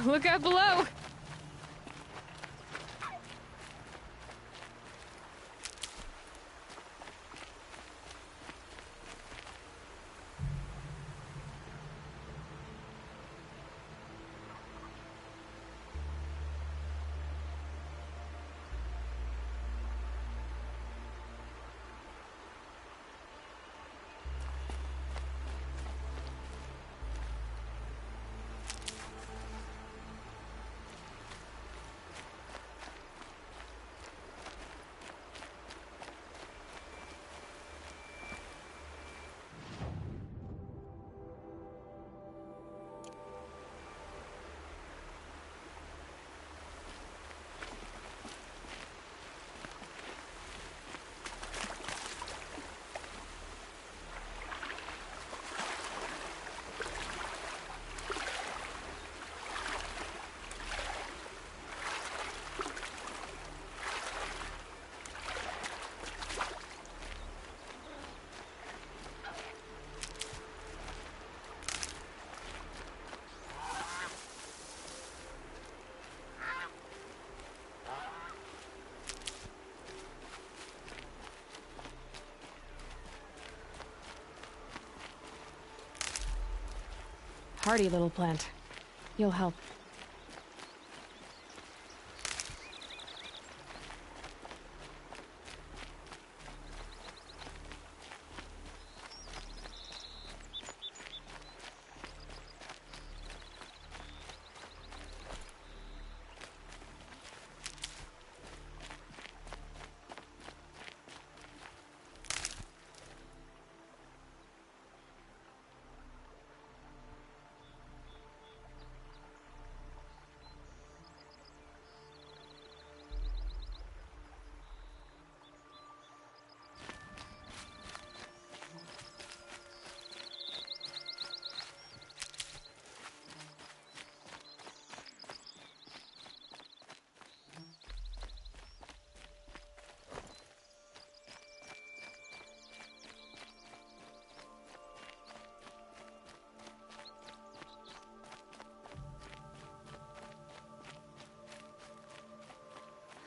Look out below! Hardy little plant. You'll help.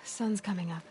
Sun's coming up.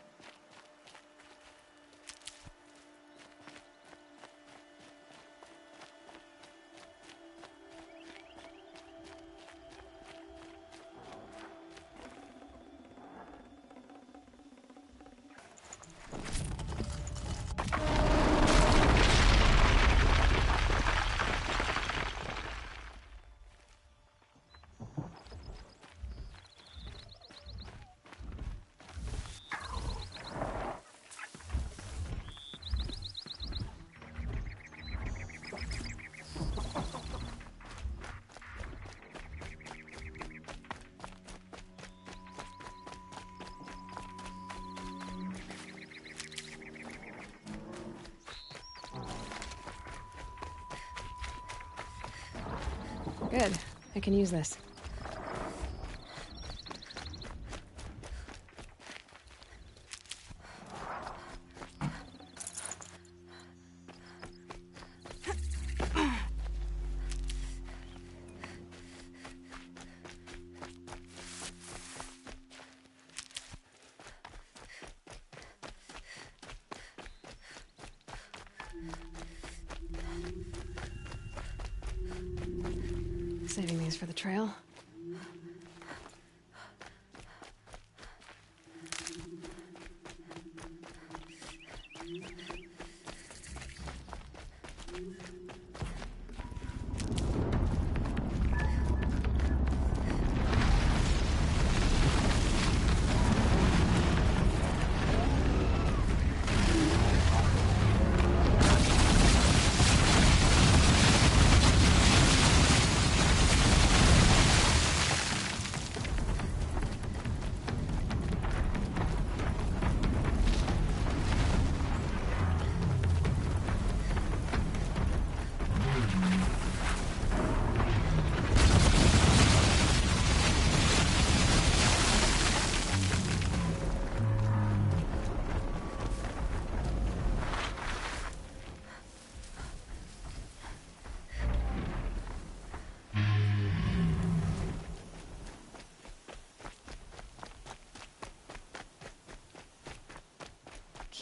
Good. I can use this. Saving these for the trail.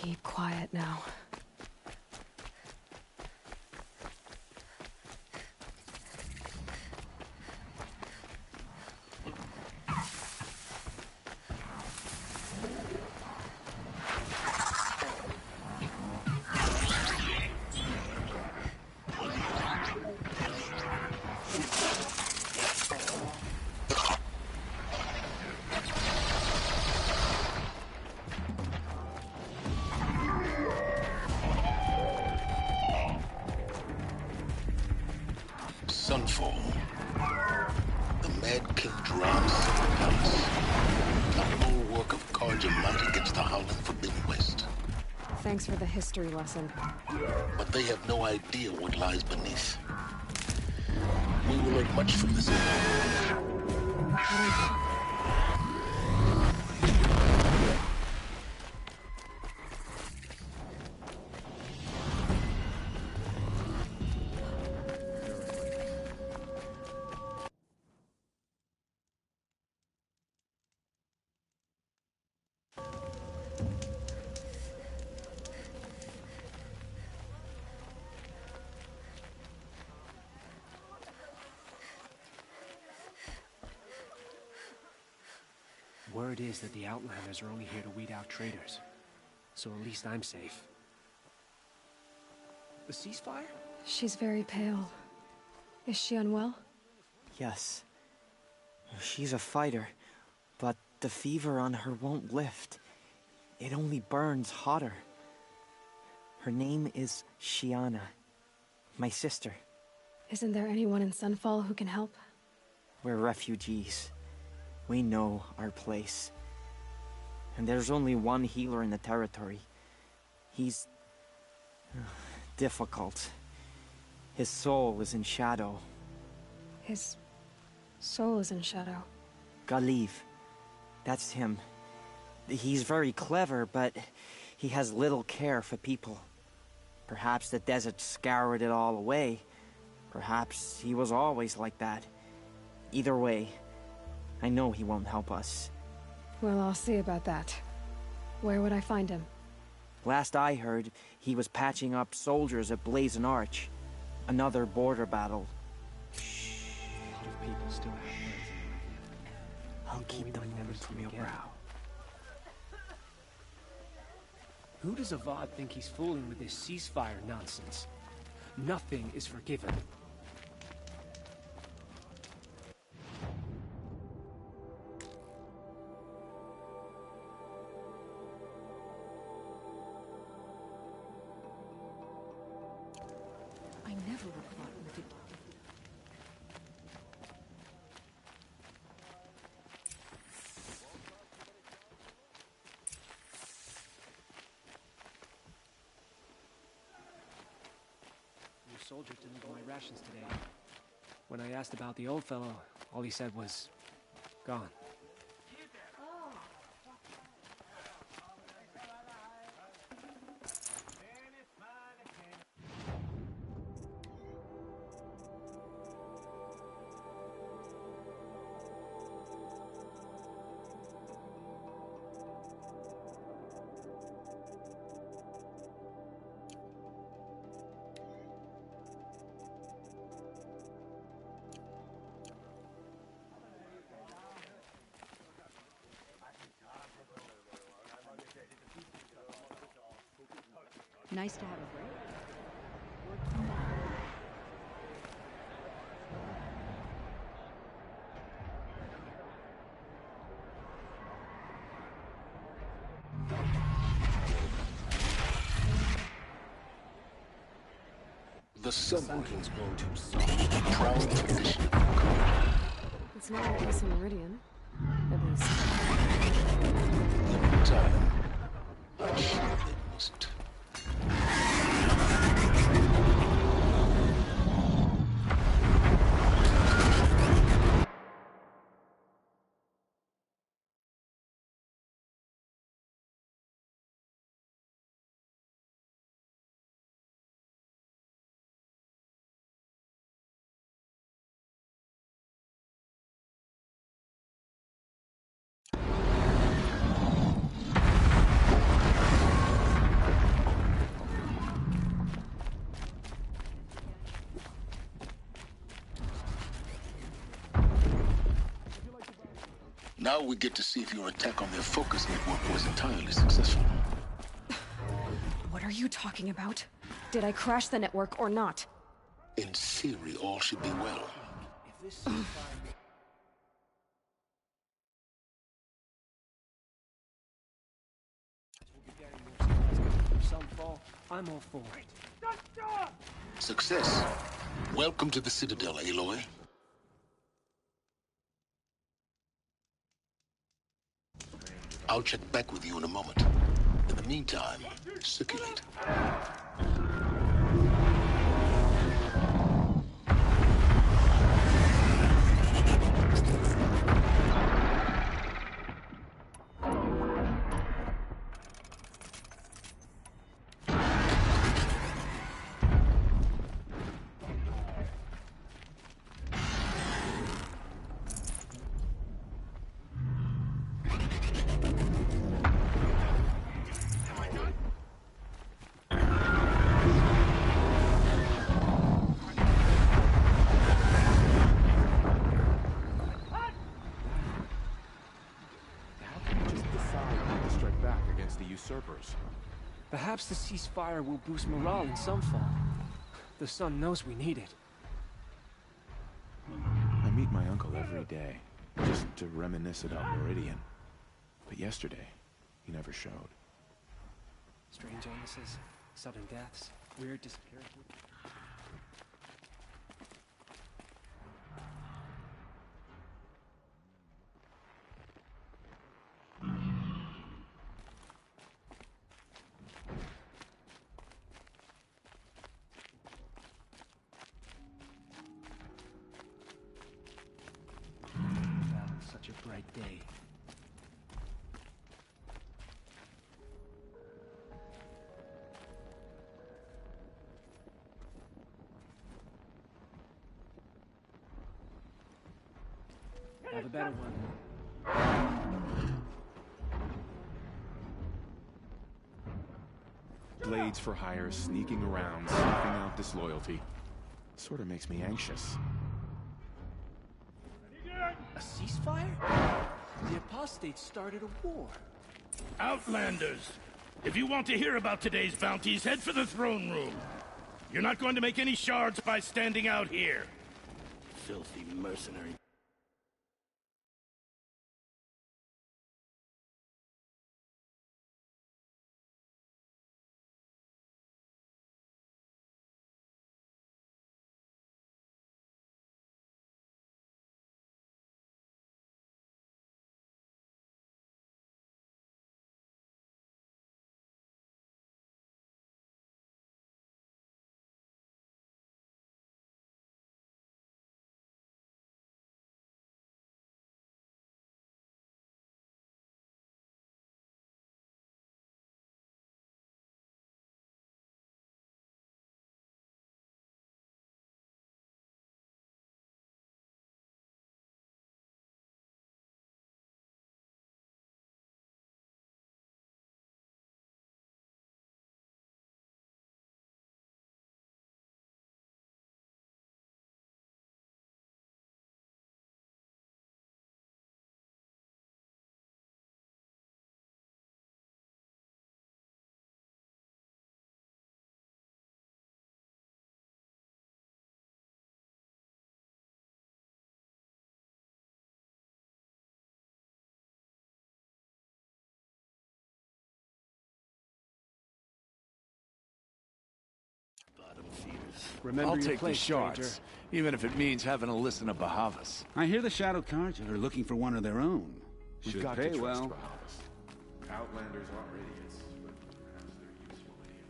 Keep quiet now. Sunfall. The Mad King drowns Silver Palace. A bulwark of Carja might against the howling Forbidden West. Thanks for the history lesson. But they have no idea what lies beneath. We will learn much from this event. Word is that the Outlanders are only here to weed out traitors. So at least I'm safe. The ceasefire? She's very pale. Is she unwell? Yes. She's a fighter, but the fever on her won't lift. It only burns hotter. Her name is Shiana, my sister. Isn't there anyone in Sunfall who can help? We're refugees. We know our place. And there's only one healer in the territory. He's difficult. His soul is in shadow. His soul is in shadow. Galiv. That's him. He's very clever, but he has little care for people. Perhaps the desert scoured it all away. Perhaps he was always like that. Either way, I know he won't help us. Well, I'll see about that. Where would I find him? Last I heard, he was patching up soldiers at Blazon Arch. Another border battle. A lot of people still have words in their head. I'll keep them never from your brow. Who does Avad think he's fooling with this ceasefire nonsense? Nothing is forgiven. I never would have thought we could. New soldier delivered my rations today. When I asked about the old fellow, all he said was, gone. Nice to have a break. The Sun-King's going to proud tradition of Carja. It's not a case of Meridian. At least. In time, I'm sure they must. Now we get to see if your attack on their focus network was entirely successful. What are you talking about? Did I crash the network or not? In theory, all should be well. If this ceasefire... we'll be getting more supplies from Sunfall. I'm all for it. Success. Welcome to the Citadel, Aloy. I'll check back with you in a moment. In the meantime, circulate. Perhaps the ceasefire will boost morale in Sunfall. The sun knows we need it. I meet my uncle every day, just to reminisce about Meridian. But yesterday, he never showed. Strange illnesses, sudden deaths, weird disappearances. Such a bright day. Have a better one. Blades for hire sneaking around, sniffing out disloyalty. Sort of makes me anxious. A ceasefire? The apostates started a war. Outlanders! If you want to hear about today's bounties, head for the throne room. You're not going to make any shards by standing out here. Filthy mercenary. Remember I'll your take place, the shards, stranger. even if it means having to listen to Bahavas. I hear the Shadow Carja are looking for one of their own. We've Should got pay to trust well. Bahavas. Outlanders aren't idiots, but perhaps they're useful idiots.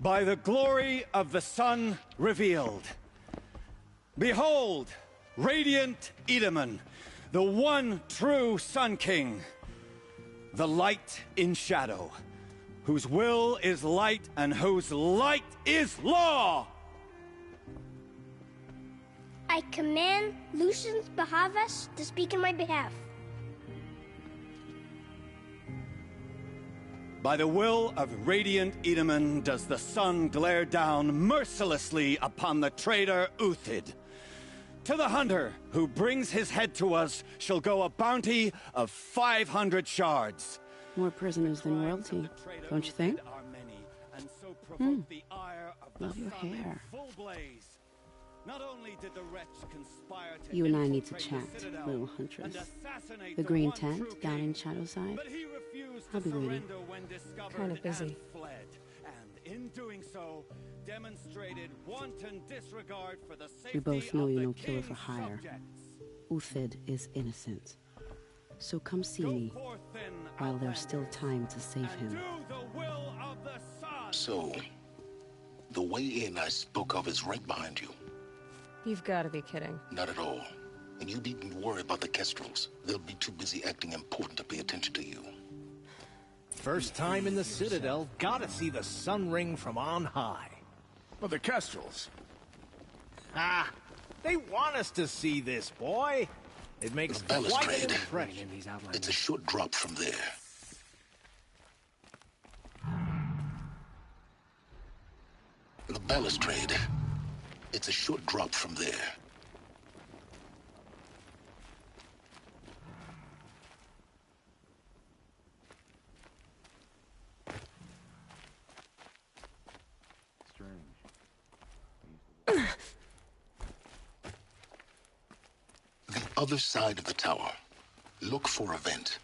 By the glory of the sun revealed. Behold, radiant Edaman, the one true Sun King. the light in shadow, whose will is light and whose light is law! I command Lucius Bahavas to speak in my behalf. By the will of Radiant Edaman does the sun glare down mercilessly upon the traitor Uthid. To the hunter who brings his head to us shall go a bounty of 500 shards. More prisoners than royalty, don't you think? Love your hair. Not only did the wretch conspire to You and I need to chat, little huntress. The green tent down in Shadowside. I'll be waiting. Kind of busy. And in doing so, demonstrated wanton disregard for the safety We both know of you're the no killer for king's hire. subjects. Uthid is innocent. So come see me while there's still time to save him. So, the way in I spoke of is right behind you. You've got to be kidding. Not at all. And you needn't worry about the Kestrels. They'll be too busy acting important to pay attention to you. First time in the Citadel, gotta see the sun ring from on high. Well, the Kestrels. Ah, they want us to see this, boy. It makes The quite an balustrade. impression. It's a short drop from there. The balustrade. It's a short drop from there. The other side of the tower. Look for a vent.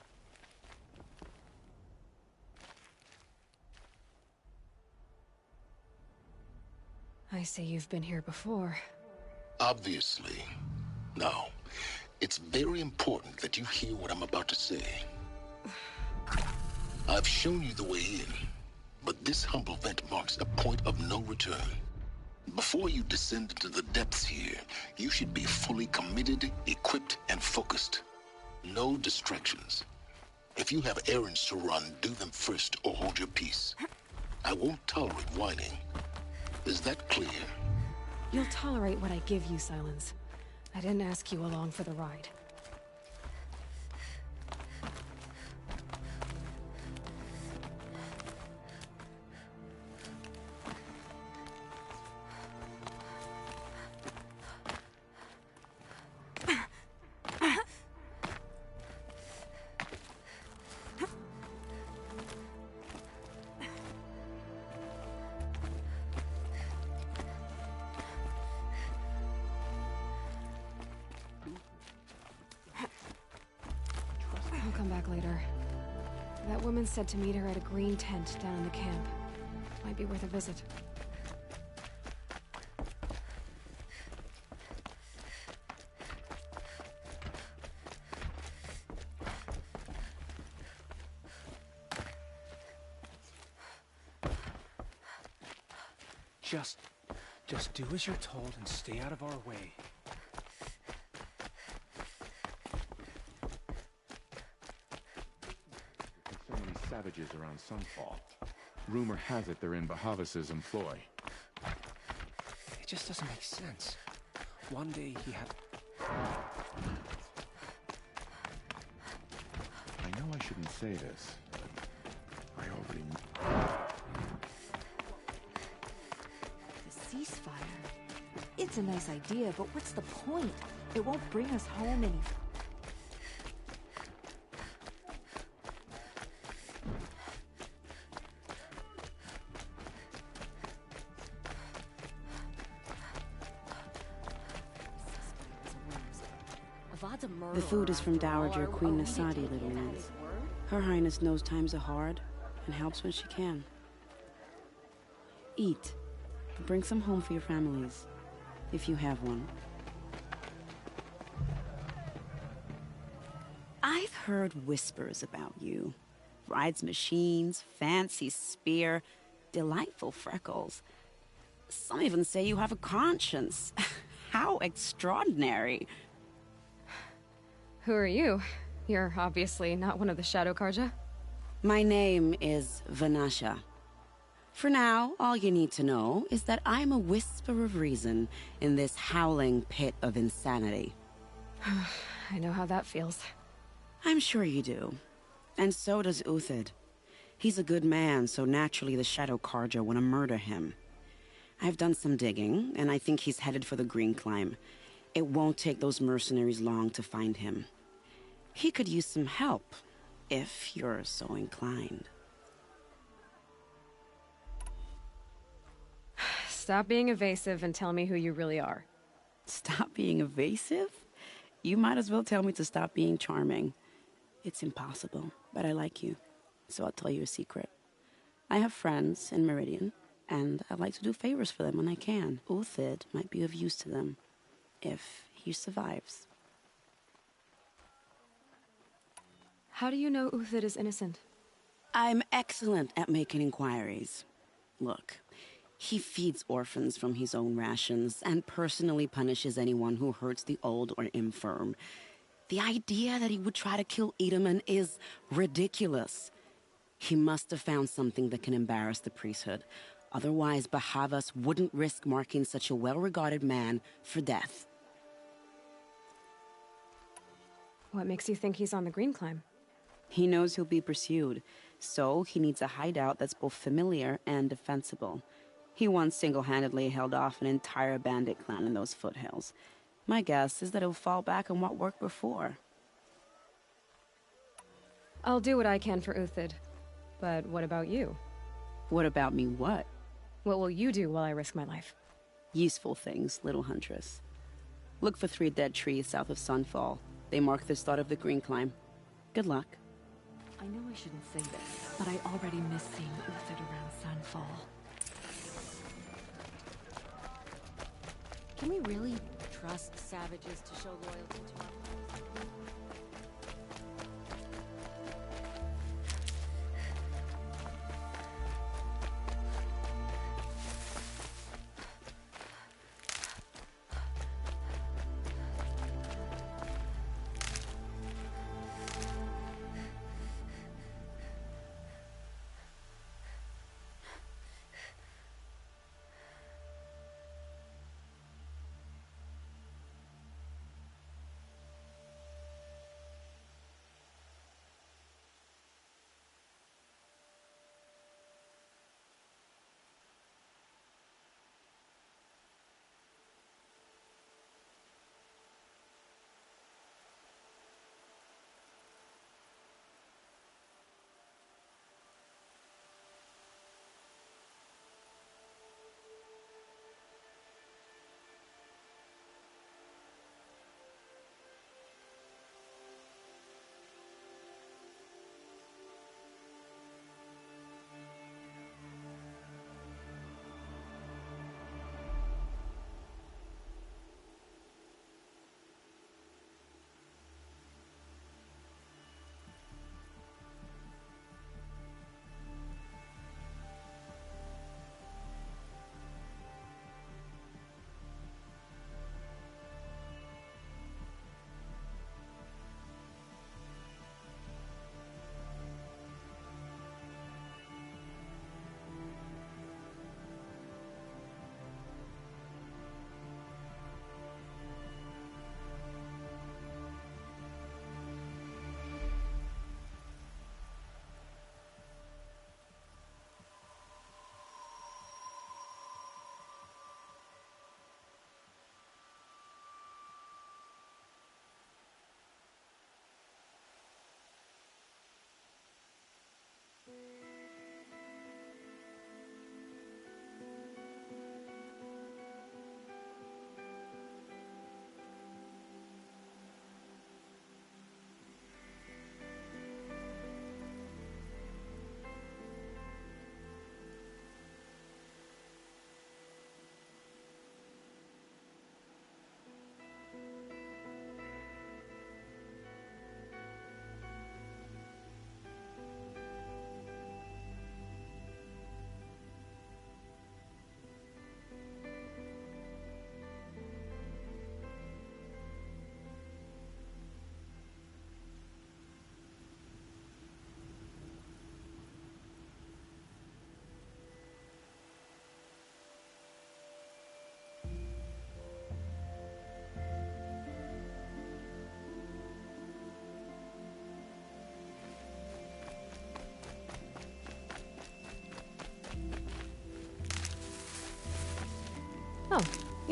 I see you've been here before. Obviously. Now, it's very important that you hear what I'm about to say. I've shown you the way in, but this humble vent marks a point of no return. Before you descend into the depths here, you should be fully committed, equipped, and focused. No distractions. If you have errands to run, do them first or hold your peace. I won't tolerate whining. Is that clear? You'll tolerate what I give you, Silence. I didn't ask you along for the ride. I'll come back later. That woman said to meet her at a green tent down in the camp. Might be worth a visit. Just do as you're told and stay out of our way. There's so many savages around Sunfall. Rumor has it they're in Bahavas' employ. It just doesn't make sense. One day he had... I know I shouldn't say this, but I already... The ceasefire. It's a nice idea, but what's the point? It won't bring us home any... The food is from Dowager Queen Nasadi, little ones. Her Highness knows times are hard and helps when she can. Eat. Bring some home for your families, if you have one. I've heard whispers about you. Rides machines, fancy spear, delightful freckles. Some even say you have a conscience. How extraordinary. Who are you? You're obviously not one of the Shadow Karja. My name is Vanasha. For now, all you need to know is that I'm a whisper of reason in this howling pit of insanity. I know how that feels. I'm sure you do. And so does Uthid. He's a good man, so naturally the Shadow Carja want to murder him. I've done some digging, and I think he's headed for the Green Climb. It won't take those mercenaries long to find him. He could use some help, if you're so inclined. Stop being evasive and tell me who you really are. Stop being evasive? You might as well tell me to stop being charming. It's impossible, but I like you, so I'll tell you a secret. I have friends in Meridian, and I like to do favors for them when I can. Uthid might be of use to them, if he survives. How do you know Uthid is innocent? I'm excellent at making inquiries. Look, he feeds orphans from his own rations and personally punishes anyone who hurts the old or infirm. The idea that he would try to kill Edelman is ridiculous. He must have found something that can embarrass the priesthood. Otherwise, Bahavas wouldn't risk marking such a well-regarded man for death. What makes you think he's on the Green Climb? He knows he'll be pursued, so he needs a hideout that's both familiar and defensible. He once single-handedly held off an entire bandit clan in those foothills. My guess is that he'll fall back on what worked before. I'll do what I can for Uthid. But what about you? What about me what? What will you do while I risk my life? Useful things, little huntress. Look for 3 dead trees south of Sunfall. They mark the start of the Green Climb. Good luck. I know I shouldn't say this, but I already miss seeing Uthid around Sunfall. Can we really trust savages to show loyalty to our foes?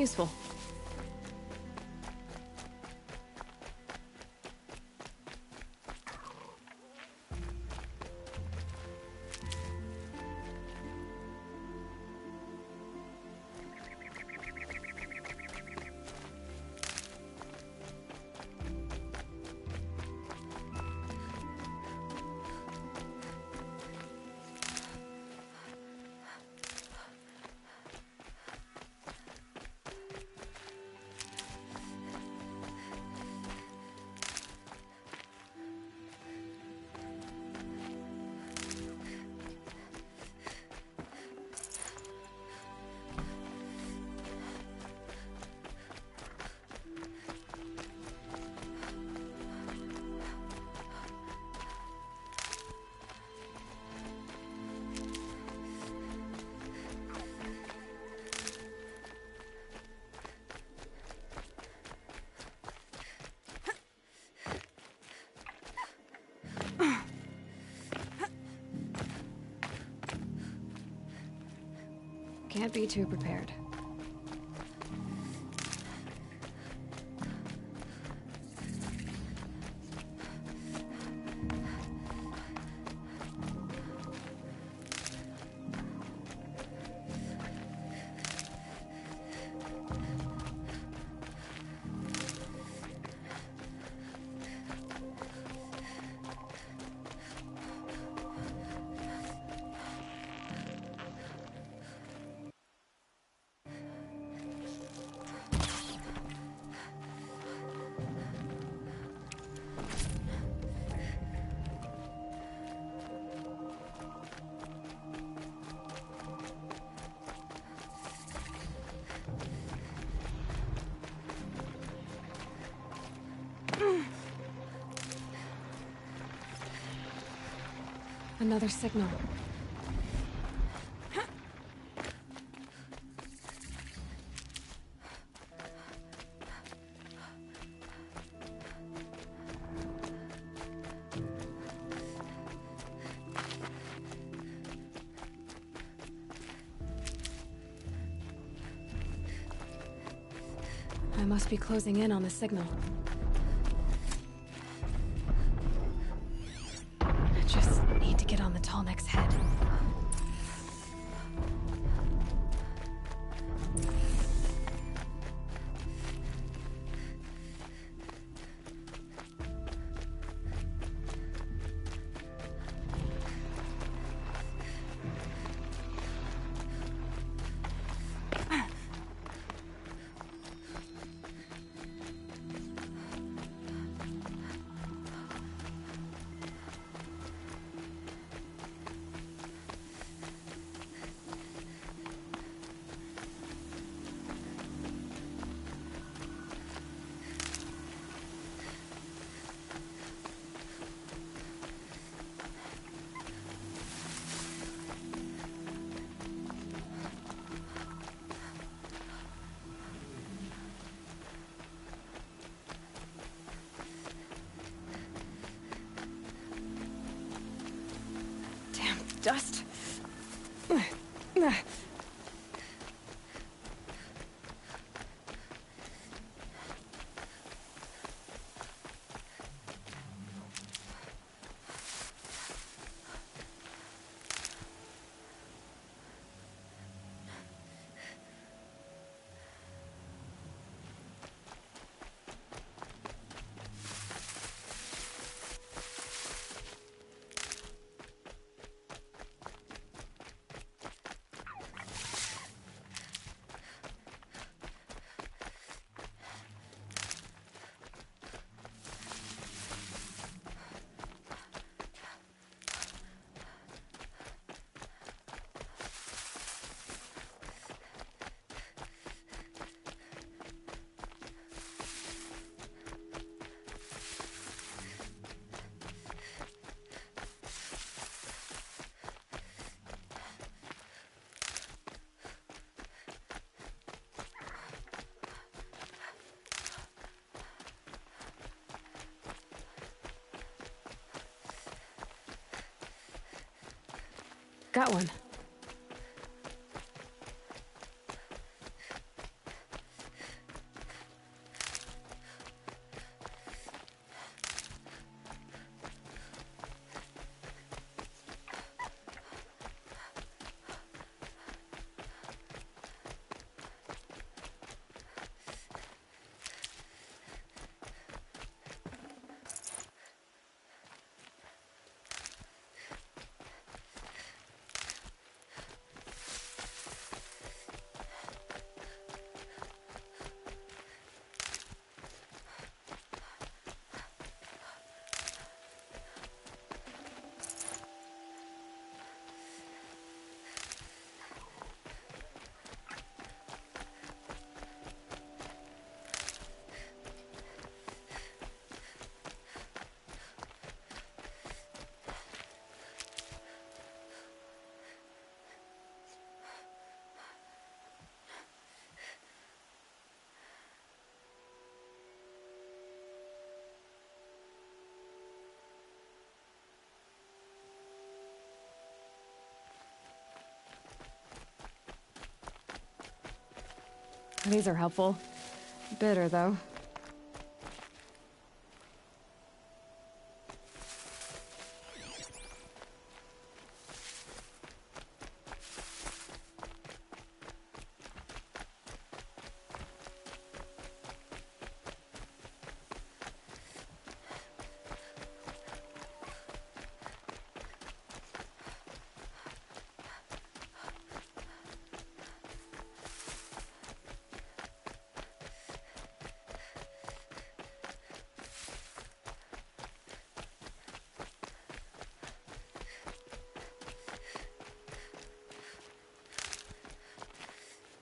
Useful. Can't be too prepared. Another signal. I must be closing in on the signal. I just need to get on the Tallneck's head. Dust. Got one. These are helpful. Bitter, though.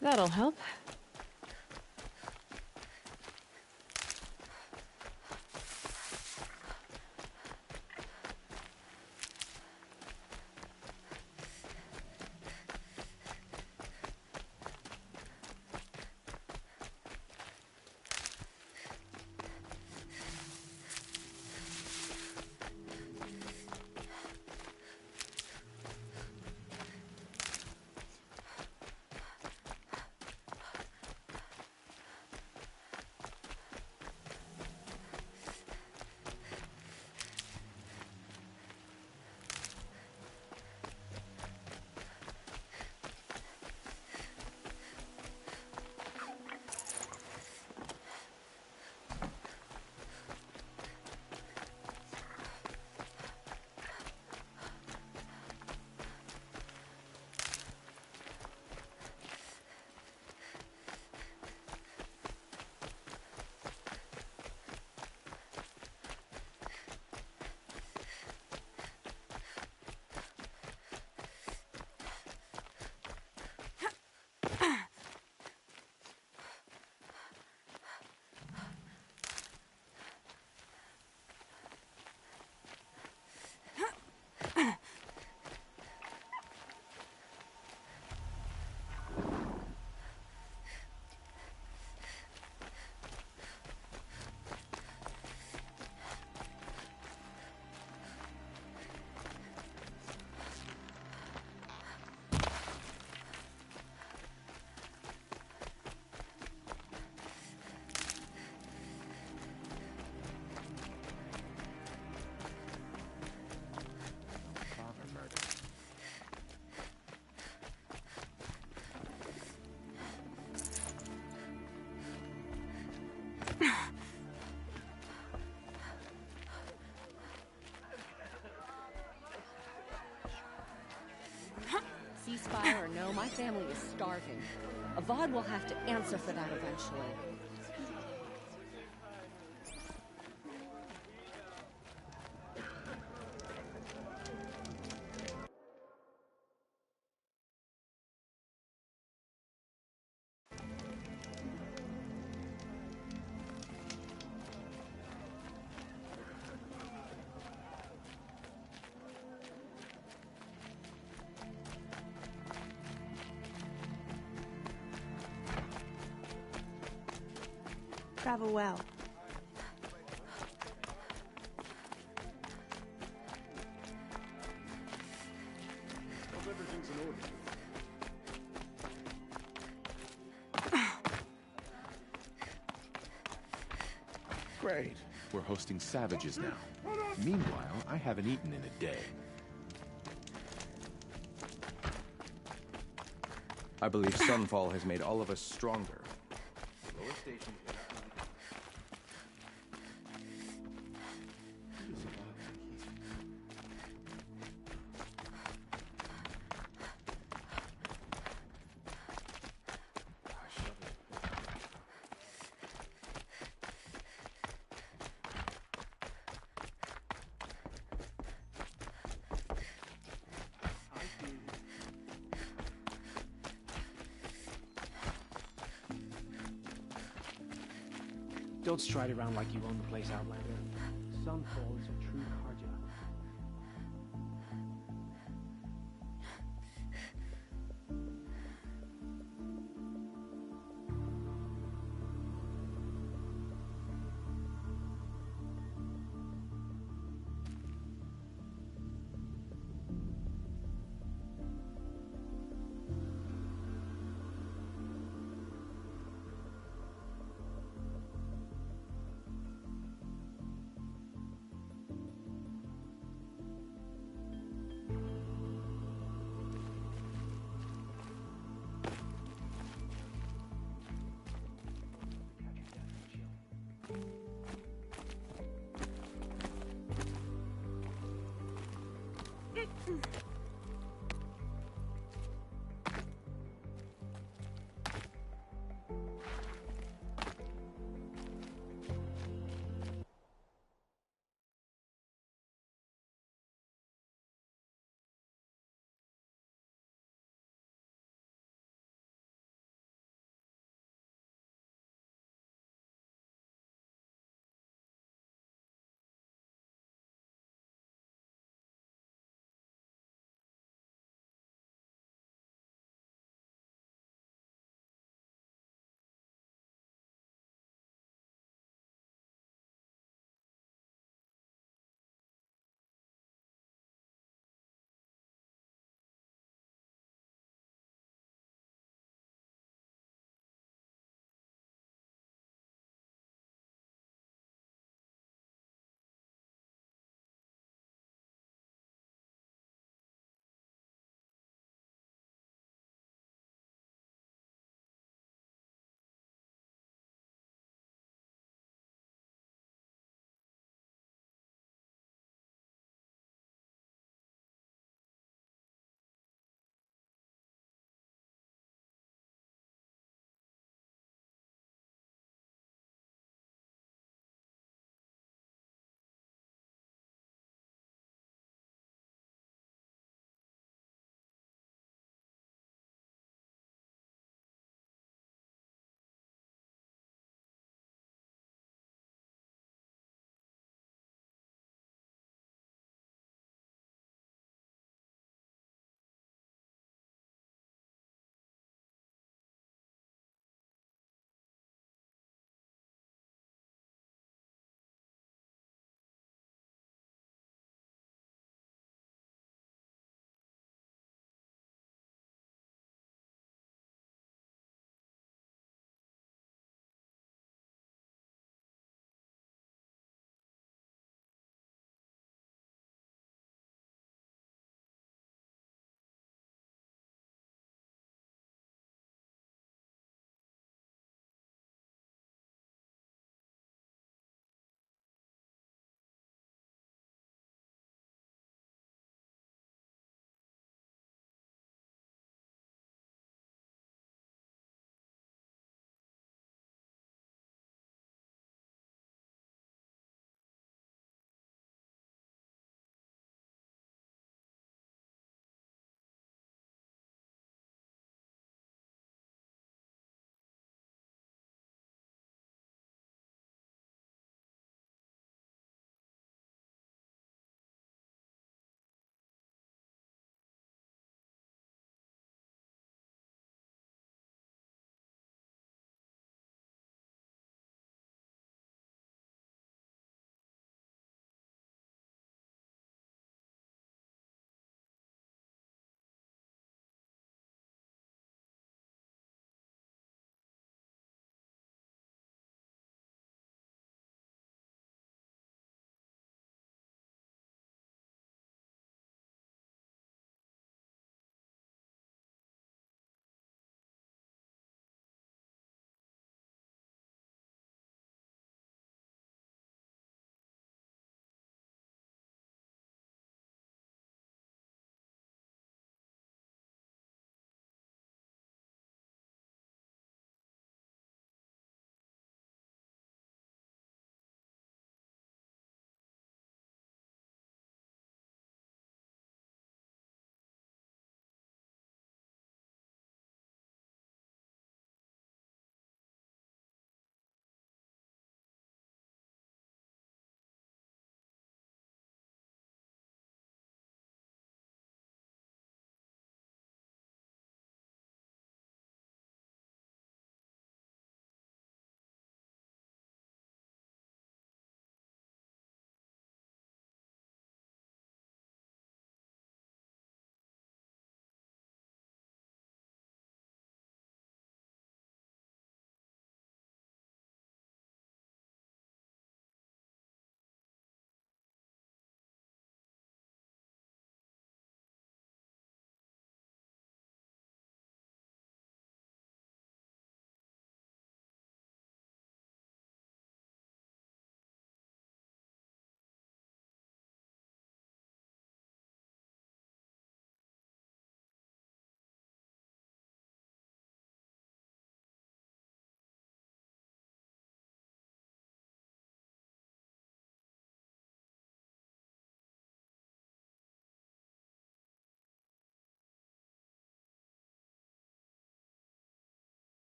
That'll help. Ceasefire or no, my family is starving. Avad will have to answer for that eventually. Travel well. Hope everything's in order. Great. We're hosting savages now. Meanwhile, I haven't eaten in a day. I believe Sunfall has made all of us stronger. Lower station. Don't stride around like you own the place, Outlander. Sunfall is a true Carja.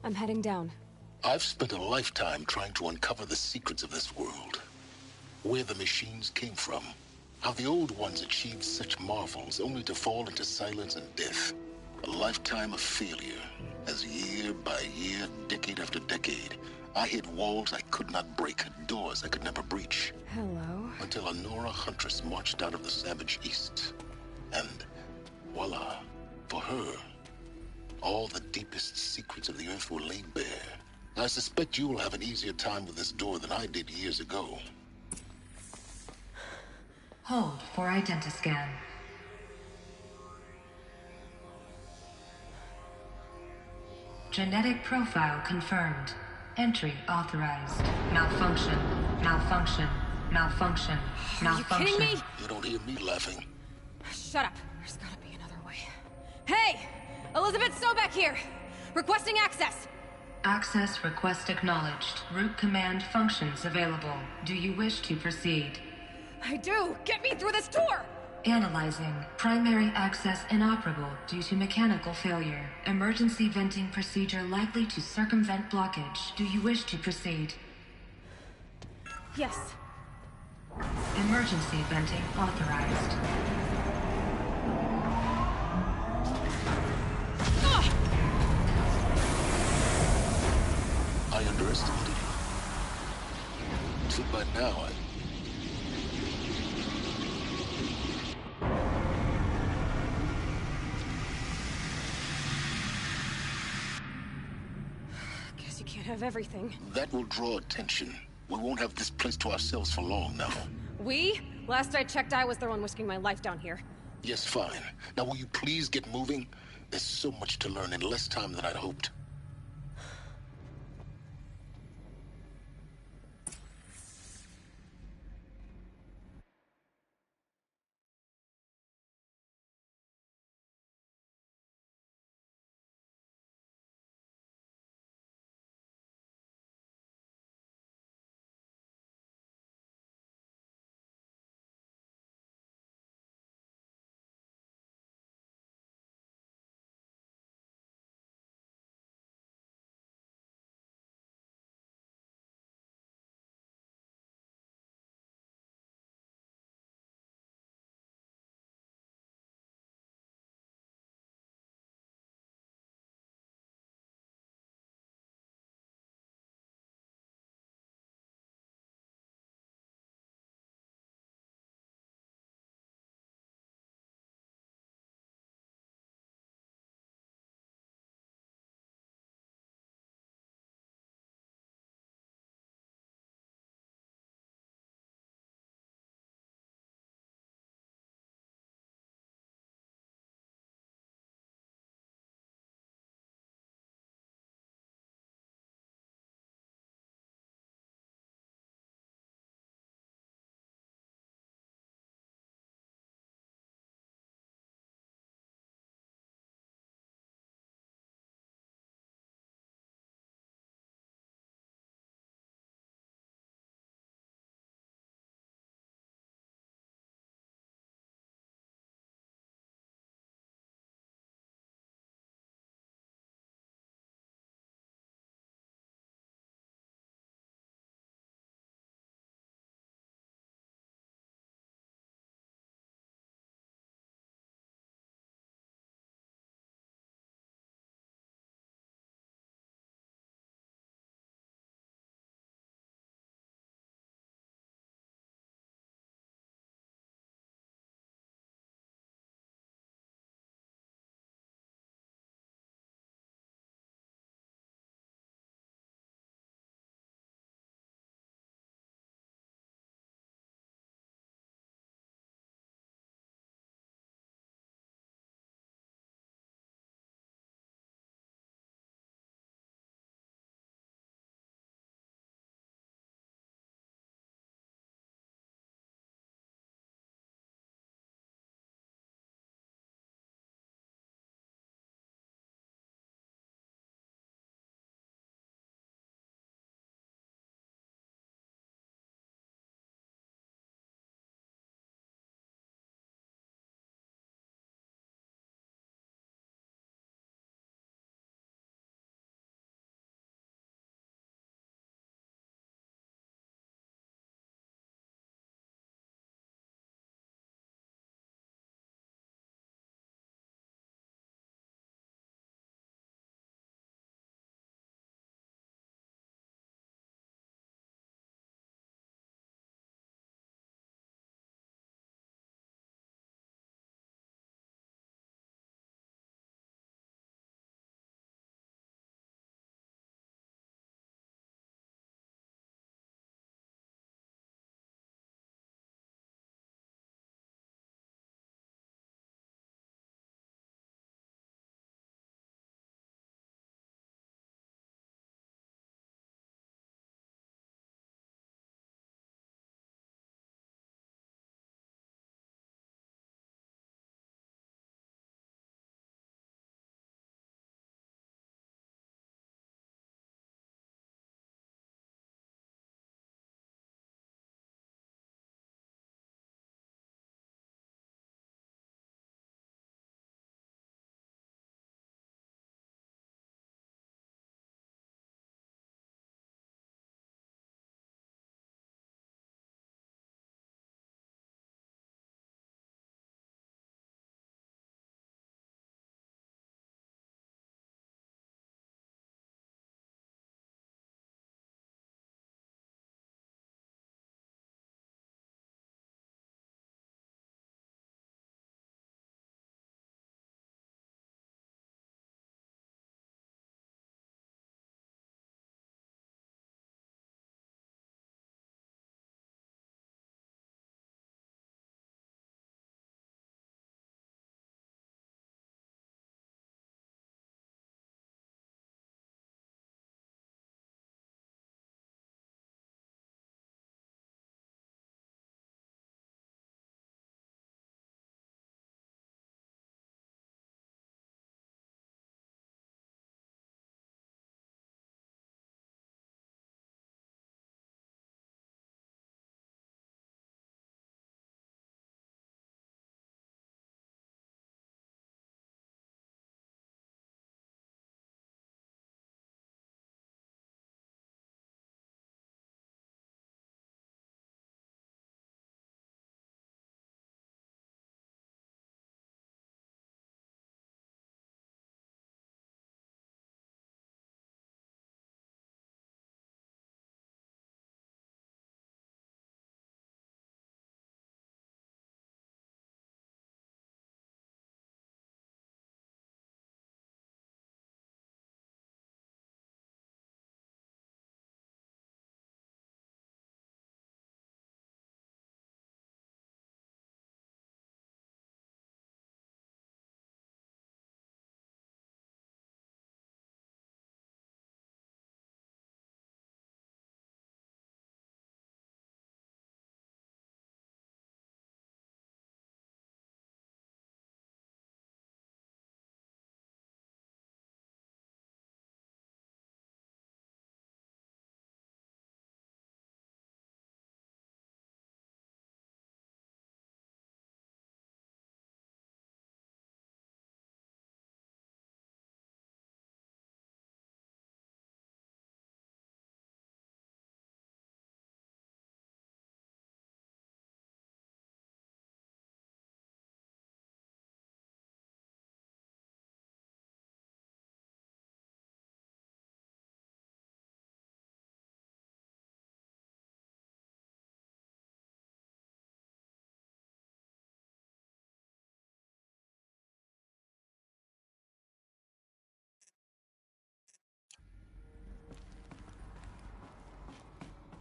I'm heading down. I've spent a lifetime trying to uncover the secrets of this world. Where the machines came from. How the old ones achieved such marvels only to fall into silence and death. A lifetime of failure, as year by year, decade after decade, I hit walls I could not break, doors I could never breach. Hello? Until a Nora huntress marched out of the savage east. And voila, for her, all the deepest secrets of the earth were laid bare. I suspect you will have an easier time with this door than I did years ago. Hold for identiscan. Genetic profile confirmed. Entry authorized. Malfunction. Malfunction. Malfunction. Malfunction. Are you kidding me? You don't hear me laughing. Shut up. There's gotta be another way. Hey! Elizabeth Sobek here! Requesting access! Access request acknowledged. Root command functions available. Do you wish to proceed? I do! Get me through this door! Analyzing. Primary access inoperable due to mechanical failure. Emergency venting procedure likely to circumvent blockage. Do you wish to proceed? Yes. Emergency venting authorized. I underestimated you. So by now, Guess you can't have everything. That will draw attention. We won't have this place to ourselves for long now. We? Last I checked, I was the one risking my life down here. Yes, fine. Now will you please get moving? There's so much to learn in less time than I'd hoped.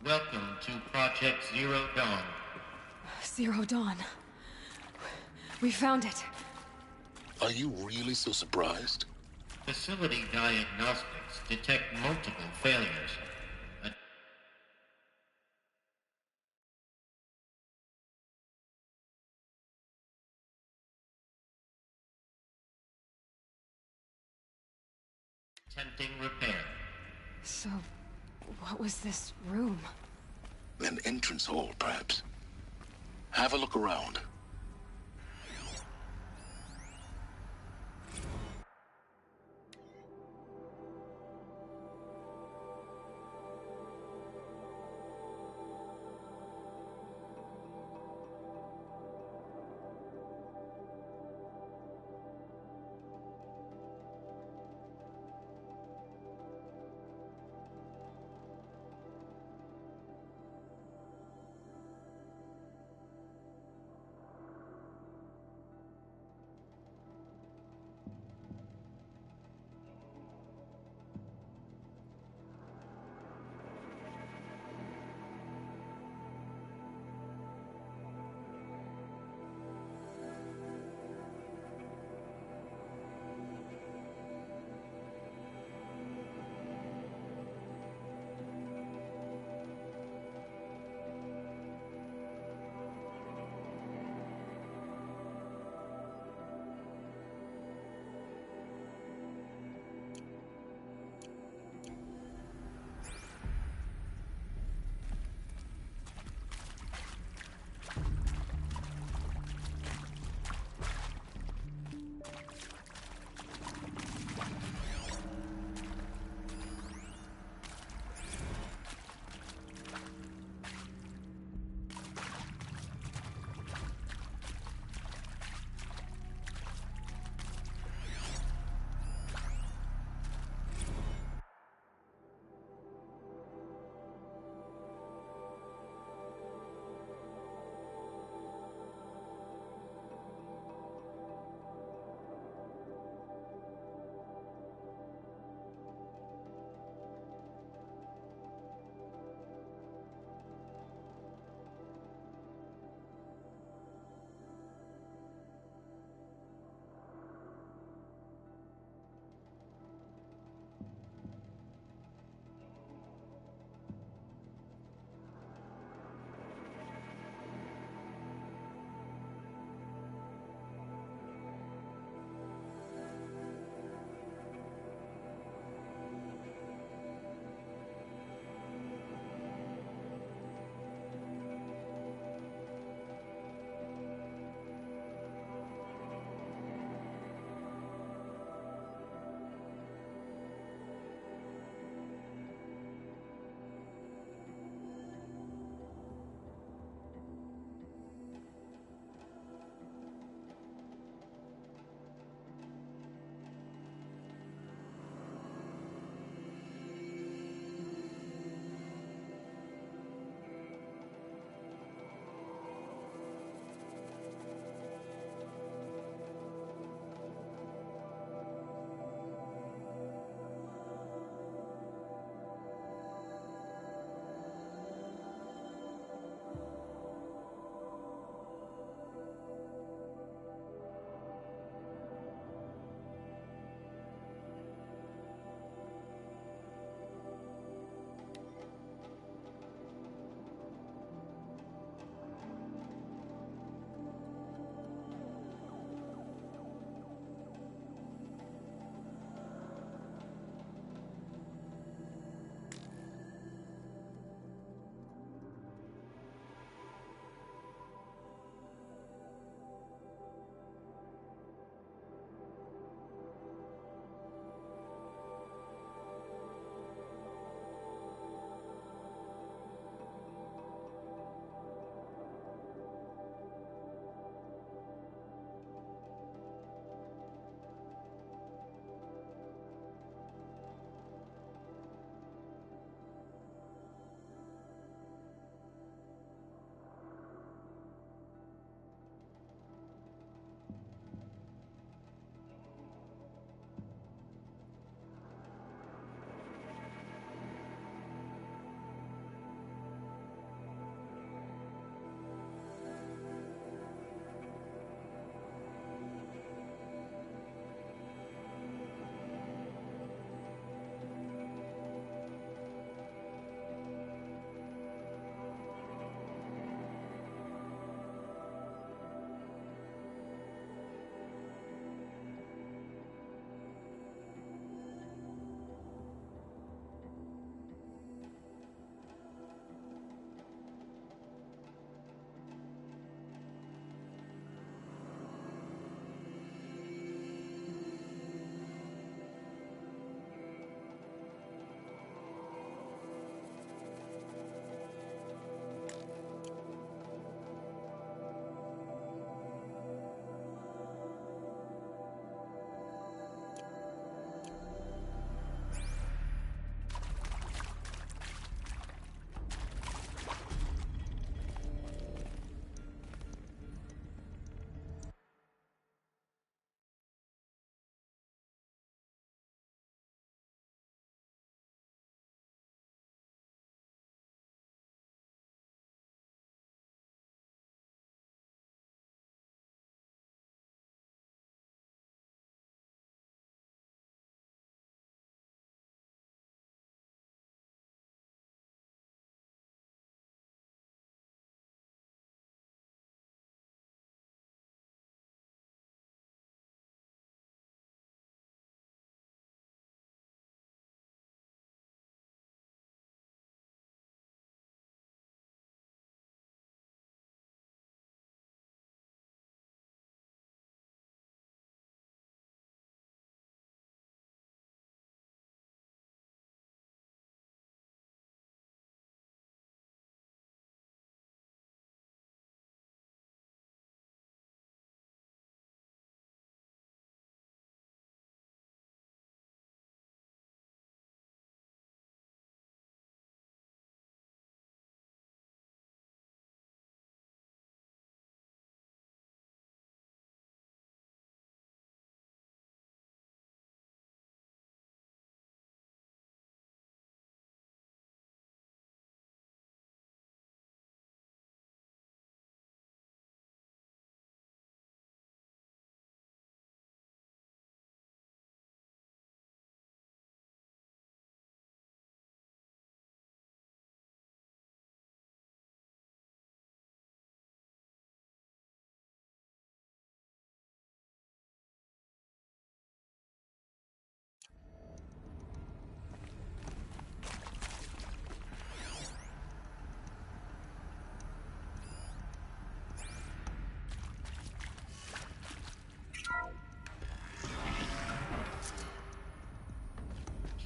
Welcome to Project Zero Dawn. Zero Dawn. We found it. Are you really so surprised? Facility diagnostics detect multiple failures. Attempting repair. So, what was this room? An entrance hall, perhaps. Have a look around.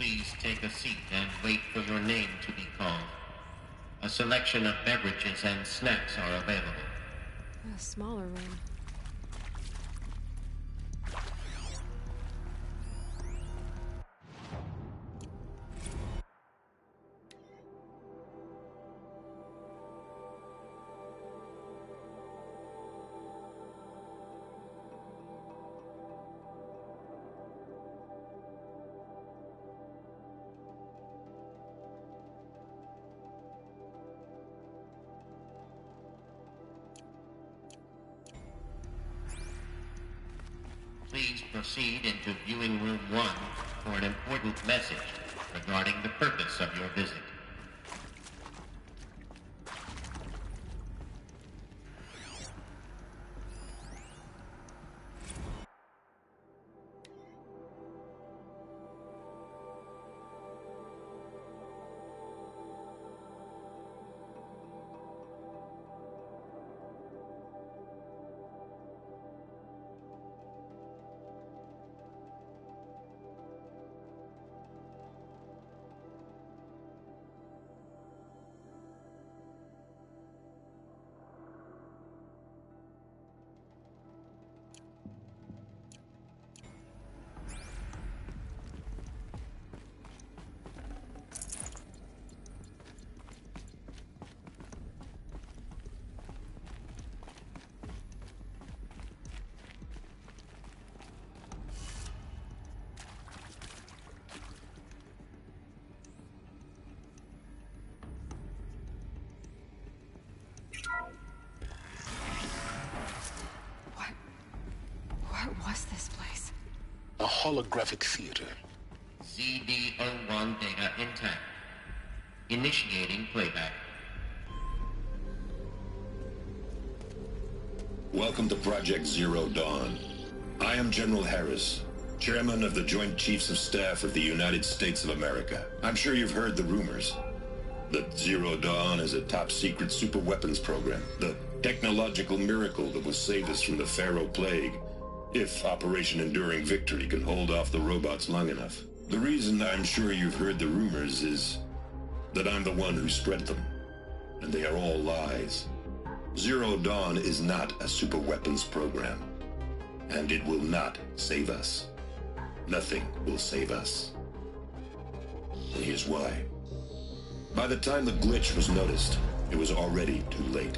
Please take a seat and wait for your name to be called. A selection of beverages and snacks are available. A smaller room. Please proceed into viewing room 1 for an important message regarding the purpose of your visit. What was this place? A holographic theater. ZD-01 data intact. Initiating playback. Welcome to Project Zero Dawn. I am General Harris, Chairman of the Joint Chiefs of Staff of the United States of America. I'm sure you've heard the rumors that Zero Dawn is a top-secret superweapons program, the technological miracle that will save us from the Pharaoh Plague, if Operation Enduring Victory can hold off the robots long enough. The reason I'm sure you've heard the rumors is that I'm the one who spread them, and they are all lies. Zero Dawn is not a superweapons program, and it will not save us. Nothing will save us. And here's why. By the time the glitch was noticed, it was already too late.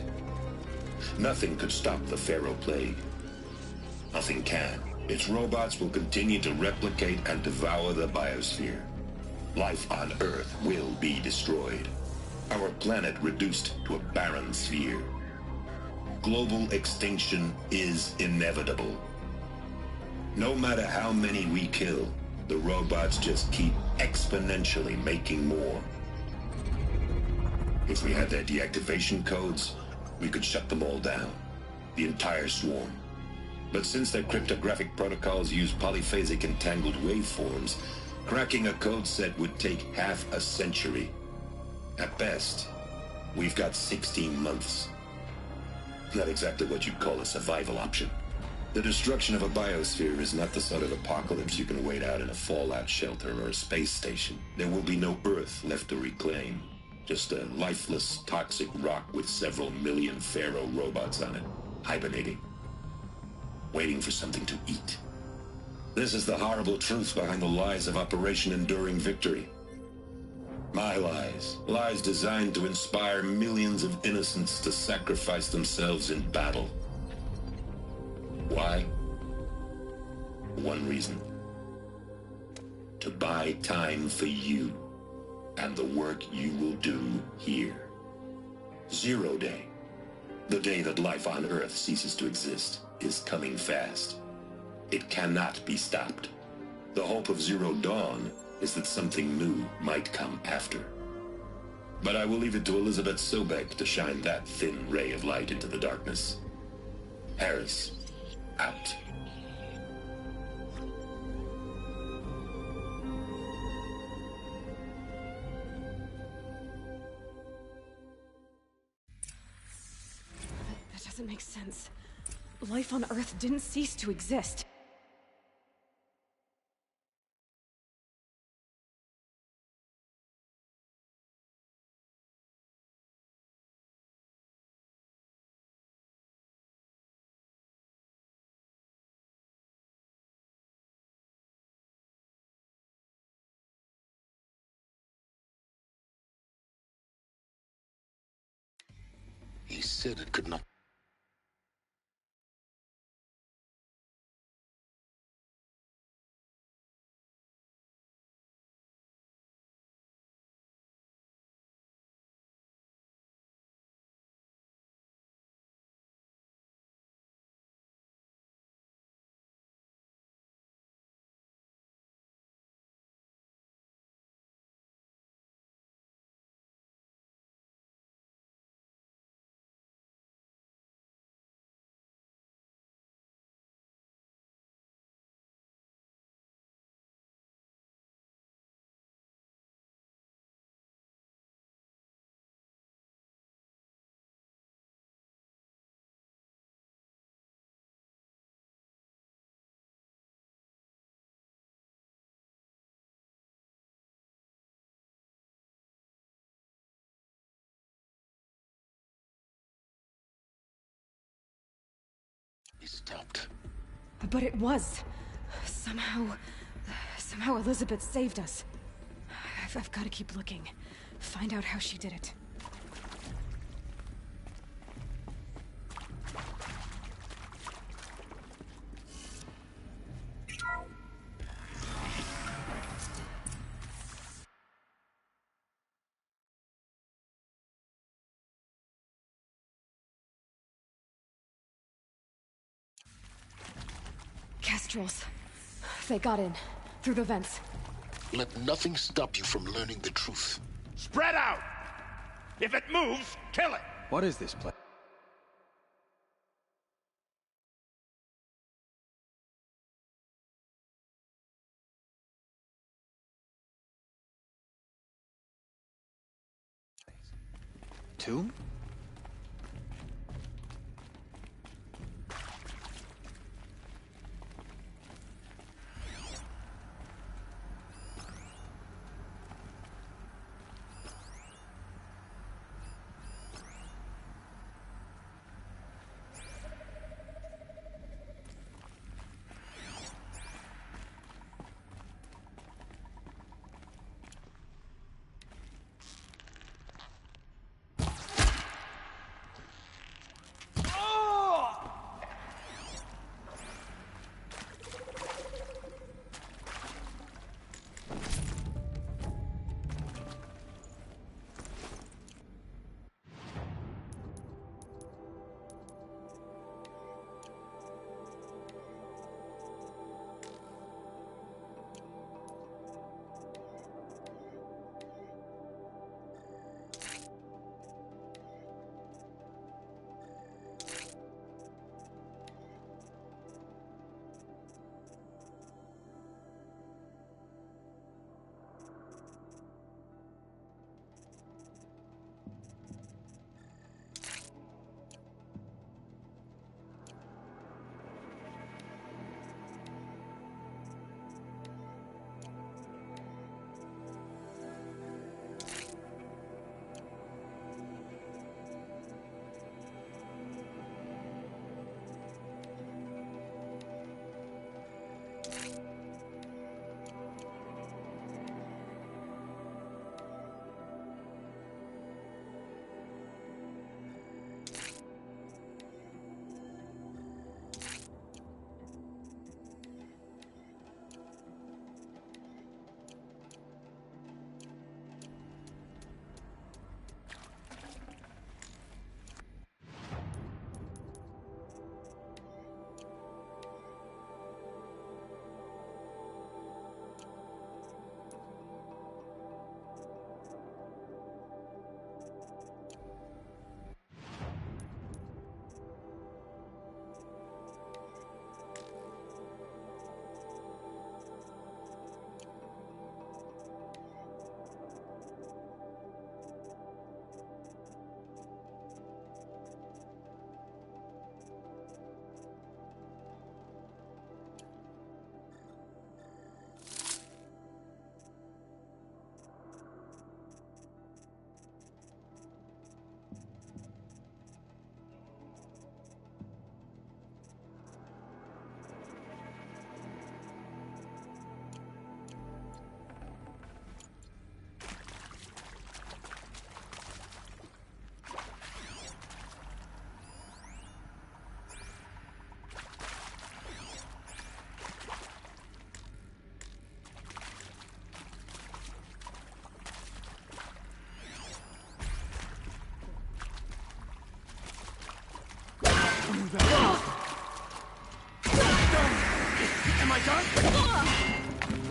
Nothing could stop the Pharaoh Plague. Nothing can. Its robots will continue to replicate and devour the biosphere. Life on Earth will be destroyed. Our planet reduced to a barren sphere. Global extinction is inevitable. No matter how many we kill, the robots just keep exponentially making more. If we had their deactivation codes, we could shut them all down. The entire swarm. But since their cryptographic protocols use polyphasic entangled waveforms, cracking a code set would take half a century. At best, we've got 16 months. Not exactly what you'd call a survival option. The destruction of a biosphere is not the sort of apocalypse you can wait out in a fallout shelter or a space station. There will be no Earth left to reclaim. Just a lifeless, toxic rock with several million Pharaoh robots on it, hibernating. Waiting for something to eat. This is the horrible truth behind the lies of Operation Enduring Victory. My lies. Lies designed to inspire millions of innocents to sacrifice themselves in battle. Why? One reason. To buy time for you and the work you will do here. Zero Day. The day that life on Earth ceases to exist is coming fast. It cannot be stopped. The hope of Zero Dawn is that something new might come after. But I will leave it to Elizabeth Sobek to shine that thin ray of light into the darkness. Harris, out. That doesn't make sense. Life on Earth didn't cease to exist. said it could not. He stopped. But it was. Somehow Elizabeth saved us. I've got to keep looking. Find out how she did it. Kestrels. They got in. Through the vents. Let nothing stop you from learning the truth. Spread out! If it moves, kill it! What is this place? Tomb?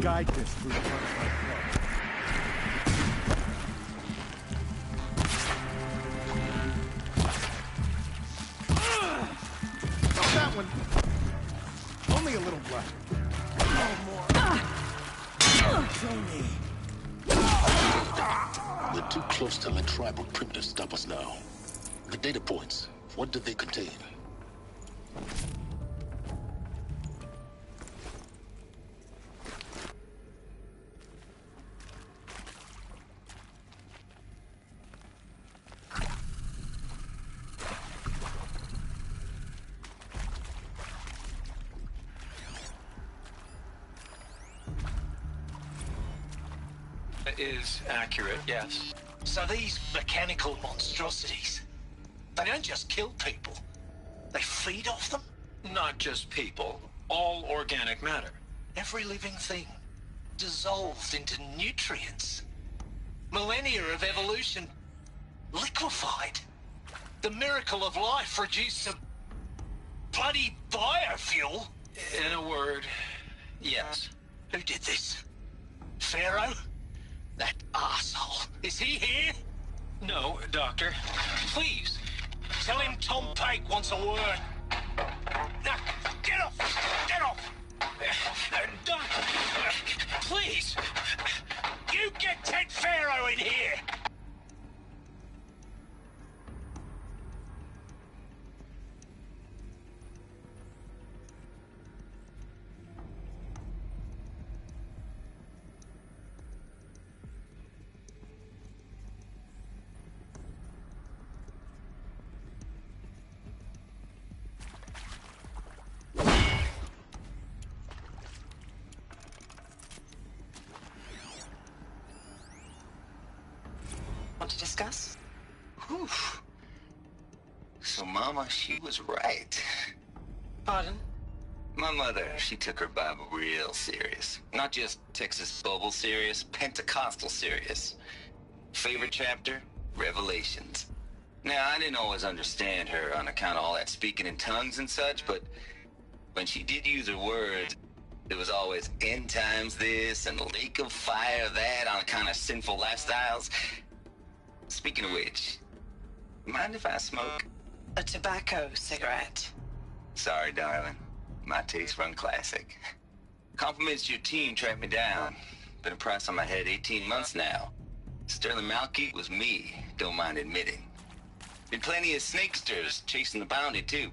guide this through the butterfly club. Oh, that one. Only a little blood. No more. We're too close to let tribal primitives stop us now. The data points, what do they contain? Is accurate, yes. So these mechanical monstrosities, they don't just kill people, they feed off them? Not just people, all organic matter. Every living thing, dissolved into nutrients. Millennia of evolution, liquefied. The miracle of life reduced to bloody biofuel. In a word, yes. Who did this? Pharaoh? That arsehole. Is he here? No, Doctor. Please, tell him Tom Pake wants a word. Now, get off! Get off! Doctor, please! You get Ted Pharaoh in here! Want to discuss? Whew. So Mama, she was right. Pardon? My mother, she took her Bible real serious. Not just Texas Bible serious, Pentecostal serious. Favorite chapter? Revelations. Now, I didn't always understand her on account of all that speaking in tongues and such, but when she did use her words, there was always end times this and lake of fire that on account of sinful lifestyles. Speaking of which, mind if I smoke? A tobacco cigarette. Sorry, darling. My taste run classic. Compliments to your team tracked me down. Been a price on my head 18 months now. Sterling Malkeet was me, don't mind admitting. Been plenty of snakesters chasing the bounty, too.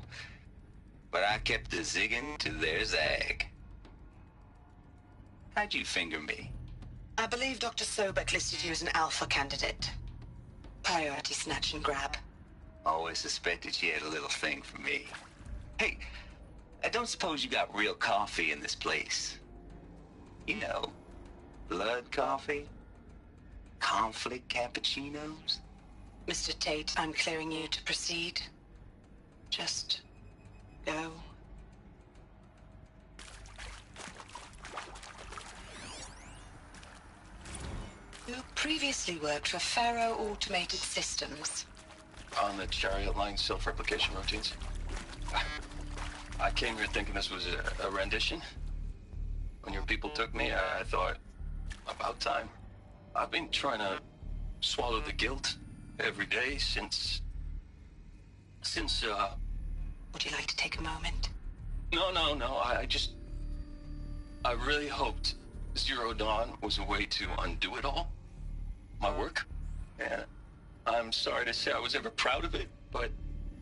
But I kept the zigging to their zag. How'd you finger me? I believe Dr. Sobek listed you as an alpha candidate. Priority snatch and grab. Always suspected she had a little thing for me. Hey, I don't suppose you got real coffee in this place? You know, blood coffee? Conflict cappuccinos? Mr. Tate, I'm clearing you to proceed. Just go. You previously worked for Pharaoh Automated Systems. On the Chariot Line self-replication routines. I came here thinking this was a rendition. When your people took me, I thought, about time. I've been trying to swallow the guilt every day since... Would you like to take a moment? No. I really hoped Zero Dawn was a way to undo it all. My work. And I'm sorry to say I was ever proud of it, but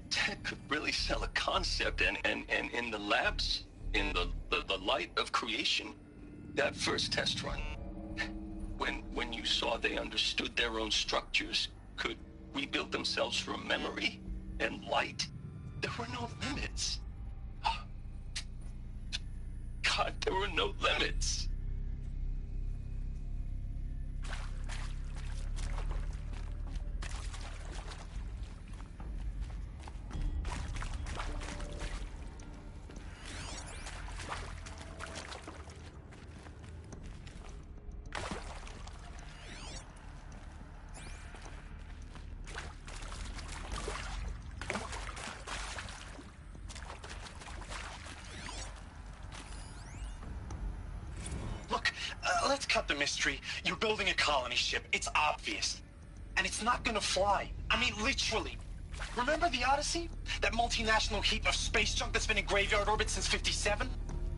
Ted could really sell a concept, and in the labs, in the light of creation, that first test run, when you saw they understood their own structures, could rebuild themselves from memory and light, there were no limits. God, there were no limits. let's cut the mystery. You're building a colony ship. It's obvious. And it's not gonna fly. I mean, literally. Remember the Odyssey? That multinational heap of space junk that's been in graveyard orbit since '57?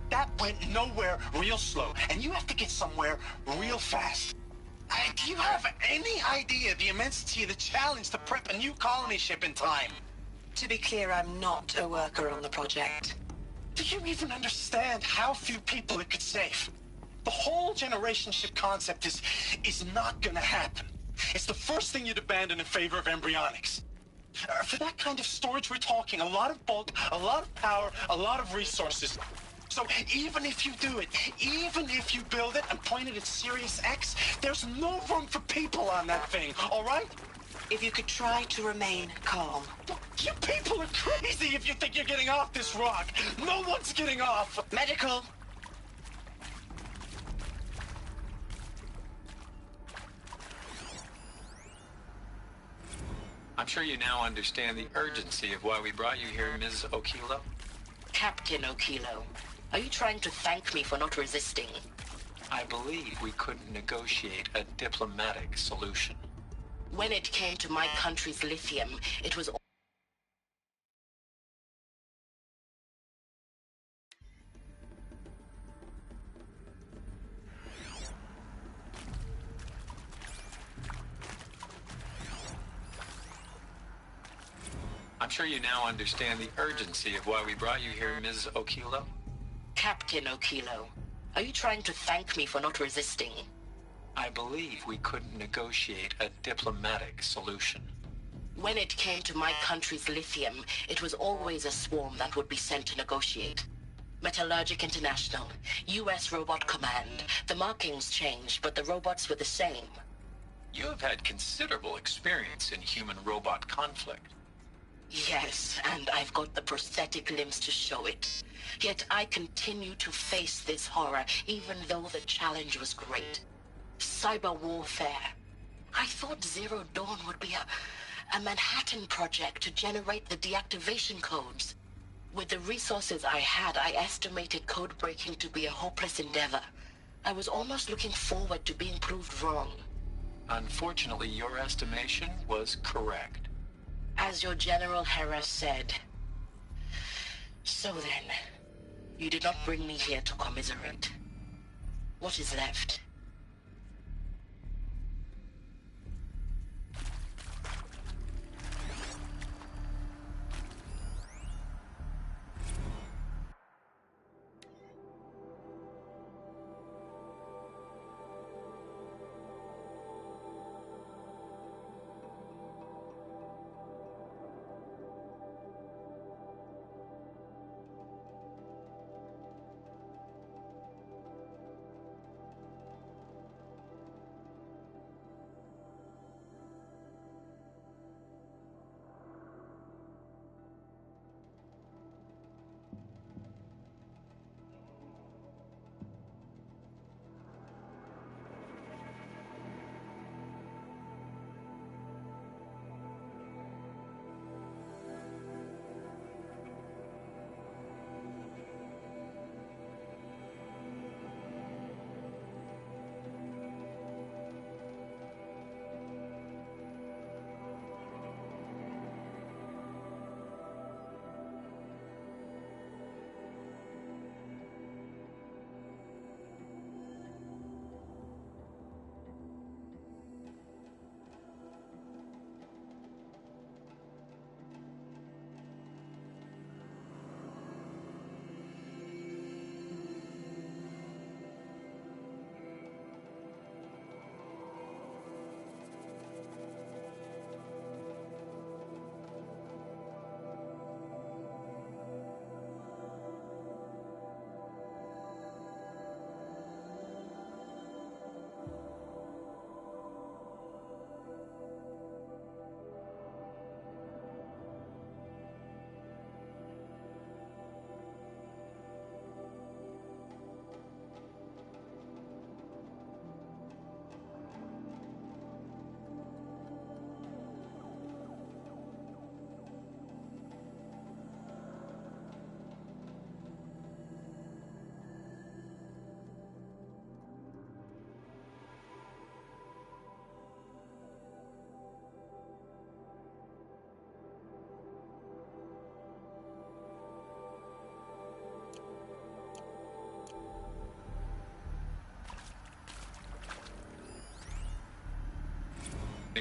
That went nowhere real slow. And you have to get somewhere real fast. Do you have any idea the immensity of the challenge to prep a new colony ship in time? To be clear, I'm not a worker on the project. Do you even understand how few people it could save? The whole generation ship concept is not gonna happen. It's the first thing you'd abandon in favor of embryonics. For that kind of storage, we're talking a lot of bulk, a lot of power, a lot of resources. So even if you do it, even if you build it and point it at Sirius X, there's no room for people on that thing, all right? If you could try to remain calm. You people are crazy if you think you're getting off this rock. No one's getting off. Medical. I'm sure you now understand the urgency of why we brought you here, Ms. Okilo. Captain Okilo, are you trying to thank me for not resisting? I believe we couldn't negotiate a diplomatic solution. When it came to my country's lithium, it was... I'm sure you now understand the urgency of why we brought you here, Ms. Okilo. Captain Okilo, are you trying to thank me for not resisting? I believe we couldn't negotiate a diplomatic solution. When it came to my country's lithium, it was always a swarm that would be sent to negotiate. Metallurgic International, U.S. Robot Command. The markings changed, but the robots were the same. You have had considerable experience in human-robot conflict. Yes, and I've got the prosthetic limbs to show it. Yet I continue to face this horror, even though the challenge was great. Cyber warfare. I thought Zero Dawn would be a Manhattan project to generate the deactivation codes. With the resources I had, I estimated code breaking to be a hopeless endeavor. I was almost looking forward to being proved wrong. Unfortunately, your estimation was correct. As your General Hera said. So then, you did not bring me here to commiserate. What is left?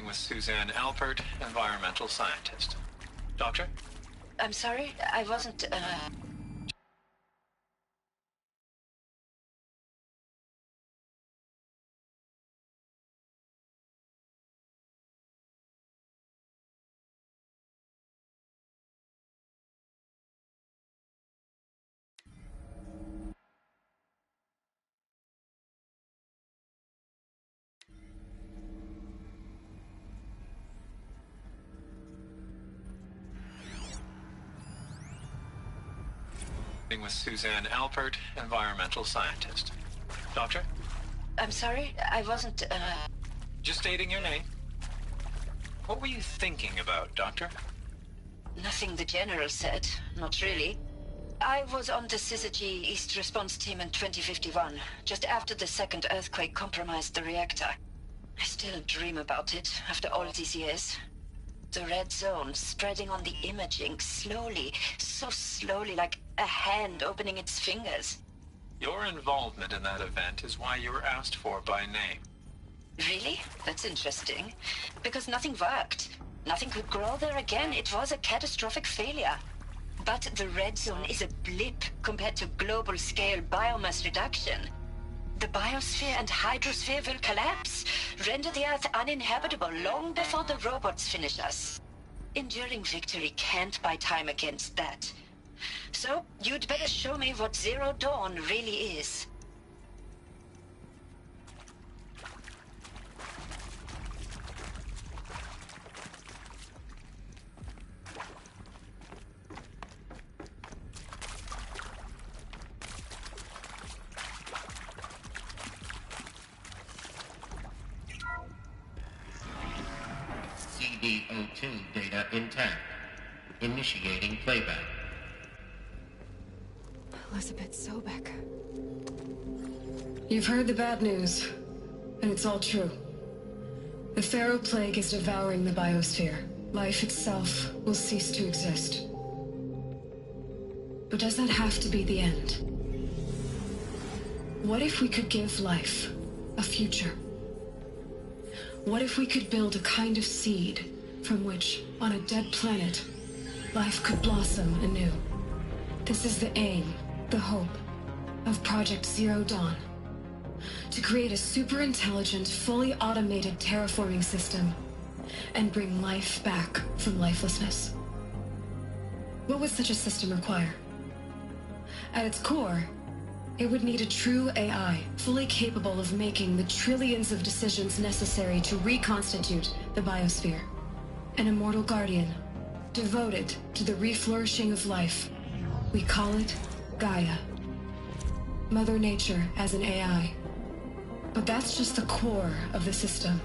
With Suzanne Alpert, environmental scientist. Doctor? I'm sorry, I wasn't, With Suzanne Alpert, environmental scientist. Doctor? I'm sorry, I wasn't, Just stating your name. What were you thinking about, Doctor? Nothing the General said, not really. I was on the Syzygy East Response Team in 2051, just after the second earthquake compromised the reactor. I still dream about it, after all these years. The red zone spreading on the imaging, slowly, so slowly, like a hand opening its fingers. Your involvement in that event is why you were asked for by name. Really? That's interesting. Because nothing worked. Nothing could grow there again. It was a catastrophic failure. But the red zone is a blip compared to global-scale biomass reduction. The biosphere and hydrosphere will collapse, render the Earth uninhabitable long before the robots finish us. Enduring victory can't buy time against that. So, you'd better show me what Zero Dawn really is. CD02 data intact. Initiating playback. Elizabeth Sobek. You've heard the bad news, and it's all true. The Pharaoh Plague is devouring the biosphere. Life itself will cease to exist. But does that have to be the end? What if we could give life a future? What if we could build a kind of seed from which, on a dead planet, life could blossom anew? This is the aim, the hope, of Project Zero Dawn. To create a super-intelligent, fully automated terraforming system and bring life back from lifelessness. What would such a system require? At its core, it would need a true AI, fully capable of making the trillions of decisions necessary to reconstitute the biosphere. An immortal guardian, devoted to the reflourishing of life. We call it Gaia. Mother Nature as an AI. But that's just the core of the system.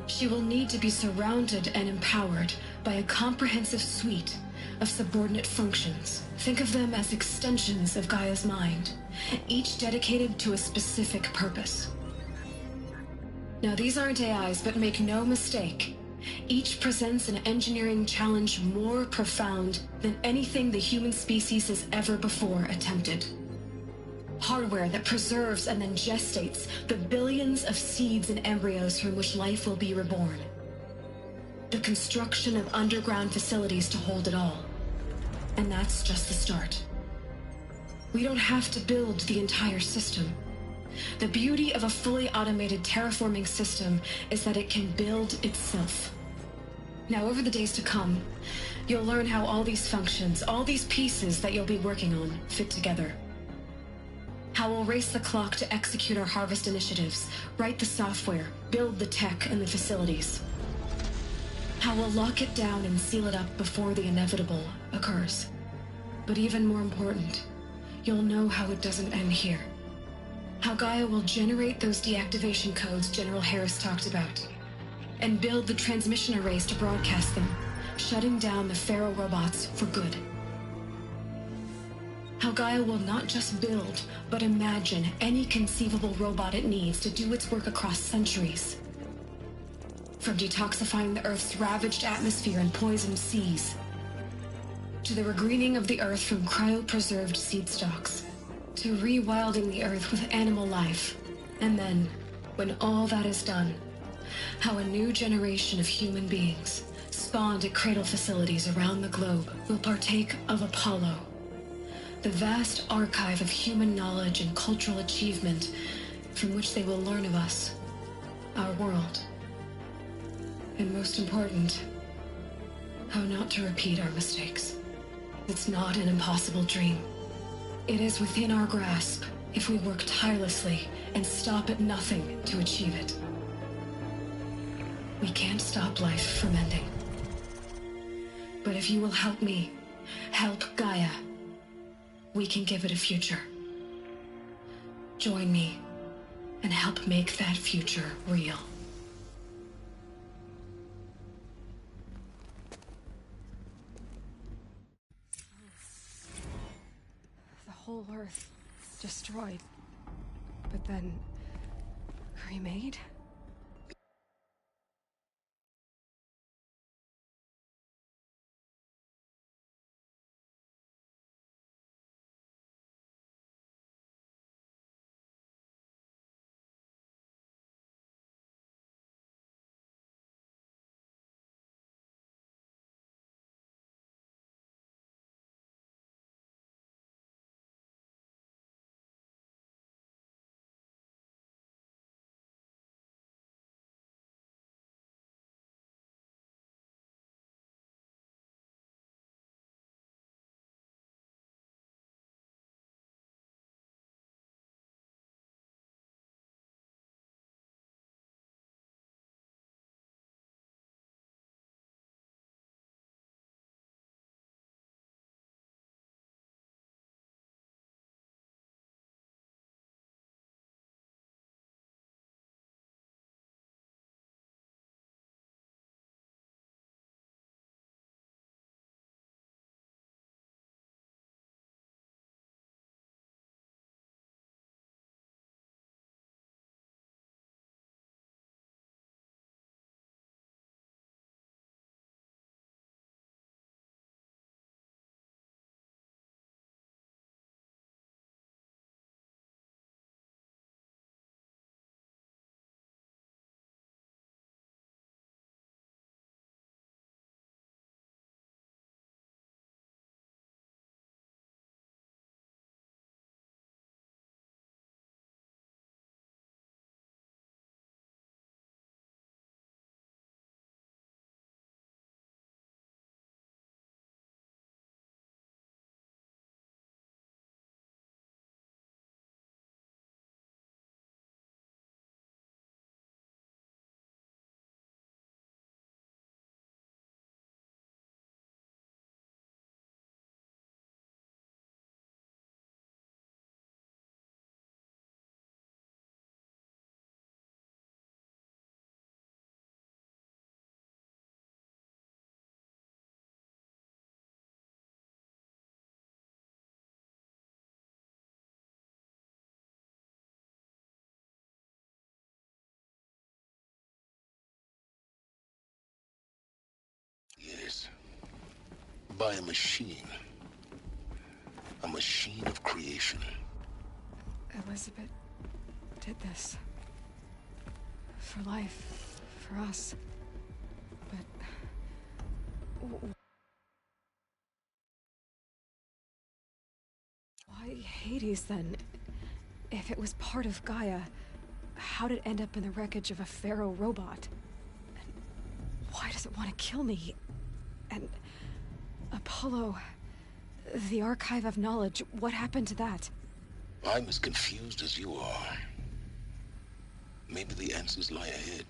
She will need to be surrounded and empowered by a comprehensive suite of subordinate functions. Think of them as extensions of Gaia's mind, each dedicated to a specific purpose. Now, these aren't AIs, but make no mistake, each presents an engineering challenge more profound than anything the human species has ever before attempted. Hardware that preserves and then gestates the billions of seeds and embryos from which life will be reborn. The construction of underground facilities to hold it all. And that's just the start. We don't have to build the entire system. The beauty of a fully automated terraforming system is that it can build itself. Now, over the days to come, you'll learn how all these functions, all these pieces that you'll be working on, fit together. How we'll race the clock to execute our harvest initiatives, write the software, build the tech and the facilities. How we'll lock it down and seal it up before the inevitable occurs. But even more important, you'll know how it doesn't end here. How Gaia will generate those deactivation codes General Harris talked about, and build the transmission arrays to broadcast them, shutting down the Pharaoh robots for good. How Gaia will not just build, but imagine any conceivable robot it needs to do its work across centuries. From detoxifying the Earth's ravaged atmosphere and poisoned seas, to the regreening of the Earth from cryopreserved seed stalks, to rewilding the Earth with animal life. And then, when all that is done, how a new generation of human beings, spawned at cradle facilities around the globe, will partake of Apollo, the vast archive of human knowledge and cultural achievement from which they will learn of us, our world, and most important, how not to repeat our mistakes. It's not an impossible dream. It is within our grasp if we work tirelessly and stop at nothing to achieve it. We can't stop life from ending. But if you will help me, help Gaia, we can give it a future. Join me and help make that future real. The whole Earth destroyed, but then remade? Yes. By a machine. A machine of creation. Elizabeth did this. For life. For us. But... why Hades, then? If it was part of Gaia, how'd it end up in the wreckage of a Pharaoh robot? And why does it want to kill me? And Apollo, the Archive of Knowledge, what happened to that? I'm as confused as you are. Maybe the answers lie ahead.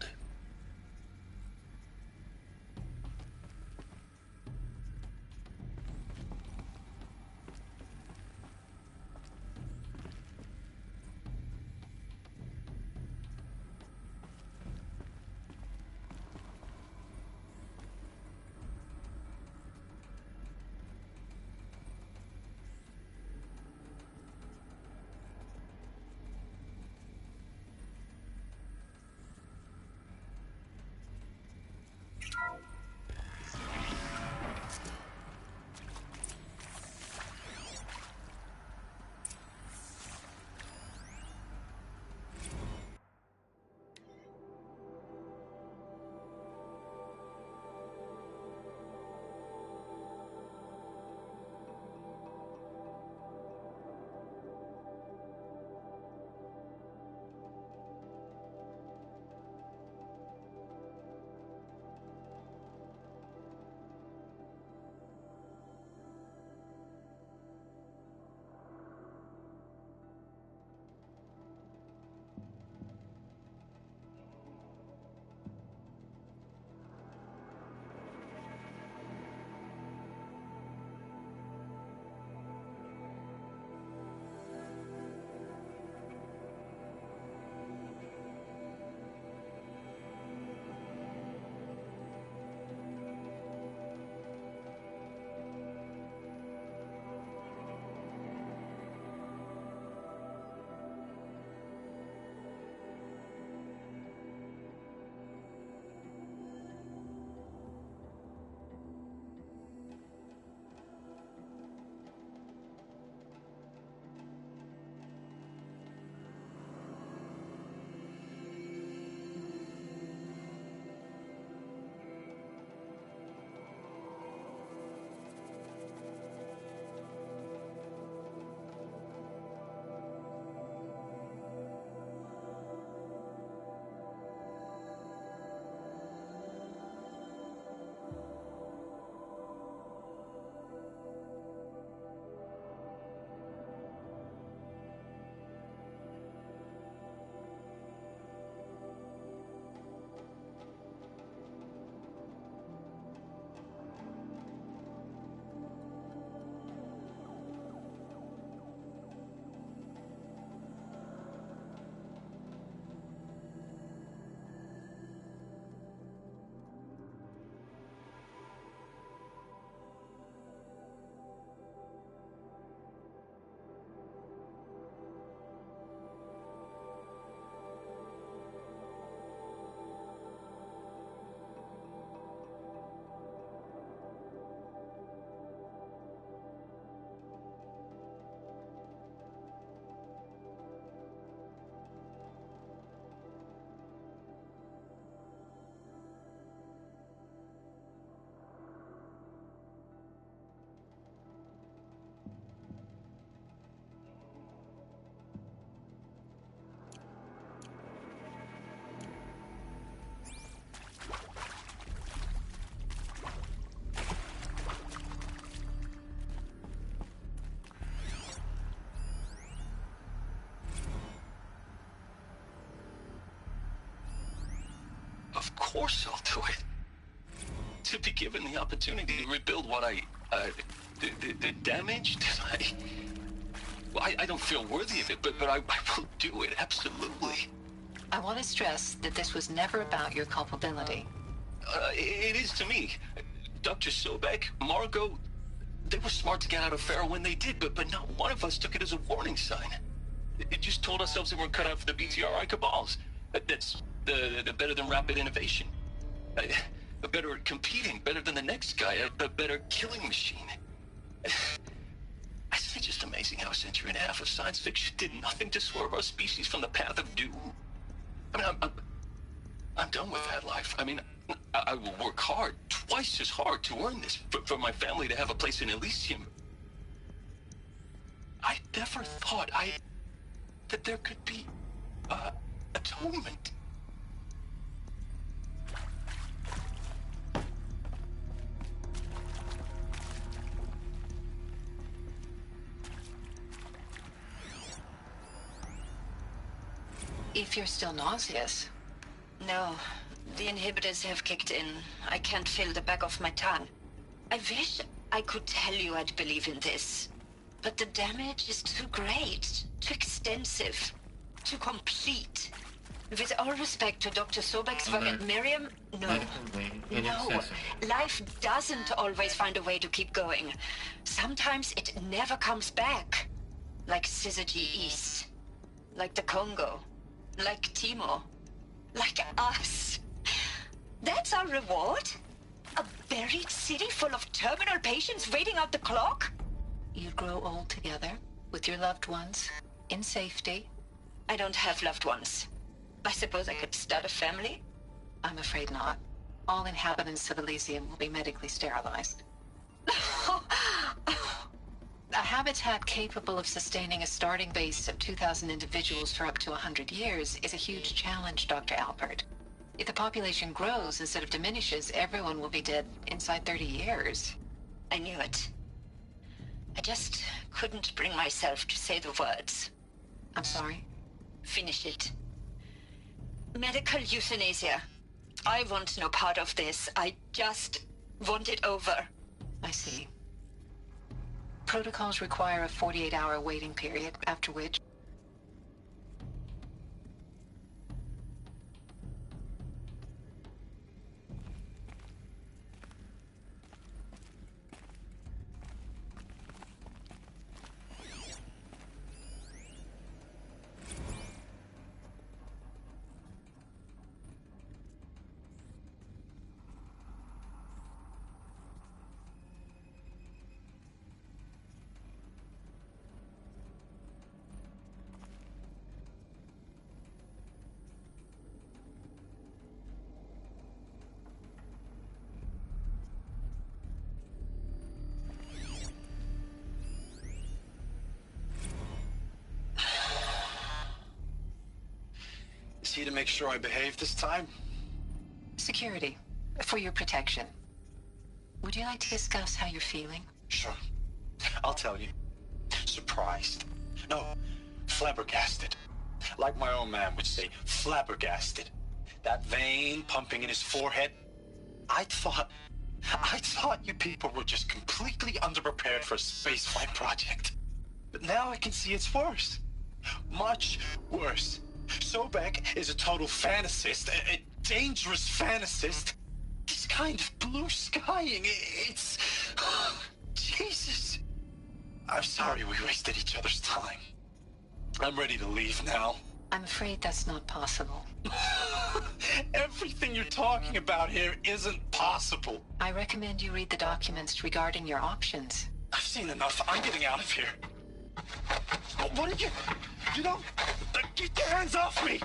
course I'll do it. To be given the opportunity to rebuild what the damage that I don't feel worthy of it, but I will do it, absolutely. I want to stress that this was never about your culpability. It is to me. Dr. Sobek, Margot, they were smart to get out of Pharaoh when they did, but not one of us took it as a warning sign. It just told ourselves that we're cut out for the BTRI cabals. That's the better than rapid innovation. Better at competing, better than the next guy, a better killing machine. It's just amazing how a century and a half of science fiction did nothing to swerve our species from the path of doom. I mean, I'm done with that life. I mean, I will work hard, twice as hard to earn this, for my family to have a place in Elysium. I never thought that there could be, atonement. If you're still nauseous. No, the inhibitors have kicked in. I can't feel the back of my tongue. I wish I could tell you I'd believe in this. But the damage is too great, too extensive, too complete. With all respect to Dr. Sobek's work at Miriam, no. No, life doesn't always find a way to keep going. Sometimes it never comes back. Like Syzygy East. Like the Congo. Like Timo. Like us. That's our reward? A buried city full of terminal patients waiting out the clock? You grow old together, with your loved ones, in safety. I don't have loved ones. I suppose I could start a family? I'm afraid not. All inhabitants of Elysium will be medically sterilized. A habitat capable of sustaining a starting base of 2,000 individuals for up to 100 years is a huge challenge, Dr. Alpert. If the population grows instead of diminishes, everyone will be dead inside 30 years. I knew it. I just couldn't bring myself to say the words. I'm sorry? Finish it. Medical euthanasia. I want no part of this. I just want it over. I see. Protocols require a 48-hour waiting period, after which... Is he to make sure I behave this time? Security. For your protection. Would you like to discuss how you're feeling? Sure. I'll tell you. Surprised. No, flabbergasted. Like my own man would say, flabbergasted. That vein pumping in his forehead. I thought you people were just completely underprepared for a spaceflight project. But now I can see it's worse. Much worse. Sobek is a total fantasist, a dangerous fantasist. This kind of blue skying, it's... Jesus. I'm sorry we wasted each other's time. I'm ready to leave now. I'm afraid that's not possible. Everything you're talking about here isn't possible. I recommend you read the documents regarding your options. I've seen enough. I'm getting out of here. What are you... You don't... Get your hands off me!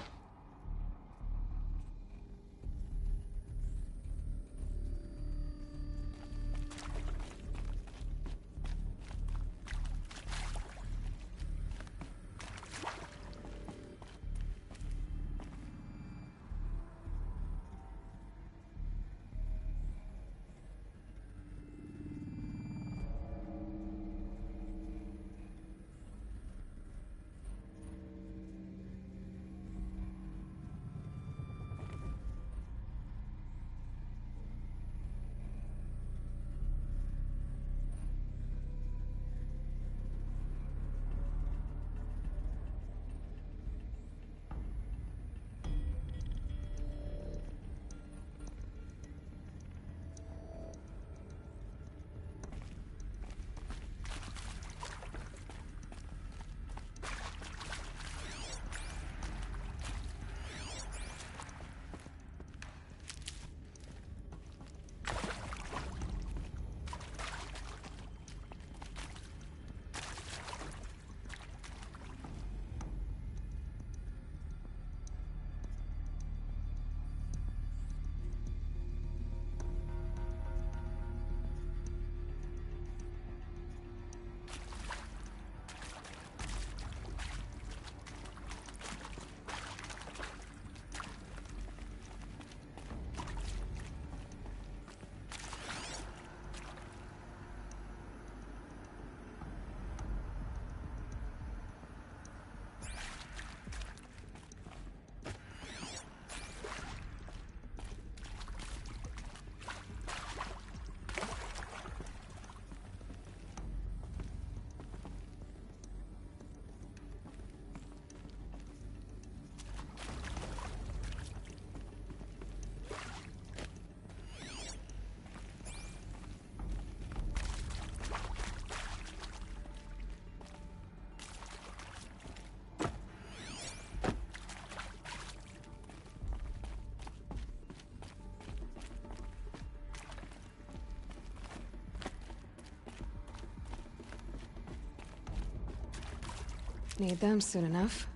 Need them soon enough.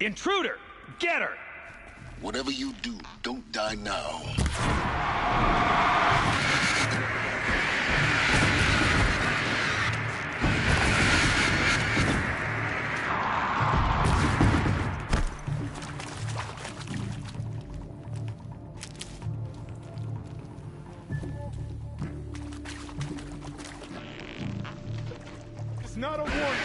Intruder! Get her! Whatever you do, don't die now. It's not a warning.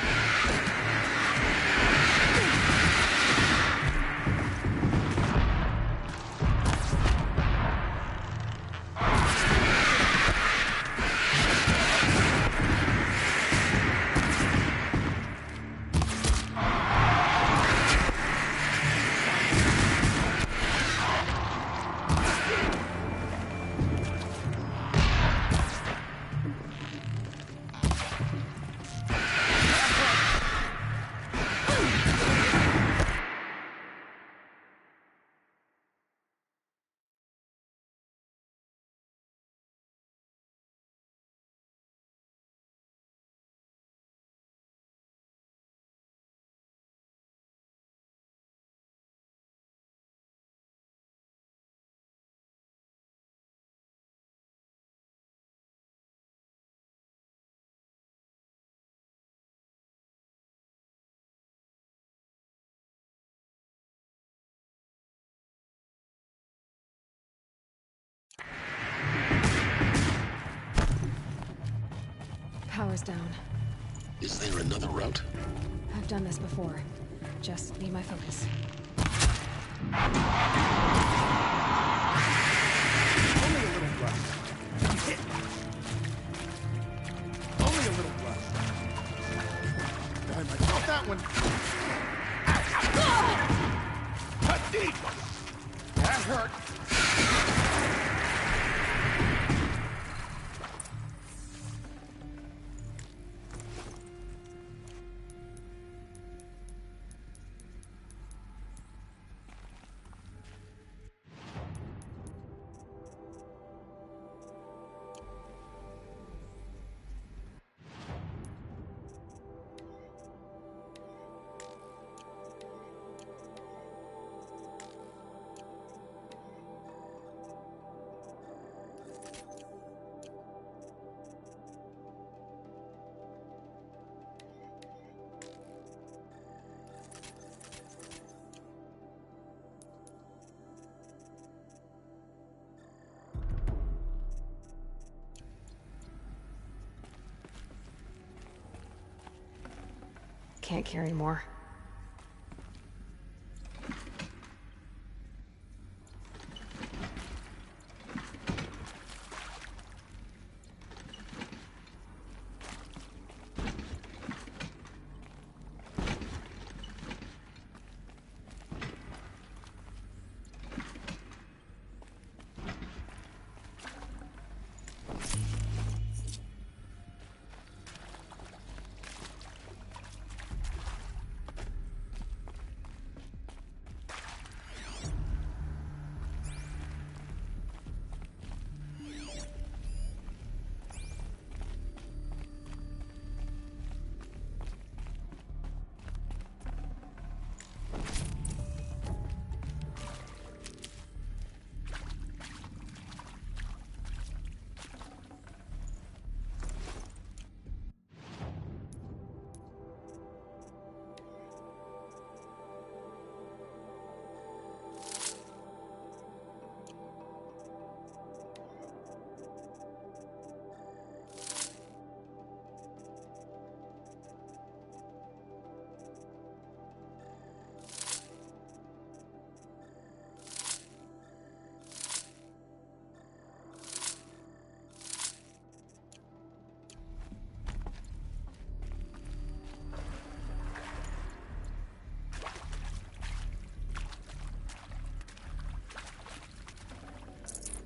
Power's down. Is there another route? I've done this before. Just need my focus. Only a little left. Only a little left. I might got that one. Cut deep. That hurt. Can't carry more.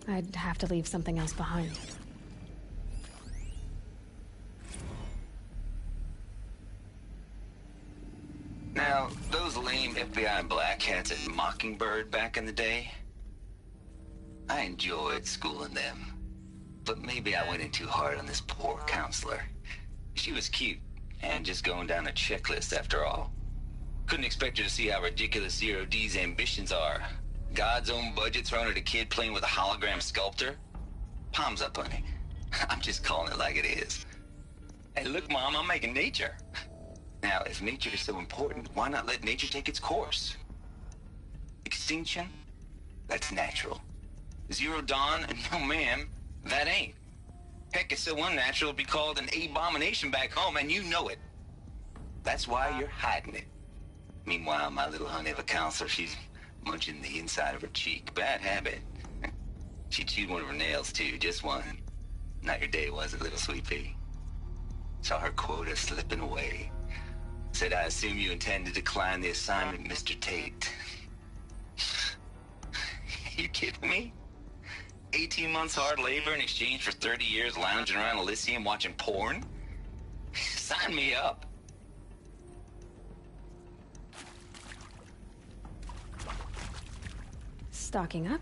I'd have to leave something else behind. cats at Mockingbird back in the day. I enjoyed schooling them. But maybe I went in too hard on this poor counselor. She was cute, and just going down a checklist after all. Couldn't expect her to see how ridiculous Zero D's ambitions are. God's own budget thrown at a kid playing with a hologram sculptor? Palms up, honey. I'm just calling it like it is. Hey, look, Mom, I'm making nature. Now, if nature is so important, why not let nature take its course? Extinction? That's natural. Zero Dawn? No, ma'am, that ain't. Heck, it's so unnatural it'd be called an abomination back home, and you know it. That's why you're hiding it. Meanwhile, my little honey of a counselor, she's munching the inside of her cheek. Bad habit. She chewed one of her nails, too, just one. Not your day, was it, little sweet pea? Saw her quota slipping away. Said, I assume you intend to decline the assignment, Mr. Tate. You kidding me? 18 months hard labor in exchange for 30 years lounging around Elysium watching porn? Sign me up. Stocking up.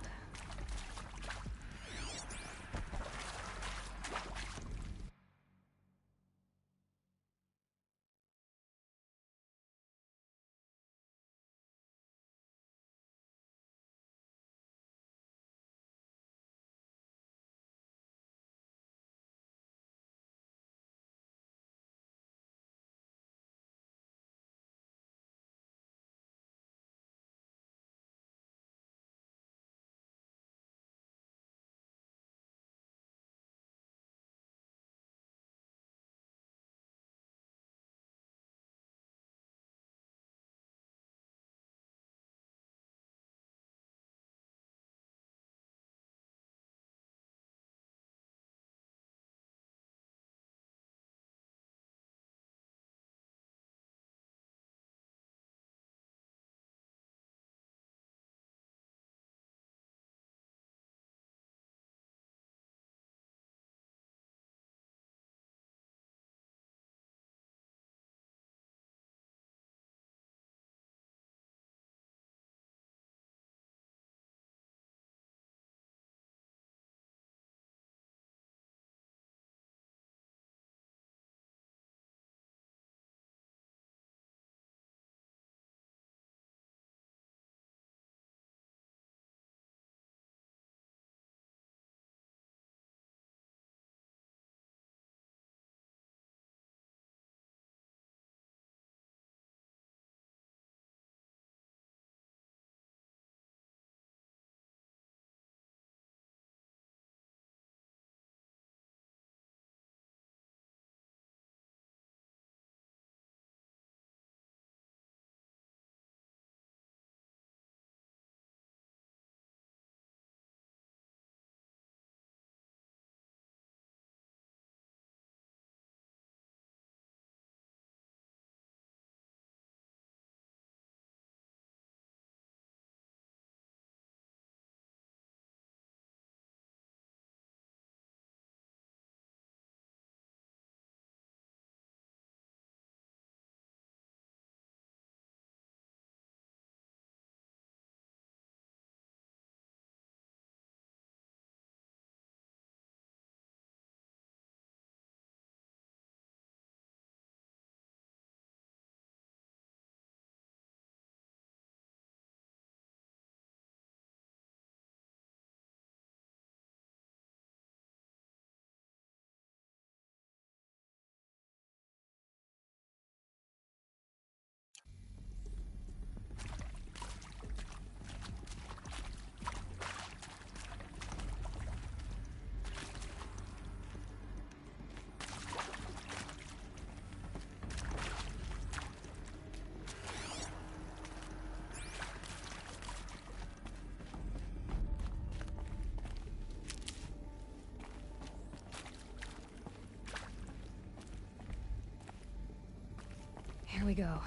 Here we go.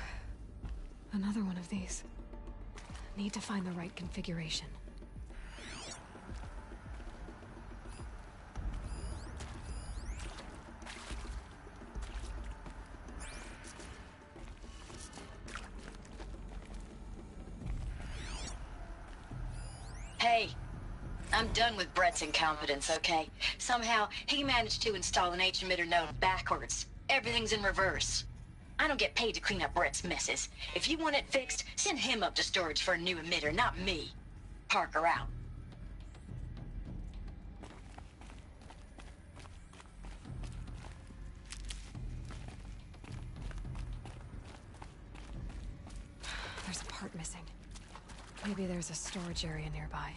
Another one of these. Need to find the right configuration. Hey, I'm done with Brett's incompetence, okay? Somehow, he managed to install an H-emitter node backwards. Everything's in reverse. I don't get paid to clean up Brett's messes. If you want it fixed, send him up to storage for a new emitter, not me. Parker out. There's a part missing. Maybe there's a storage area nearby.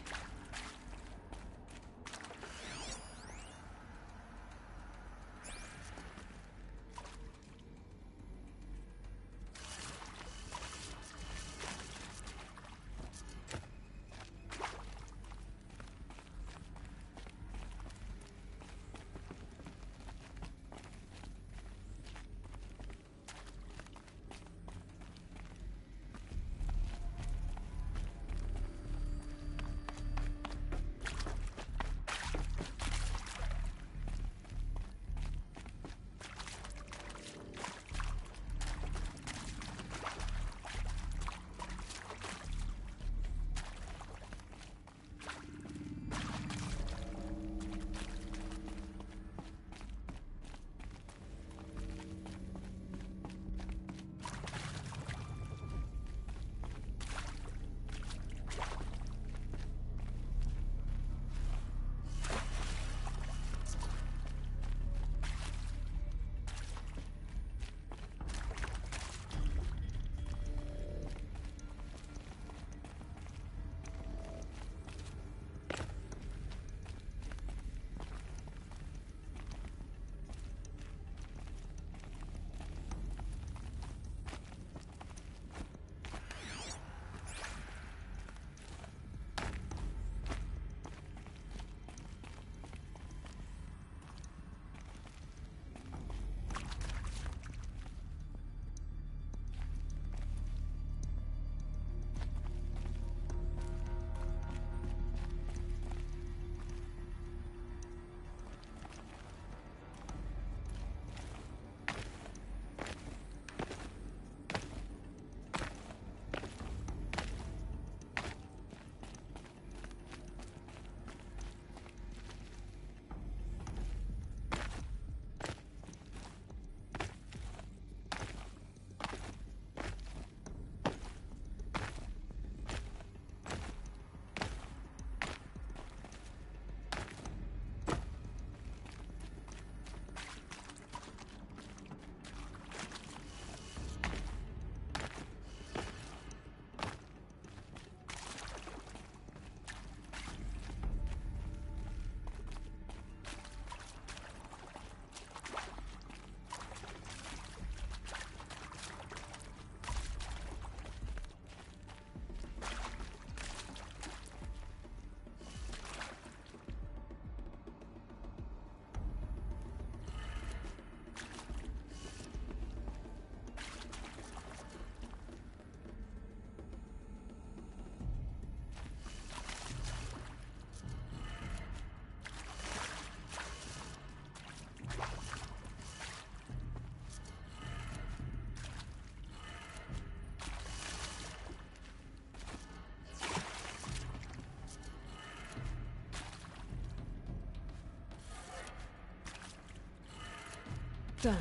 Done.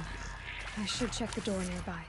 I should check the door nearby.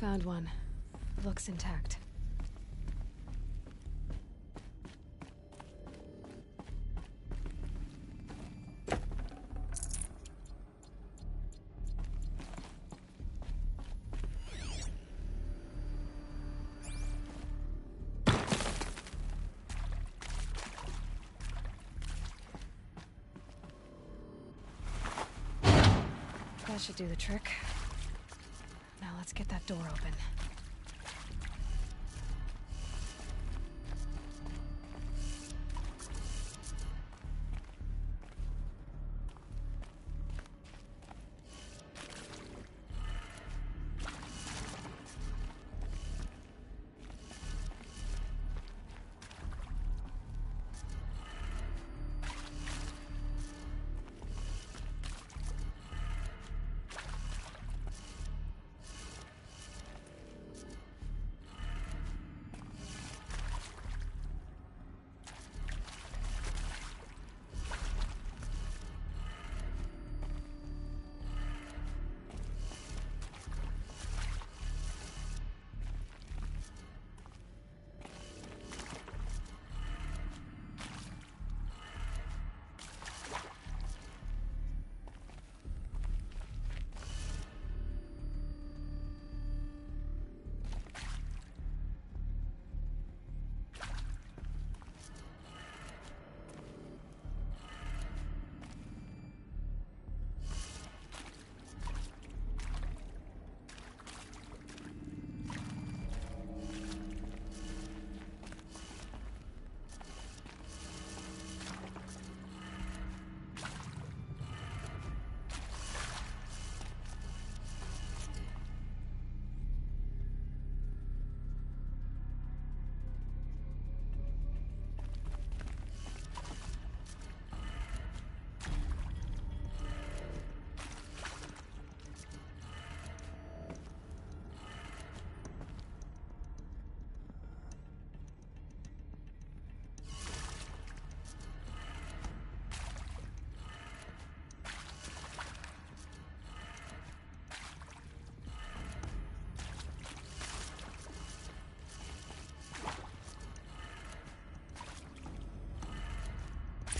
Found one. Looks intact. That should do the trick. Now let's get that door open.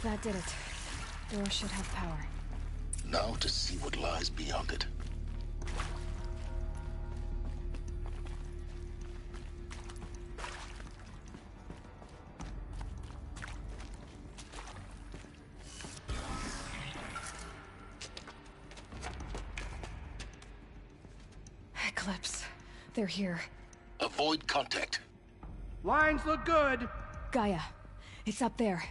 That did it. Door should have power. Now to see what lies beyond it. Eclipse. They're here. Avoid contact. Lines look good. Gaia. It's up there.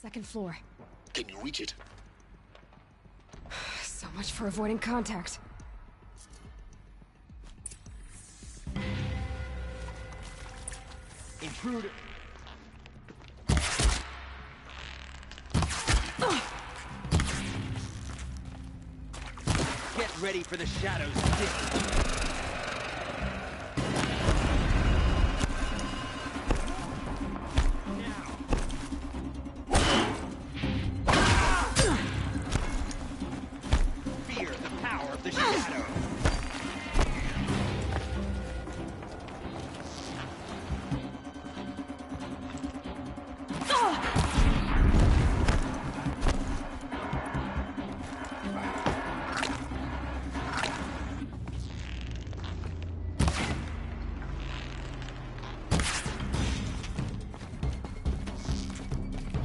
Second floor. Can you reach it? So much for avoiding contact. Intruder. Get ready for the shadows to dip.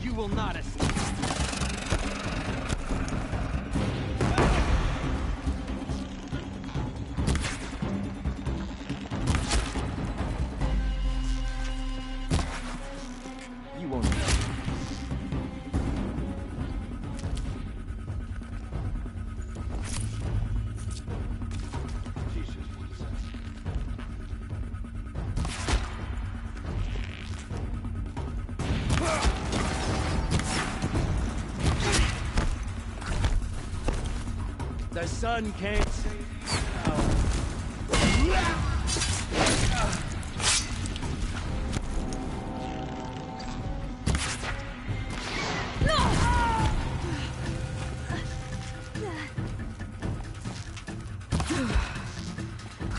You will not escape. You won't. The sun can't save you now.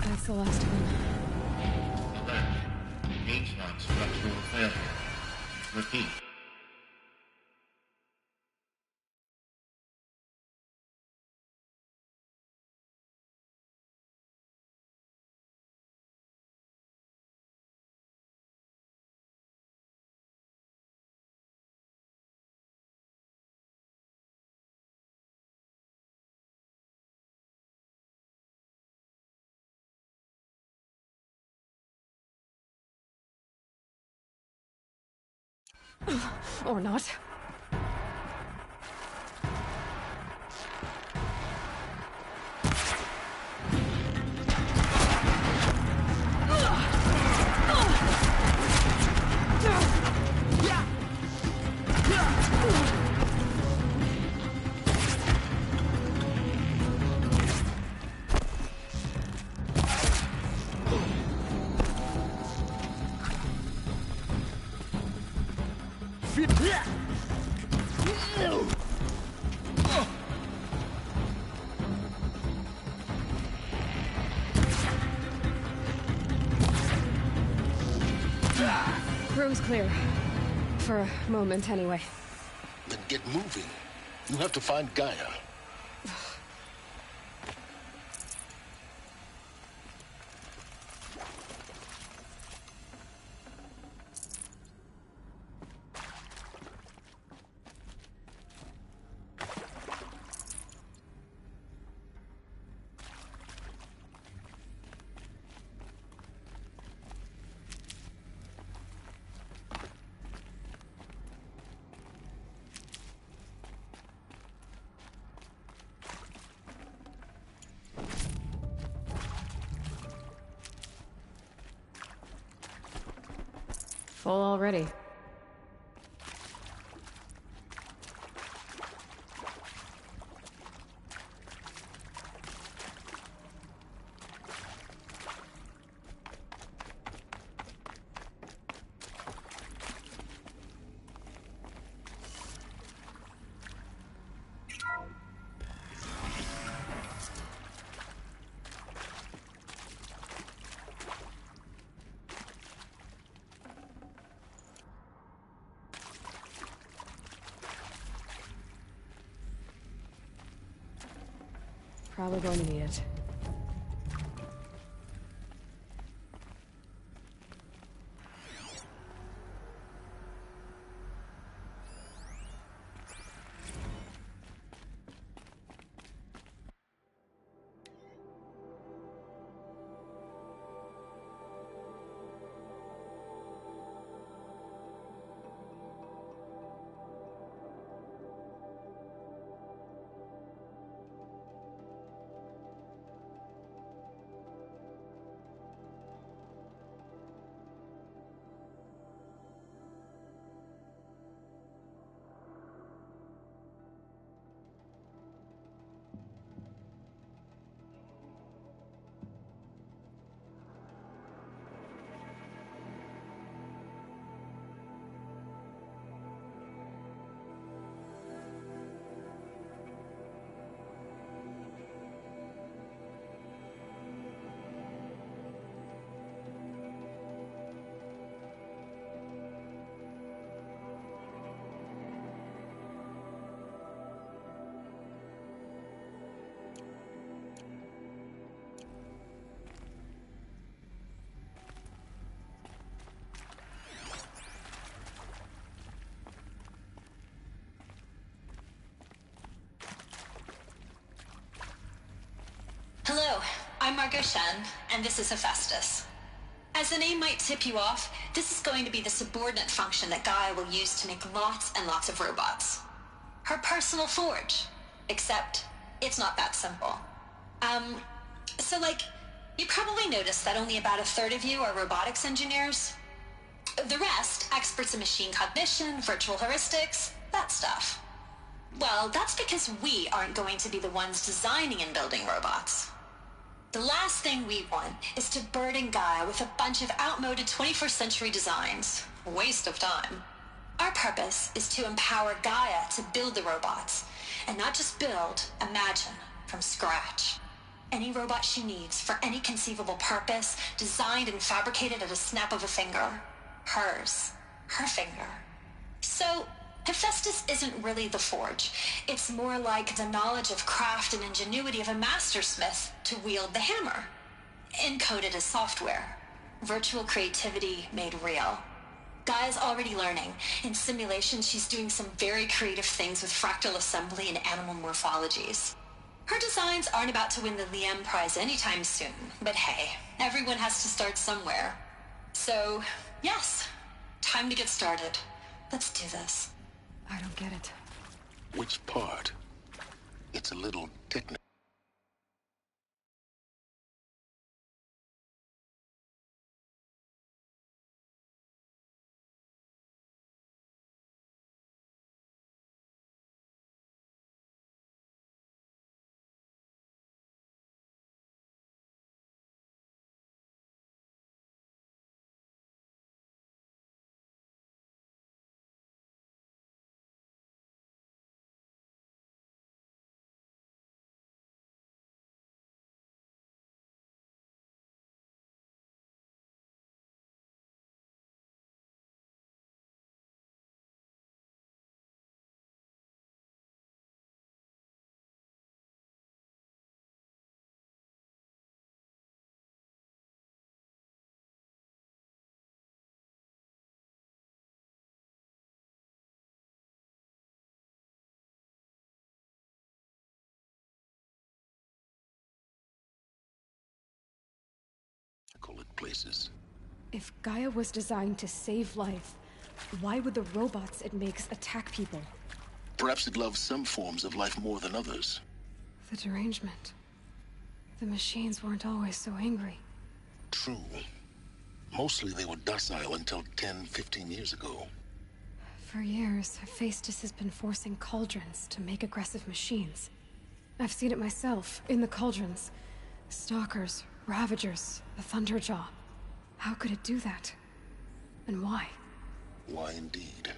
That's the last of them. Alert. H-lock structural failure. Repeat. Or not. Room's clear. For a moment, anyway. Then get moving. You have to find Gaia. Full already. Probably going to need it. Margot Shen, and this is Hephaestus. As the name might tip you off, this is going to be the subordinate function that Gaia will use to make lots and lots of robots. Her personal forge. Except, it's not that simple. So you probably noticed that only about a third of you are robotics engineers. The rest, experts in machine cognition, virtual heuristics, that stuff. Well, that's because we aren't going to be the ones designing and building robots. The last thing we want is to burden Gaia with a bunch of outmoded 21st century designs. Waste of time. Our purpose is to empower Gaia to build the robots, and not just build, imagine, from scratch. Any robot she needs for any conceivable purpose, designed and fabricated at a snap of a finger. Hers. Her finger. So, Hephaestus isn't really the forge. It's more like the knowledge of craft and ingenuity of a mastersmith to wield the hammer. Encoded as software. Virtual creativity made real. Gaia's already learning. In simulation, she's doing some very creative things with fractal assembly and animal morphologies. Her designs aren't about to win the Liam Prize anytime soon, but hey, everyone has to start somewhere. So, yes, time to get started. Let's do this. I don't get it. Which part? It's a little technical. Places. If Gaia was designed to save life, why would the robots it makes attack people? Perhaps it loves some forms of life more than others. The derangement. The machines weren't always so angry. True. Mostly they were docile until 10, 15 years ago. For years, Hephaestus has been forcing cauldrons to make aggressive machines. I've seen it myself, in the cauldrons. Stalkers, Ravagers, the Thunderjaw. How could it do that? And why? Why indeed?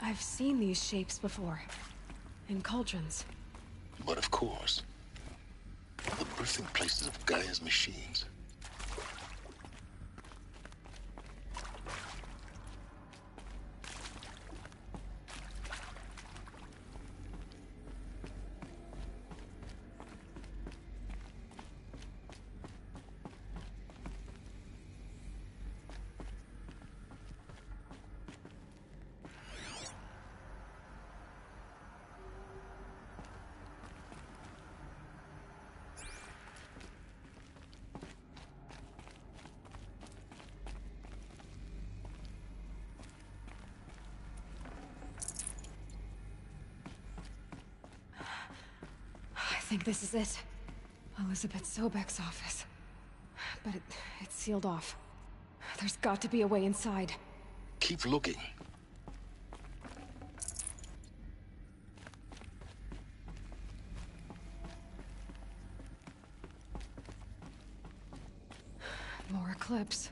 I've seen these shapes before. In cauldrons. But of course, the birthing places of Gaia's machines. I think this is it. Elizabeth Sobek's office. But it's sealed off. There's got to be a way inside. Keep looking. More Eclipse.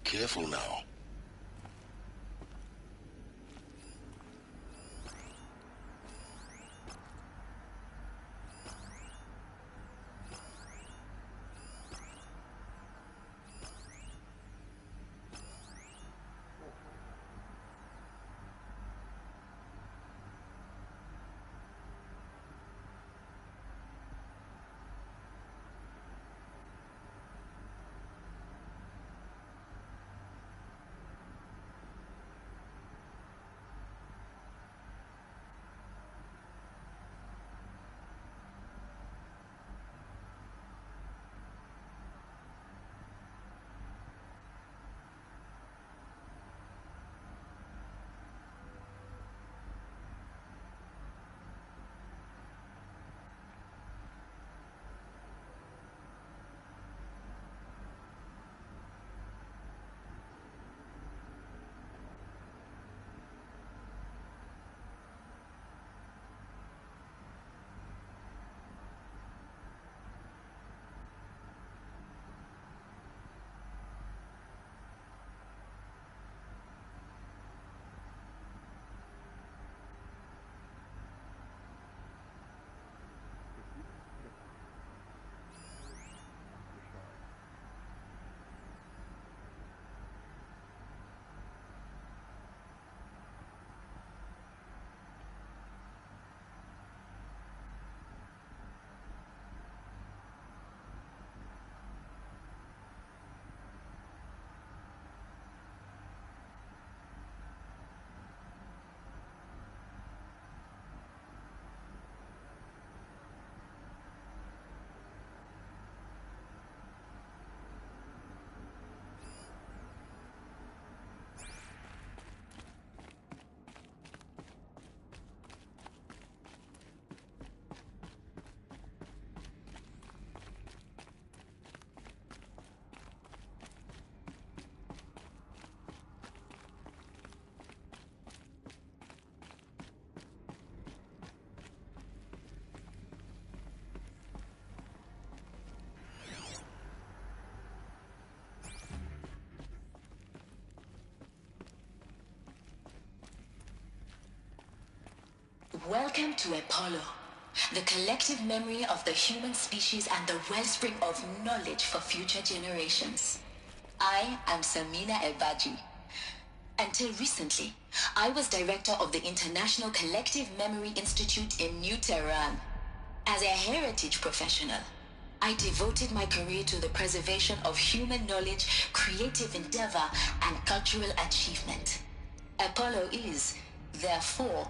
Careful now. Welcome to Apollo, the collective memory of the human species and the wellspring of knowledge for future generations. I am Samina El-Baji. Until recently, I was director of the International Collective Memory Institute in New Tehran. As a heritage professional, I devoted my career to the preservation of human knowledge, creative endeavor, and cultural achievement. Apollo is, therefore,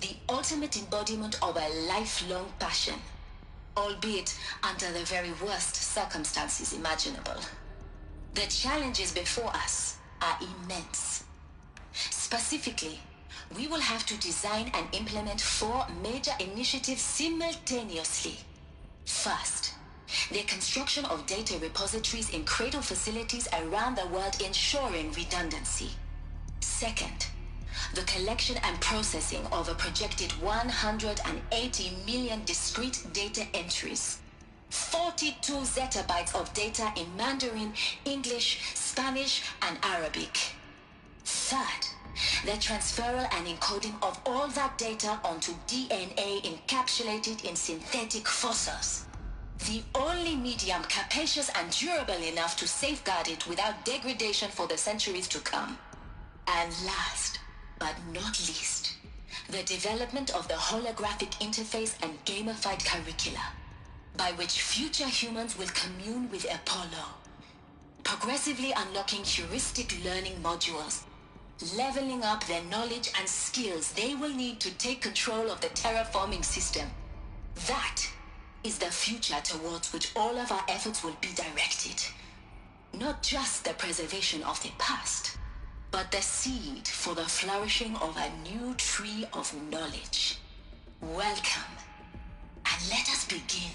the ultimate embodiment of a lifelong passion, albeit under the very worst circumstances imaginable. The challenges before us are immense. Specifically, we will have to design and implement 4 major initiatives simultaneously. First, the construction of data repositories in cradle facilities around the world ensuring redundancy. Second, the collection and processing of a projected 180 million discrete data entries. 42 zettabytes of data in Mandarin, English, Spanish, and Arabic. Third, the transferal and encoding of all that data onto DNA encapsulated in synthetic fossils. The only medium capacious and durable enough to safeguard it without degradation for the centuries to come. And last, but not least, the development of the holographic interface and gamified curricula, by which future humans will commune with Apollo, progressively unlocking heuristic learning modules, leveling up their knowledge and skills they will need to take control of the terraforming system. That is the future towards which all of our efforts will be directed. Not just the preservation of the past, but the seed for the flourishing of a new tree of knowledge. Welcome, and let us begin.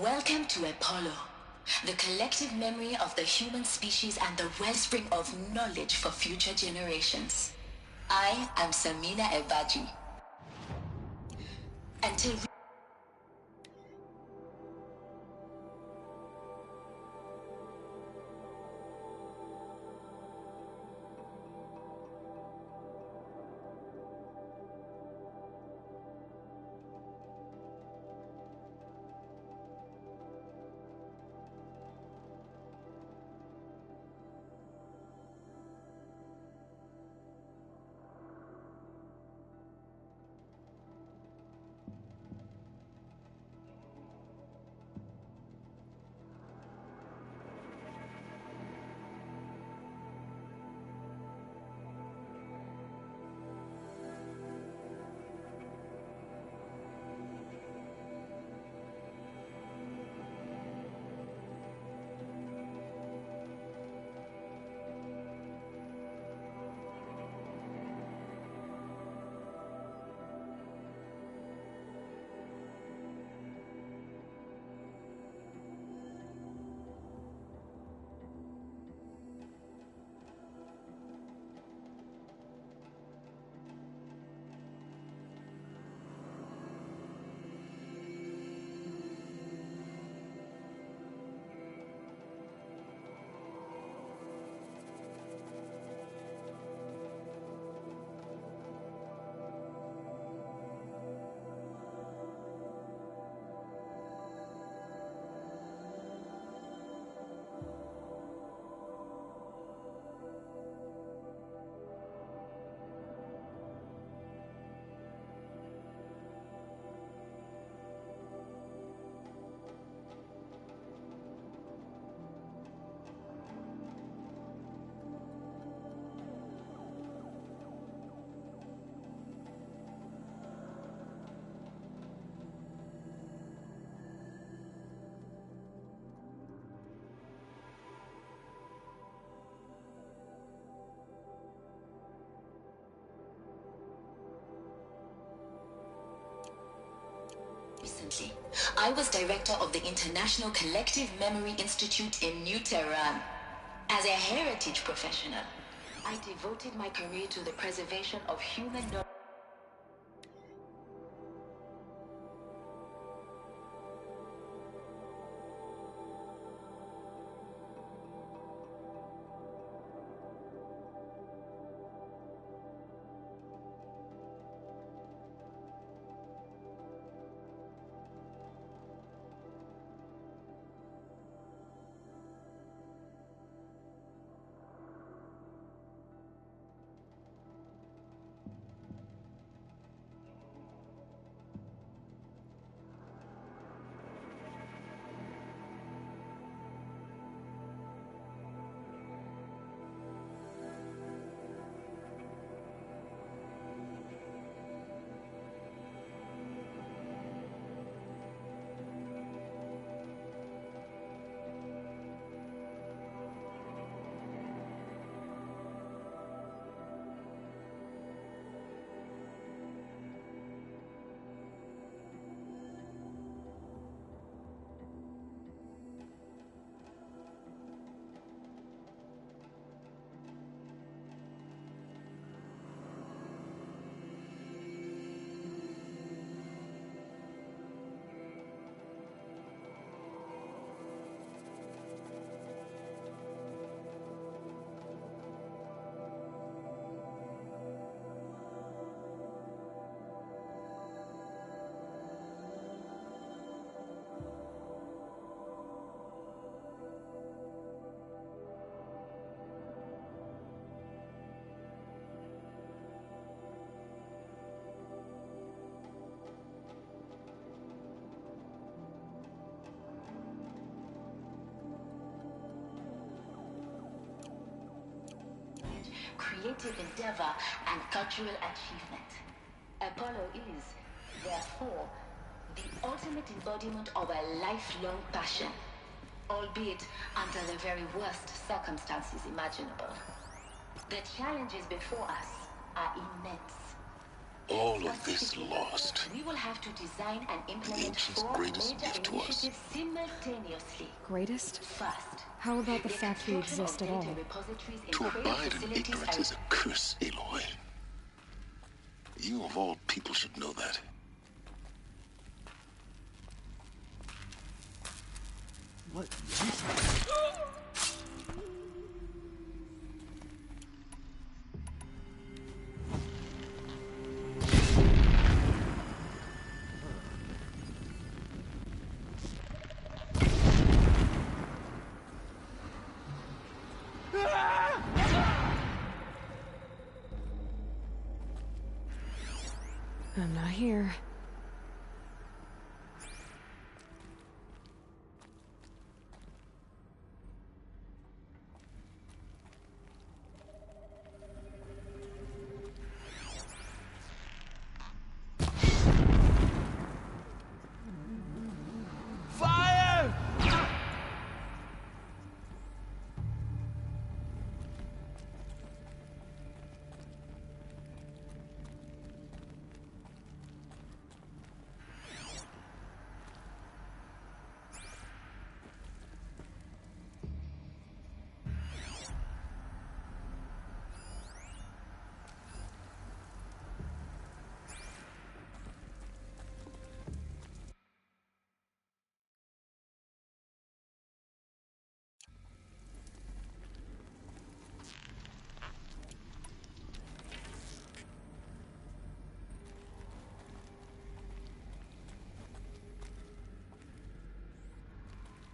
Welcome to Apollo, the collective memory of the human species and the wellspring of knowledge for future generations. I am Samina Ebaji. Until recently. I was director of the International Collective Memory Institute in New Tehran. As a heritage professional, I devoted my career to the preservation of human knowledge. Creative endeavor and cultural achievement. Apollo is, therefore, the ultimate embodiment of a lifelong passion, albeit under the very worst circumstances imaginable. The challenges before us are immense. All of this lost. We will have to design and implement Ancient's 4 greatest major gift to us. initiatives simultaneously. Greatest? First, How about the fact we exist at all? To abide in ignorance is a curse, Aloy. You of all people should know that. What? I'm not here. Fire!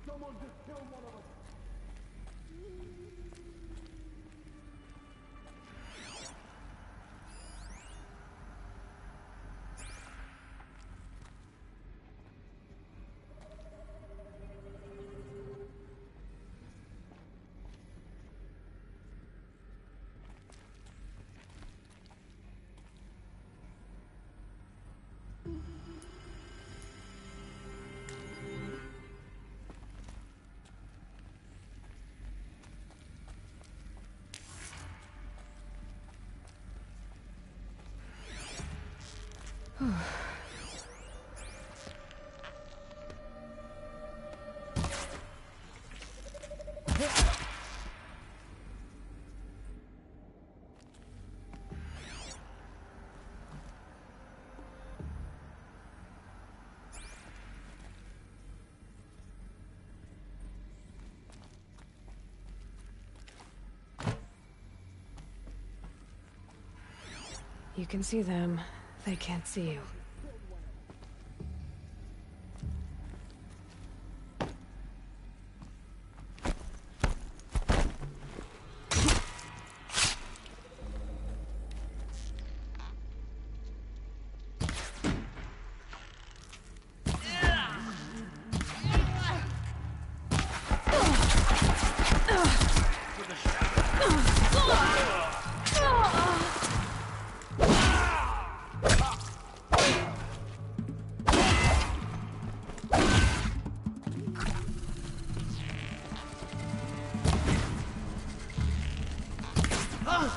Someone just killed one of us. You can see them. They can't see you.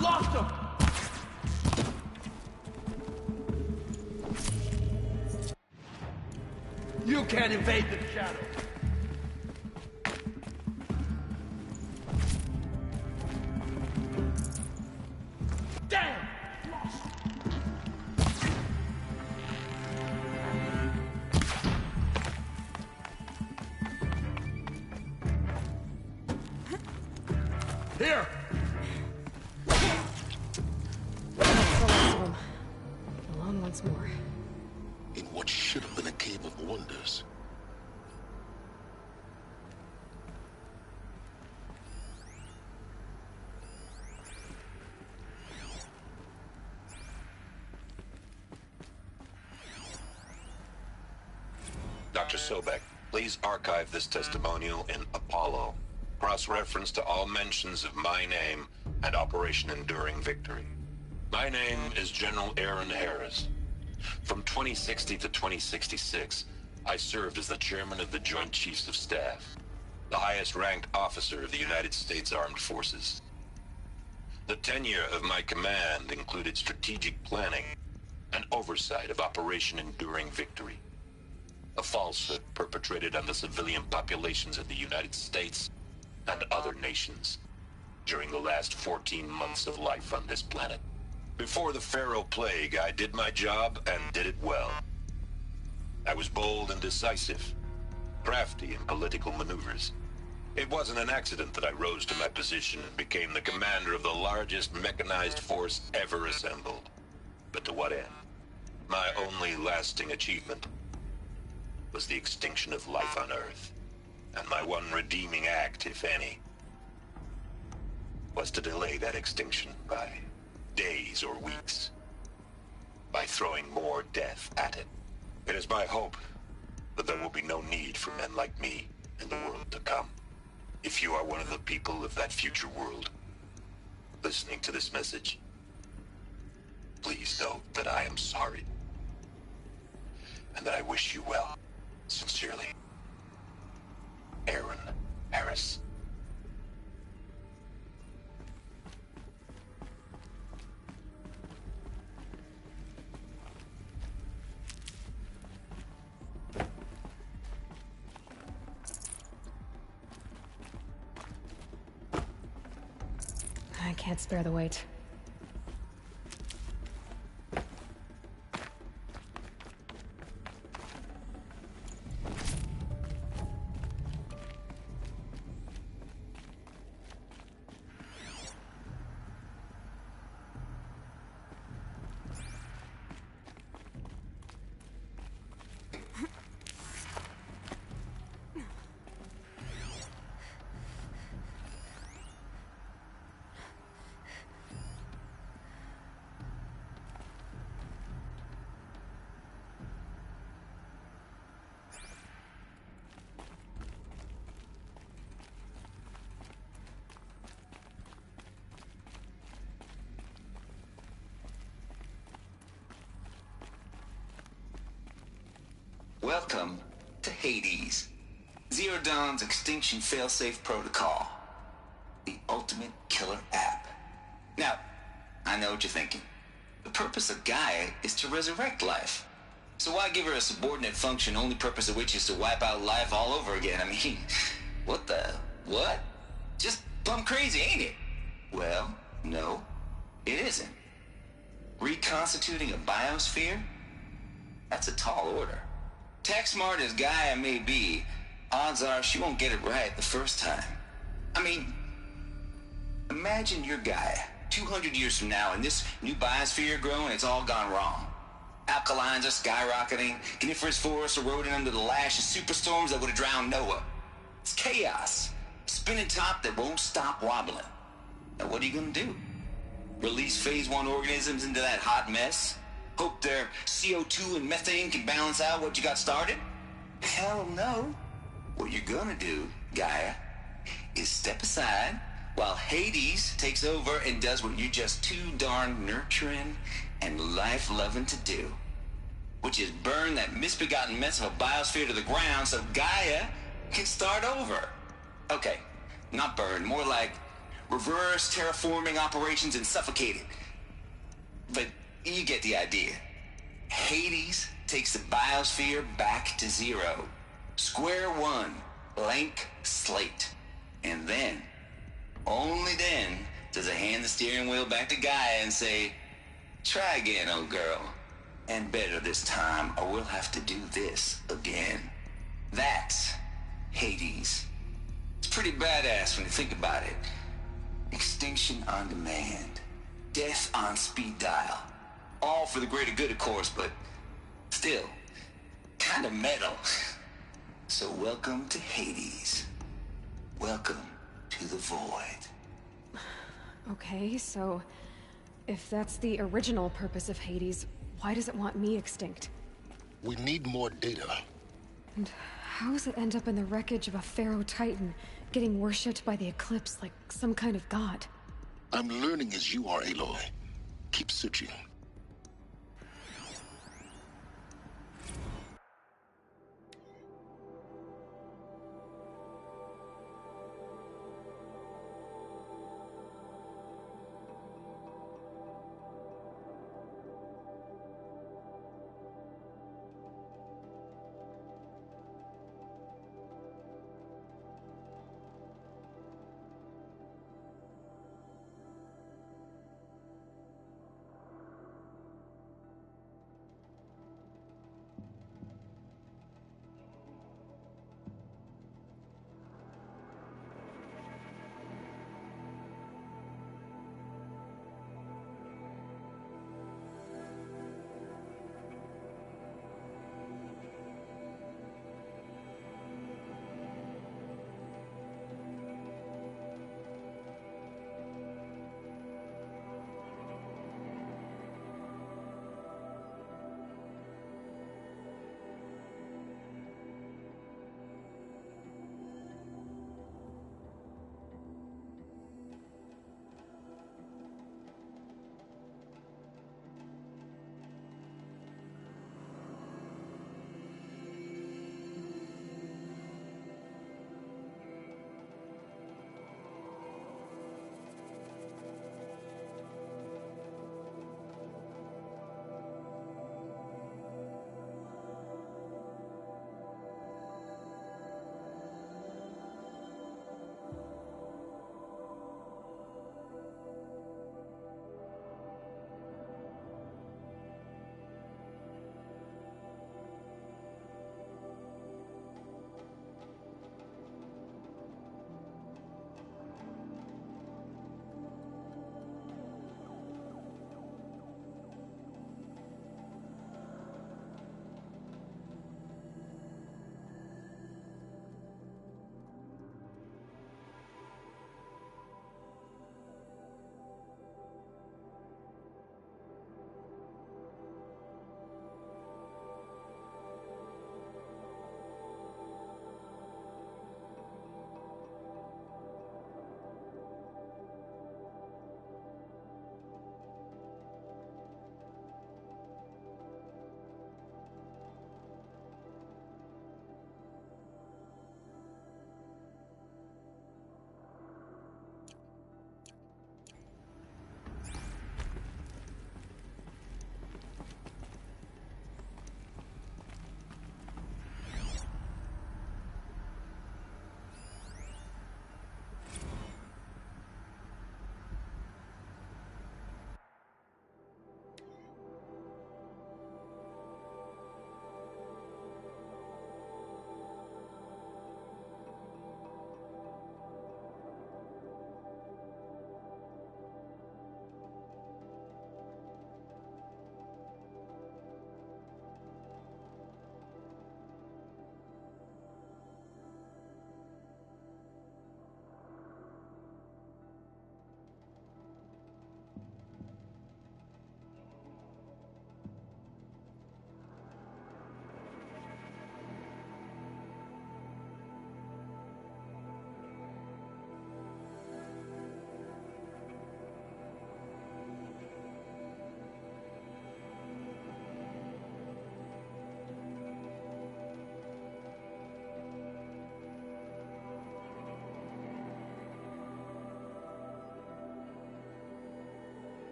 Lost him! You can't invade the shadow. Damn! Here! Alone once more. In what should have been a cave of wonders. Dr. Sobek, please archive this testimonial in Apollo. Cross-reference to all mentions of my name and Operation Enduring Victory. My name is General Aaron Harris. From 2060 to 2066, I served as the chairman of the Joint Chiefs of Staff, the highest-ranked officer of the United States Armed Forces. The tenure of my command included strategic planning and oversight of Operation Enduring Victory, a falsehood perpetrated on the civilian populations of the United States and other nations during the last 14 months of life on this planet. Before the Pharaoh Plague, I did my job and did it well. I was bold and decisive, crafty in political maneuvers. It wasn't an accident that I rose to my position and became the commander of the largest mechanized force ever assembled. But to what end? My only lasting achievement was the extinction of life on Earth. And my one redeeming act, if any, was to delay that extinction by days or weeks, by throwing more death at it. It is my hope that there will be no need for men like me in the world to come. If you are one of the people of that future world listening to this message, please know that I am sorry and that I wish you well. Sincerely, Aaron Harris. I can't spare the weight. Welcome to Hades, Zero Dawn's extinction failsafe protocol, the ultimate killer app. Now, I know what you're thinking. The purpose of Gaia is to resurrect life. So why give her a subordinate function, only purpose of which is to wipe out life all over again? I mean, what? Just plumb crazy, ain't it? Well, no, it isn't. Reconstituting a biosphere? That's a tall order. Tech smart as Gaia may be, odds are she won't get it right the first time. I mean, imagine you're Gaia, 200 years from now, and this new biosphere growing, it's all gone wrong. Alkalines are skyrocketing, coniferous forests eroding under the lash of superstorms that would have drowned Noah. It's chaos. A spinning top that won't stop wobbling. Now what are you gonna do? Release phase 1 organisms into that hot mess? Hope their CO2 and methane can balance out what you got started? Hell no. What you're gonna do, Gaia, is step aside while Hades takes over and does what you're just too darn nurturing and life-loving to do, which is burn that misbegotten mess of a biosphere to the ground so Gaia can start over. Okay, not burn, more like reverse terraforming operations and suffocate it. But you get the idea. Hades takes the biosphere back to zero. Square one, blank slate. And then, only then, does it hand the steering wheel back to Gaia and say, try again, old girl. And better this time, or we'll have to do this again. That's Hades. It's pretty badass when you think about it. Extinction on demand. Death on speed dial. All for the greater good, of course, but still, kind of metal. So welcome to Hades. Welcome to the void. Okay, so if that's the original purpose of Hades, why does it want me extinct? We need more data. And how does it end up in the wreckage of a Pharaoh Titan, getting worshipped by the Eclipse like some kind of god? I'm learning as you are, Aloy. Keep searching.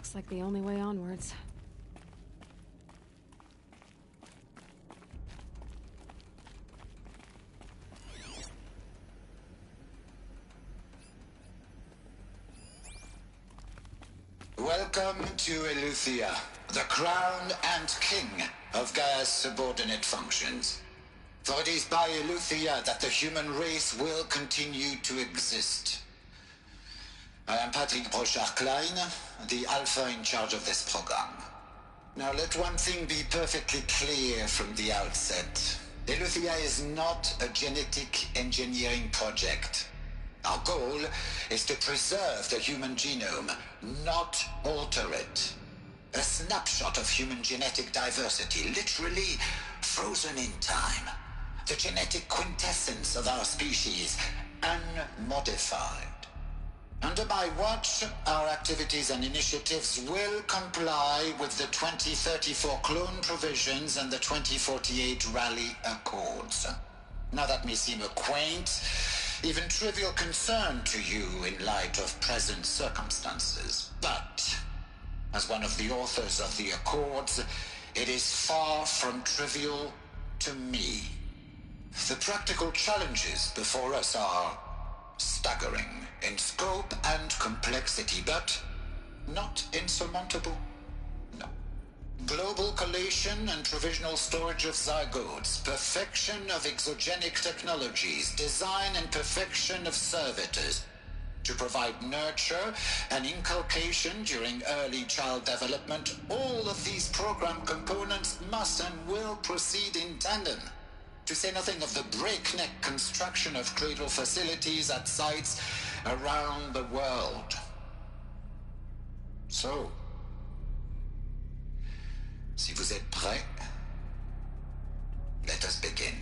Looks like the only way onwards. Welcome to Eleuthia, the crown and king of Gaia's subordinate functions. For it is by Eleuthia that the human race will continue to exist. I am Patrick Brochard-Klein, the Alpha in charge of this program. Now let one thing be perfectly clear from the outset. Eleuthia is not a genetic engineering project. Our goal is to preserve the human genome, not alter it. A snapshot of human genetic diversity, literally frozen in time. The genetic quintessence of our species, unmodified. Under my watch, our activities and initiatives will comply with the 2034 clone provisions and the 2048 Raleigh Accords. Now that may seem a quaint, even trivial concern to you in light of present circumstances. But, as one of the authors of the Accords, it is far from trivial to me. The practical challenges before us are staggering in scope and complexity, but not insurmountable. No. Global collation and provisional storage of zygotes, perfection of exogenic technologies, design and perfection of servitors to provide nurture and inculcation during early child development. All of these program components must and will proceed in tandem. To say nothing of the breakneck construction of cradle facilities at sites around the world. So, si vous êtes prêts, let us begin.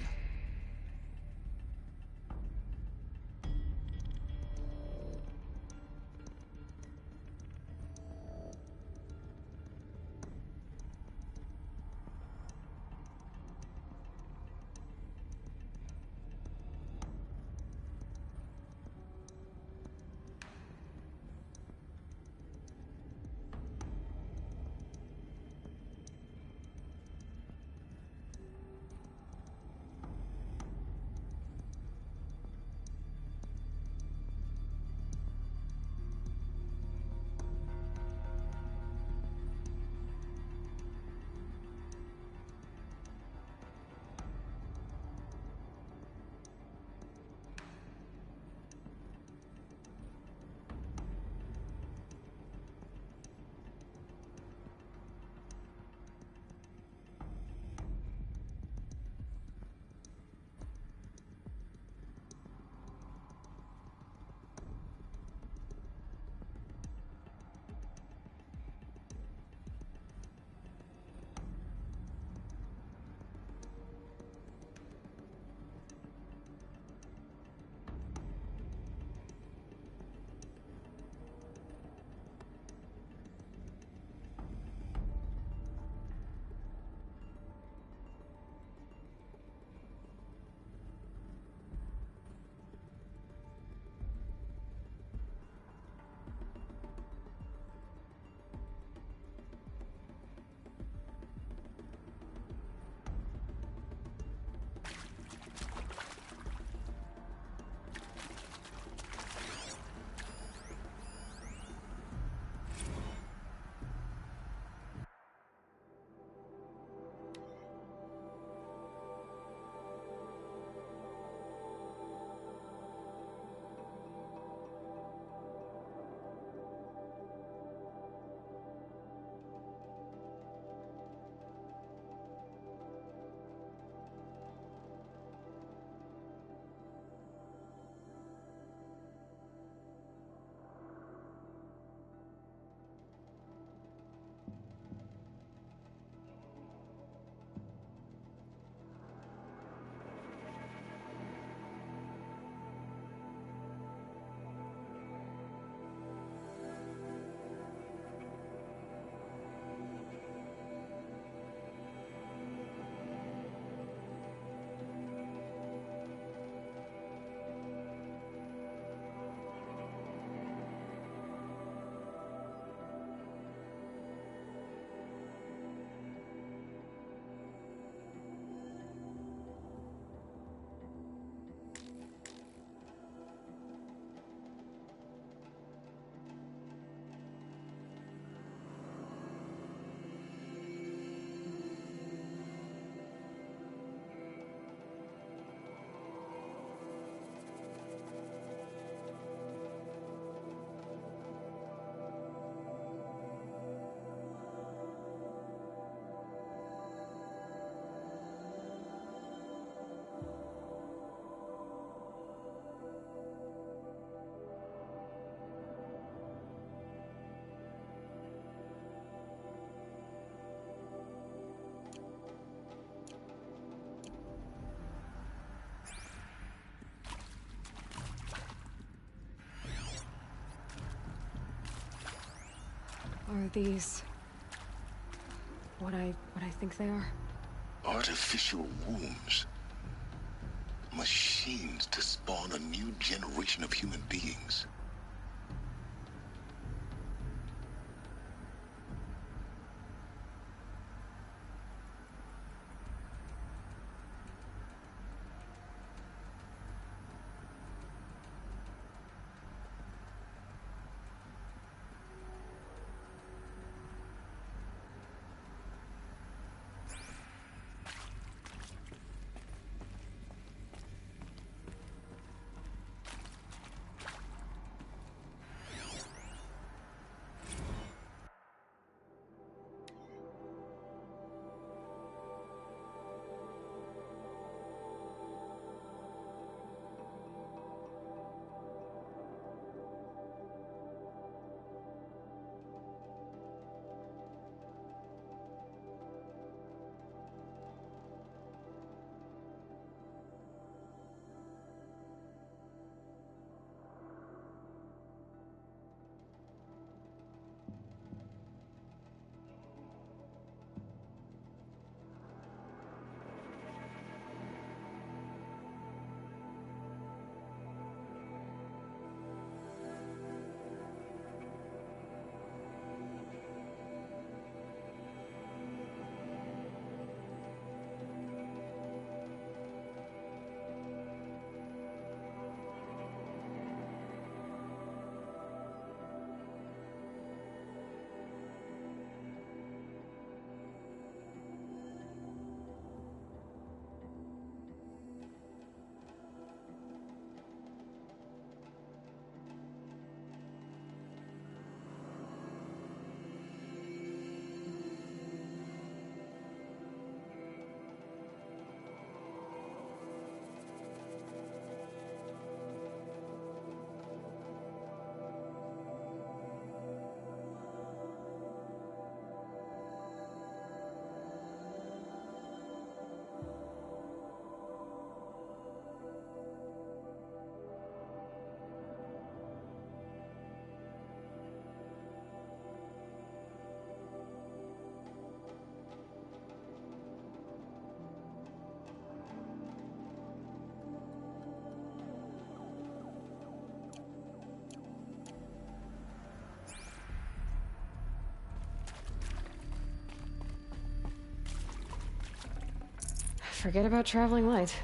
Are these... what I think they are? Artificial wombs. Machines to spawn a new generation of human beings. Forget about traveling light.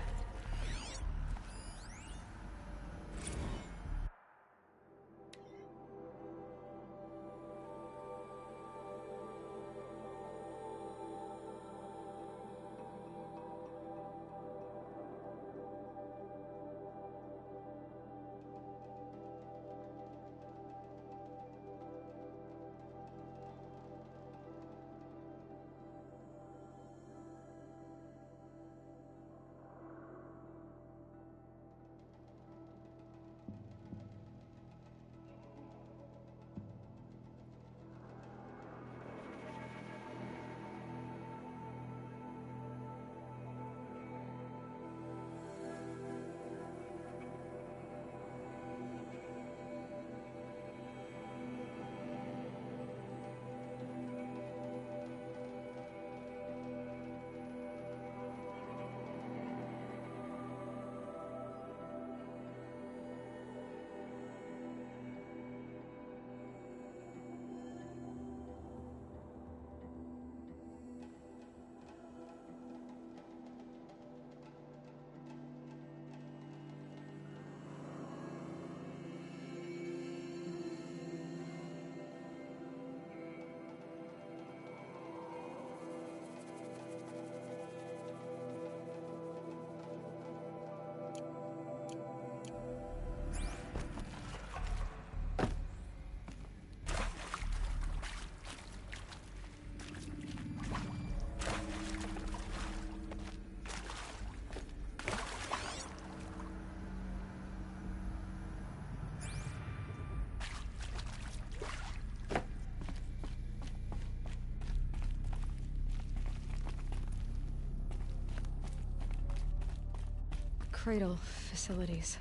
Cradle facilities.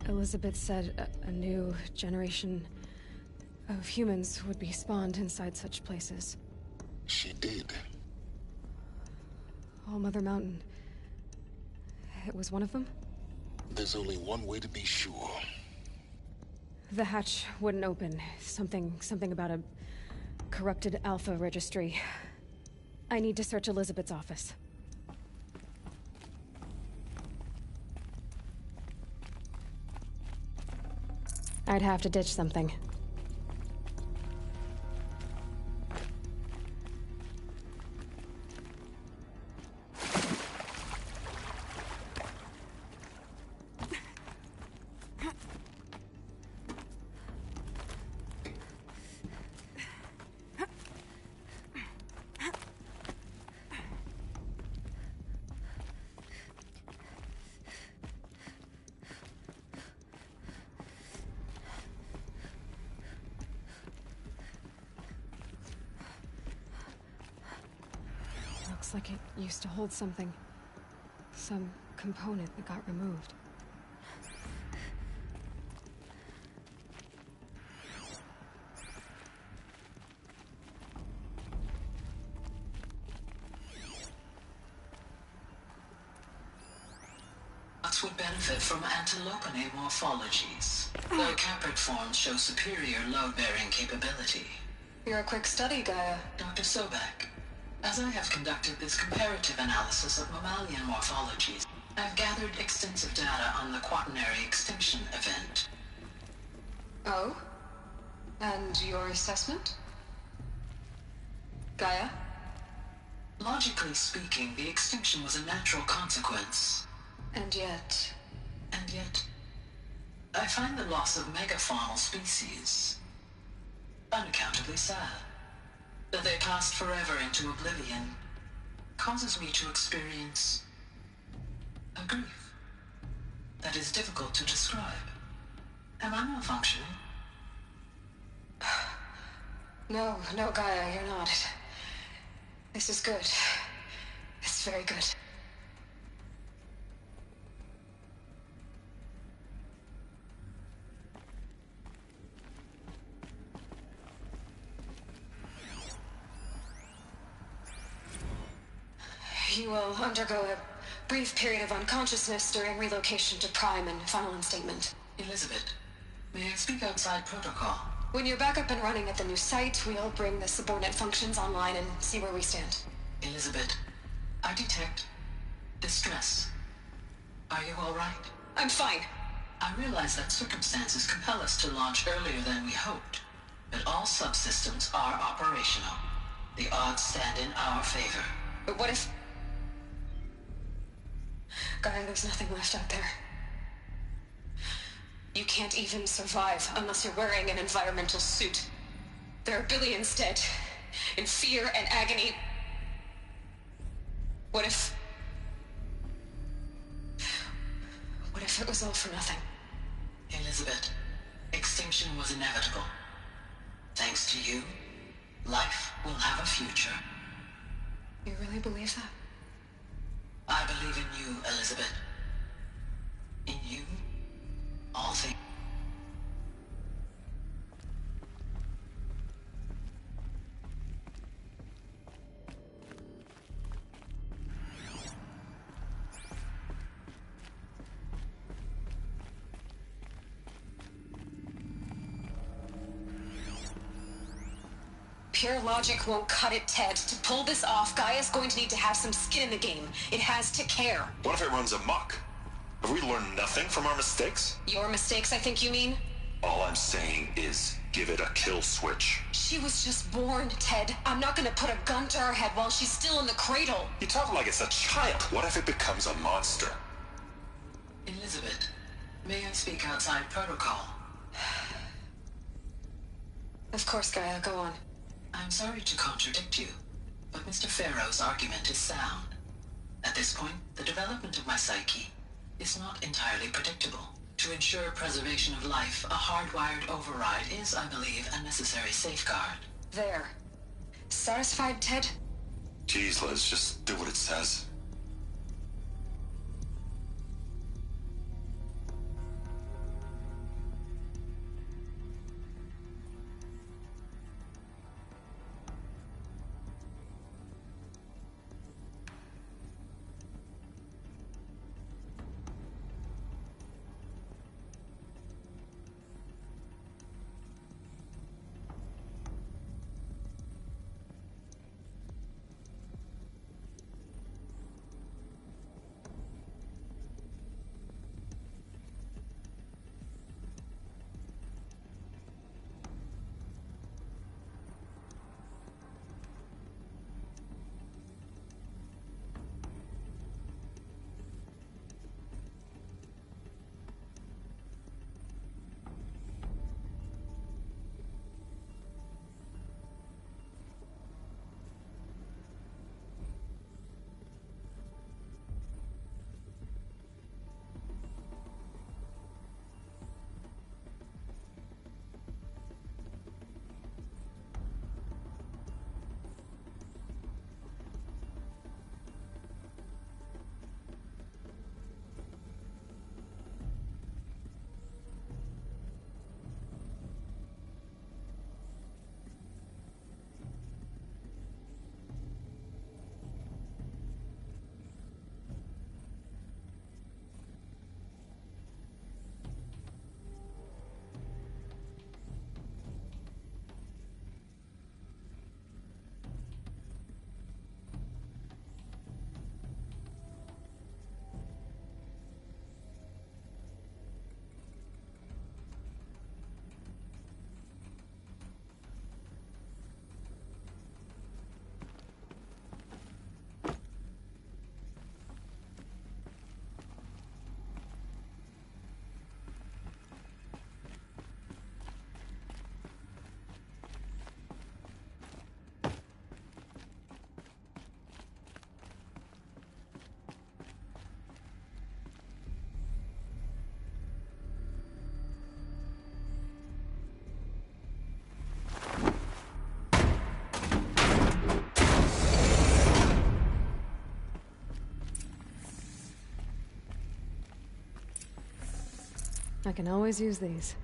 Elizabeth said a new generation of humans would be spawned inside such places. She did. All Mother Mountain. It was one of them? There's only one way to be sure. The hatch wouldn't open. Something about a corrupted Alpha registry. I need to search Elizabeth's office. I'd have to ditch something. Looks like it used to hold something. Some component that got removed. Bots would benefit from antilopinae morphologies. Their caprid forms show superior load-bearing capability. You're a quick study, Gaia. Dr. Sobek, as I have conducted this comparative analysis of mammalian morphologies, I've gathered extensive data on the Quaternary extinction event. Oh? And your assessment? Gaia? Logically speaking, the extinction was a natural consequence. And yet, I find the loss of megafaunal species unaccountably sad. That they passed forever into oblivion causes me to experience a grief that is difficult to describe. Am I malfunctioning? No, Gaia, you're not. This is good. It's very good. You will undergo a brief period of unconsciousness during relocation to Prime and final instatement. Elizabeth, may I speak outside protocol? When you're back up and running at the new site, we'll bring the subordinate functions online and see where we stand. Elizabeth, I detect distress. Are you all right? I'm fine. I realize that circumstances compel us to launch earlier than we hoped, but all subsystems are operational. The odds stand in our favor. But what if... Gaia, there's nothing left out there. You can't even survive unless you're wearing an environmental suit. There are billions dead, in fear and agony. What if it was all for nothing? Elizabeth, extinction was inevitable. Thanks to you, life will have a future. You really believe that? I believe in you, Elizabeth. In you, all things. Pure logic won't cut it, Ted. To pull this off, Gaia's going to need to have some skin in the game. It has to care. What if it runs amok? Have we learned nothing from our mistakes? Your mistakes, I think you mean? All I'm saying is, give it a kill switch. She was just born, Ted. I'm not gonna put a gun to her head while she's still in the cradle. You talk like it's a child. What if it becomes a monster? Elizabeth, may I speak outside protocol? Of course, Gaia, go on. I'm sorry to contradict you, but Mr. Farrow's argument is sound. At this point, the development of my psyche is not entirely predictable. To ensure preservation of life, a hardwired override is, I believe, a necessary safeguard. There. Satisfied, Ted? Jeez, Liz, just do what it says. I can always use these.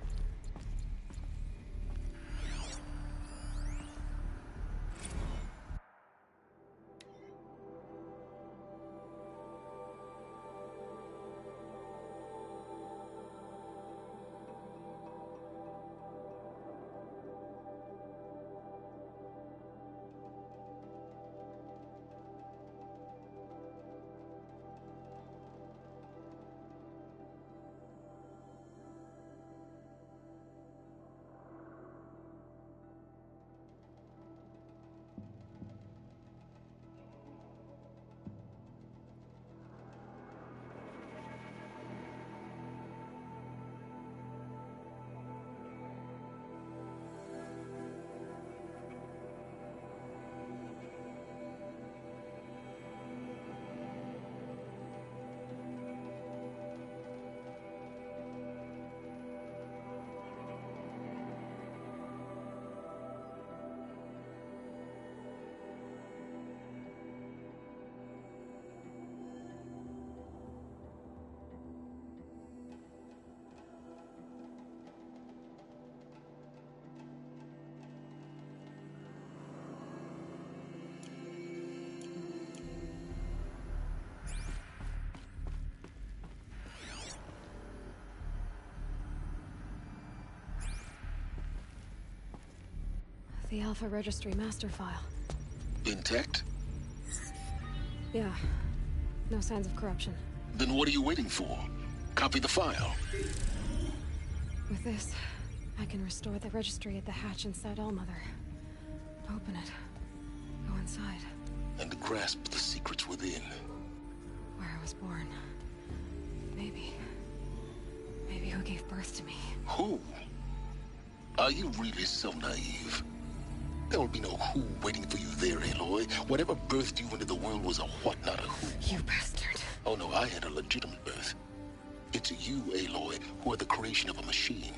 The Alpha Registry master file. Intact? Yeah. No signs of corruption. Then what are you waiting for? Copy the file. With this, I can restore the registry at the hatch inside Allmother. Open it. Go inside. And grasp the secrets within. Where I was born. Maybe who gave birth to me. Who? Are you really so naive? There will be no who waiting for you there, Aloy. Whatever birthed you into the world was a what, not a who. You bastard. Oh no, I had a legitimate birth. It's you, Aloy, who are the creation of a machine.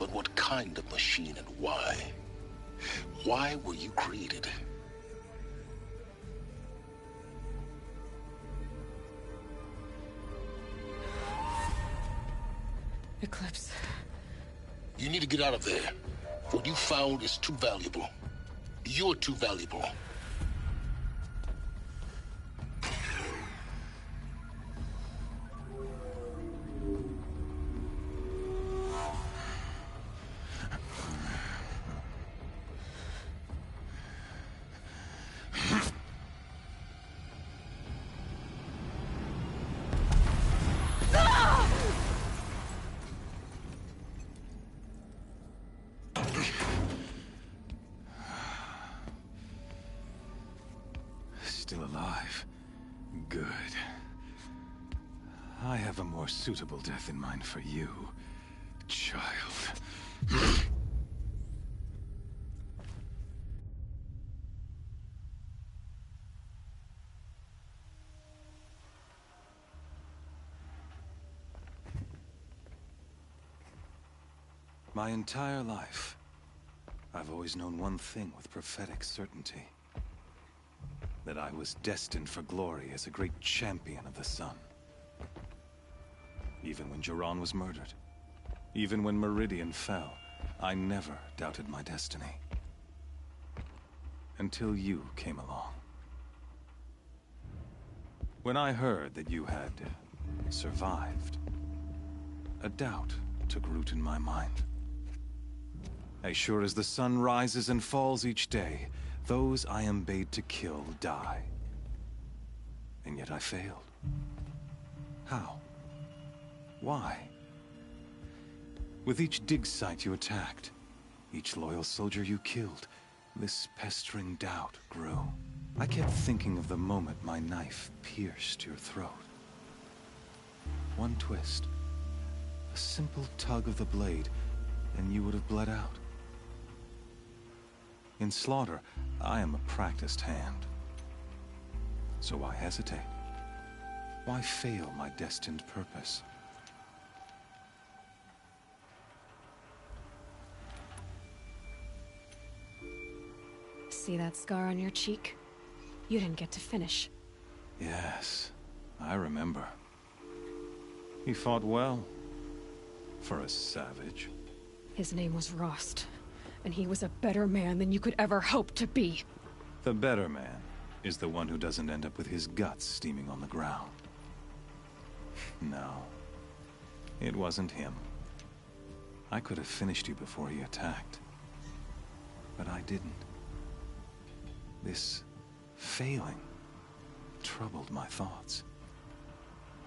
But what kind of machine and why? Why were you created? Eclipse. You need to get out of there. What you found is too valuable. You're too valuable. Still alive. Good. I have a more suitable death in mind for you, child. My entire life, I've always known one thing with prophetic certainty. That I was destined for glory as a great champion of the sun. Even when Jiran was murdered, even when Meridian fell, I never doubted my destiny. Until you came along. When I heard that you had survived, a doubt took root in my mind. As sure as the sun rises and falls each day, those I am bade to kill die. And yet I failed. How? Why? With each dig site you attacked, each loyal soldier you killed, this pestering doubt grew. I kept thinking of the moment my knife pierced your throat. One twist, a simple tug of the blade, and you would have bled out. In slaughter, I am a practiced hand. So why hesitate? Why fail my destined purpose? See that scar on your cheek? You didn't get to finish. Yes, I remember. He fought well. for a savage. His name was Rost, and he was a better man than you could ever hope to be. The better man is the one who doesn't end up with his guts steaming on the ground. No, it wasn't him. I could have finished you before he attacked, but I didn't. This failing troubled my thoughts,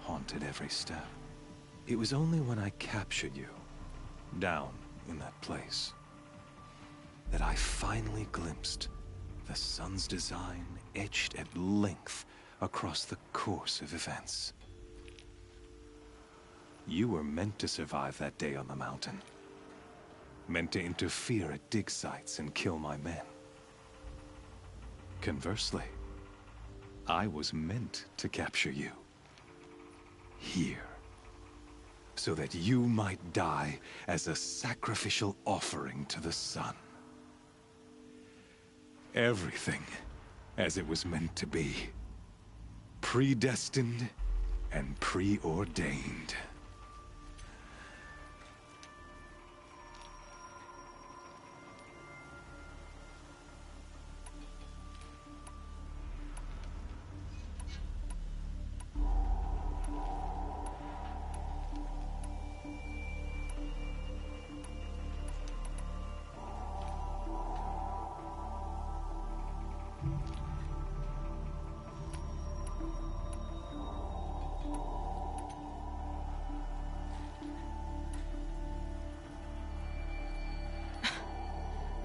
haunted every step. It was only when I captured you, down in that place, that I finally glimpsed the sun's design etched at length across the course of events. You were meant to survive that day on the mountain. Meant to interfere at dig sites and kill my men. Conversely, I was meant to capture you. Here. So that you might die as a sacrificial offering to the sun. Everything as it was meant to be. Predestined and preordained.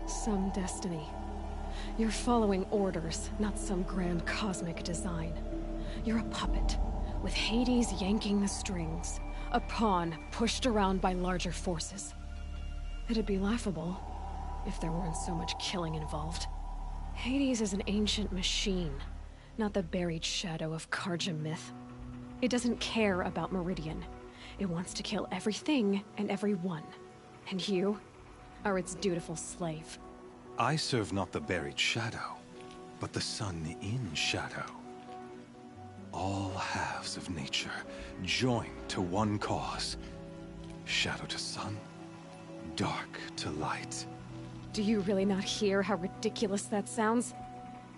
Some destiny. You're following orders, not some grand cosmic design. You're a puppet, with Hades yanking the strings. A pawn pushed around by larger forces. It'd be laughable if there weren't so much killing involved. Hades is an ancient machine, not the buried shadow of Karja myth. It doesn't care about Meridian. It wants to kill everything and everyone. And you are its dutiful slave. I serve not the buried shadow, but the sun in shadow. All halves of nature joined to one cause. Shadow to sun, dark to light. Do you really not hear how ridiculous that sounds?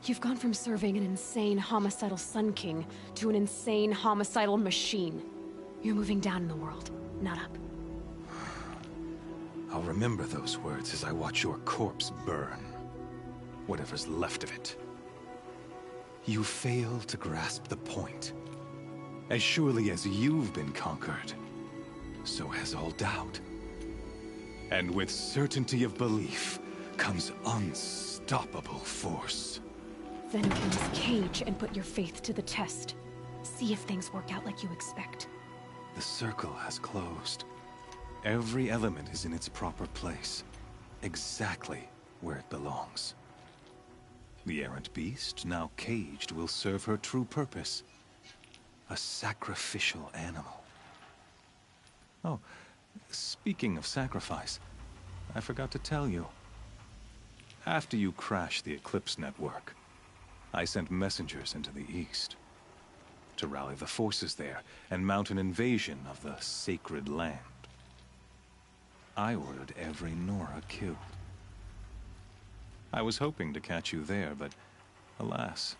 You've gone from serving an insane homicidal Sun King to an insane homicidal machine. You're moving down in the world, not up. I'll remember those words as I watch your corpse burn. Whatever's left of it. You fail to grasp the point. As surely as you've been conquered, so has all doubt. And with certainty of belief comes unstoppable force. Then cleanse Cage and put your faith to the test. See if things work out like you expect. The circle has closed. Every element is in its proper place, exactly where it belongs. The errant beast, now caged, will serve her true purpose. A sacrificial animal. Oh, speaking of sacrifice, I forgot to tell you. After you crashed the Eclipse network, I sent messengers into the east to rally the forces there and mount an invasion of the sacred land. I ordered every Nora killed. I was hoping to catch you there, but alas,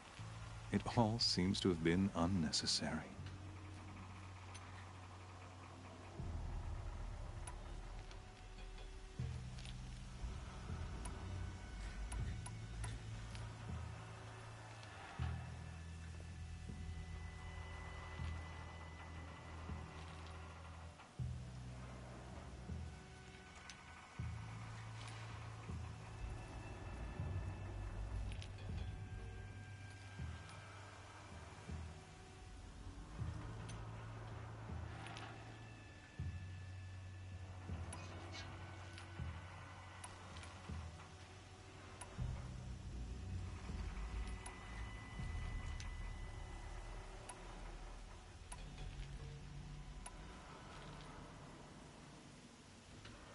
it all seems to have been unnecessary.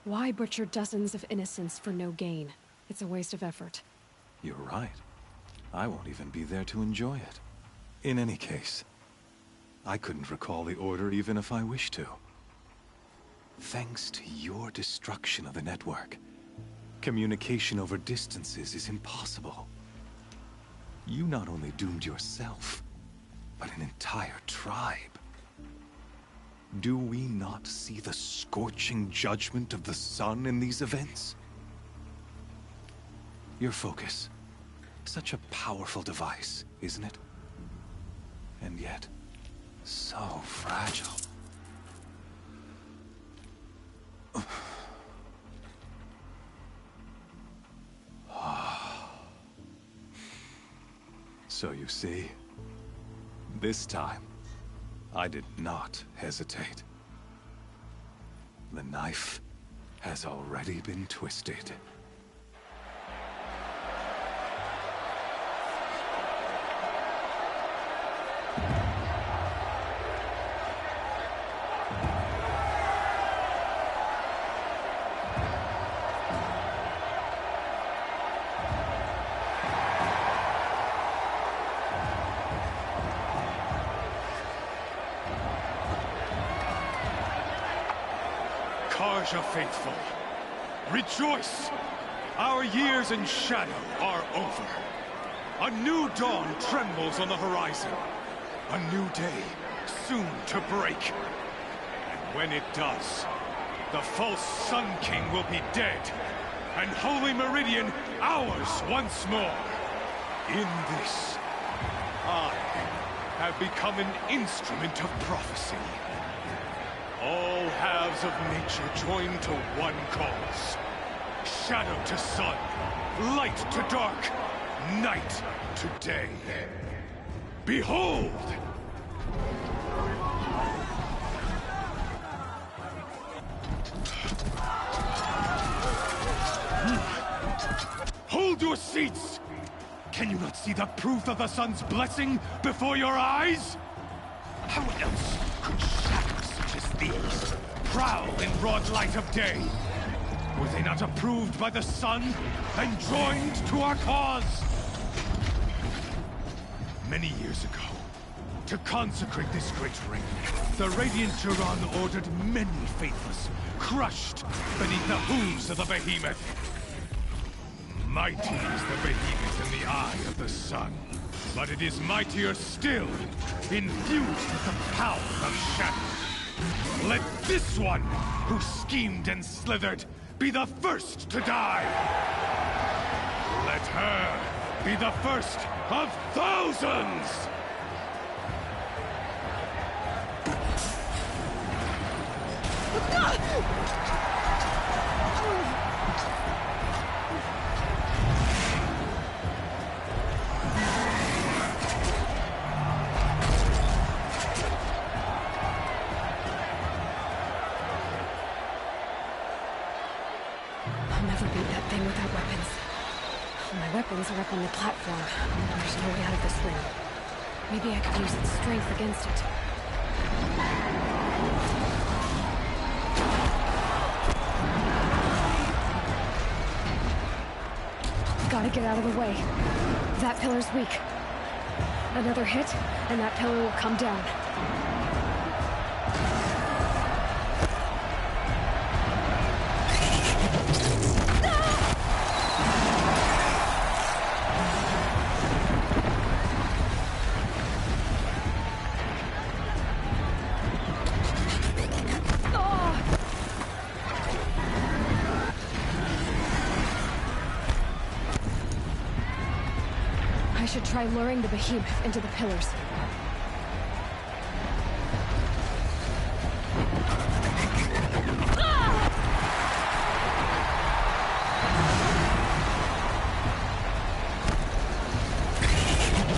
Why butcher dozens of innocents for no gain? It's a waste of effort. You're right. I won't even be there to enjoy it. In any case, I couldn't recall the order even if I wished to. Thanks to your destruction of the network, communication over distances is impossible. You not only doomed yourself, but an entire tribe. Do we not see the scorching judgment of the sun in these events? Your focus. Such a powerful device, isn't it? And yet, so fragile. So you see, this time, I did not hesitate. The knife has already been twisted. Carja faithful, rejoice! Our years in shadow are over. A new dawn trembles on the horizon. A new day soon to break. And when it does, the false Sun King will be dead, and Holy Meridian ours once more. In this, I have become an instrument of prophecy. All halves of nature join to one cause. Shadow to sun, light to dark, night to day. Behold! Hold your seats! Can you not see the proof of the sun's blessing before your eyes? How else could shadows such as these prowl in broad light of day? Were they not approved by the sun and joined to our cause? Many years ago, to consecrate this great ring, the Radiant Turan ordered many faithless, crushed beneath the hooves of the behemoth. Mighty is the behemoth in the eye of the sun, but it is mightier still, infused with the power of shadow. Let this one, who schemed and slithered, be the first to die! Let her be the first of thousands! Weapons are up on the platform. There's no way out of this thing. Maybe I could use its strength against it. Gotta get out of the way. That pillar's weak. Another hit, and that pillar will come down. Try luring the behemoth into the pillars.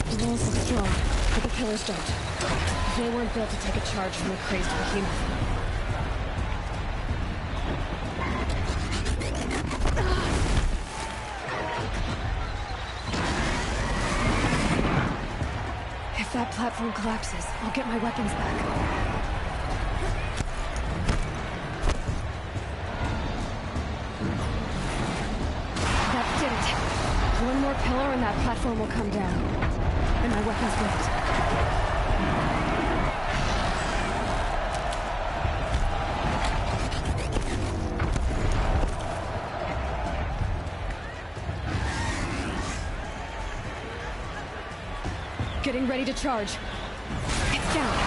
The walls look strong, but the pillars don't. They weren't built to take a charge from a crazed behemoth. If that platform collapses, I'll get my weapons back. That did it. One more pillar and that platform will come down. And my weapons with it. Getting ready to charge. It's down.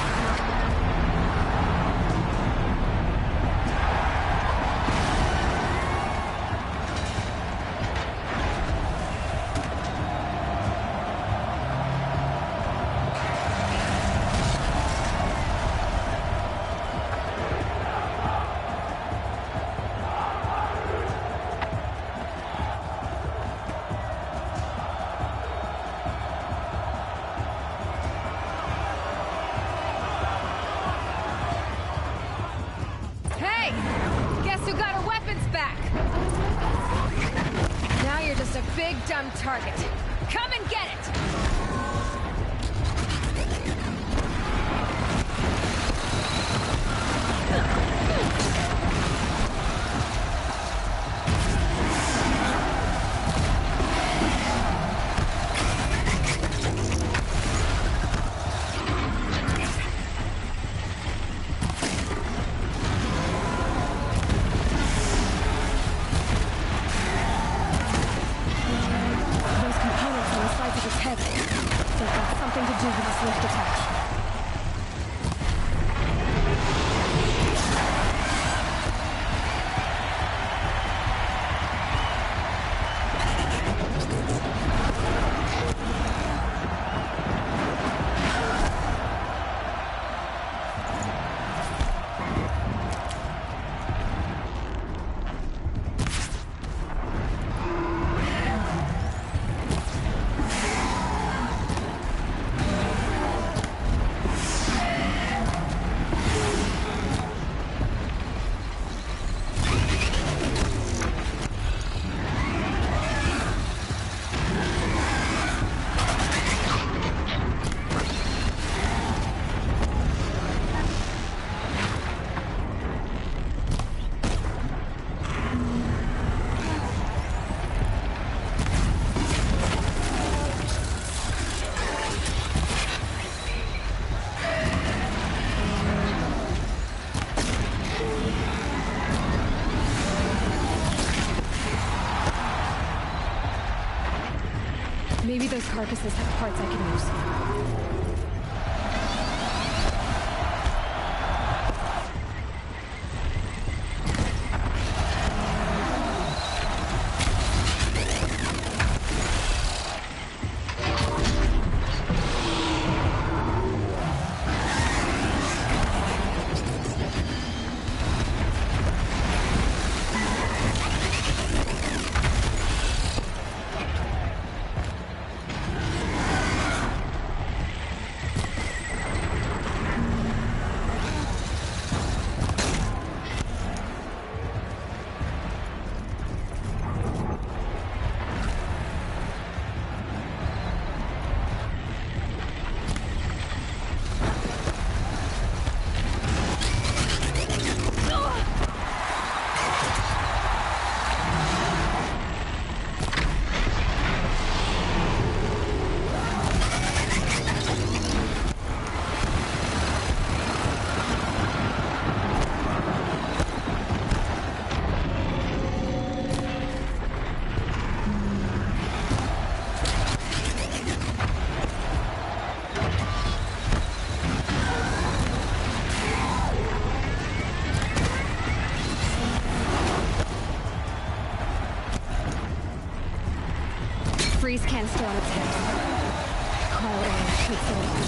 Target. Come and get it! Maybe those carcasses have parts I can use. Freeze can still on its head. Call it in, shoot someone.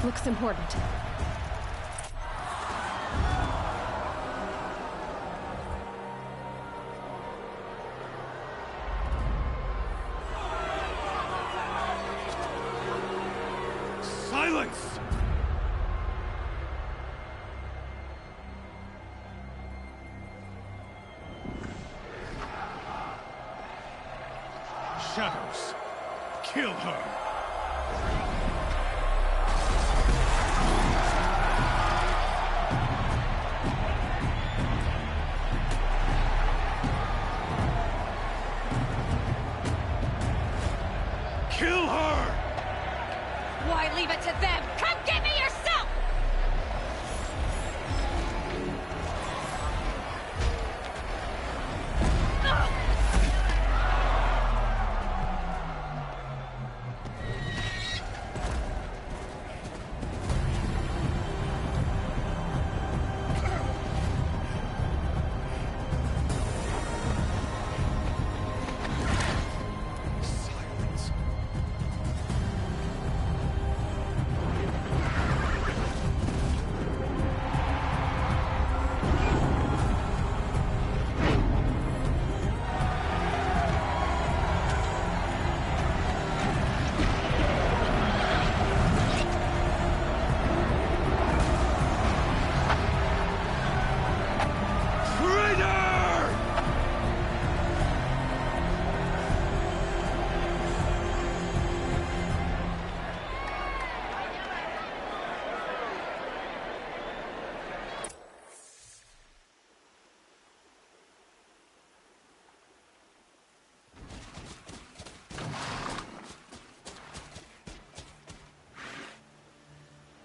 Looks important. Silence! Shadows, kill her! Kill her! Why leave it to them? Come get me yourself!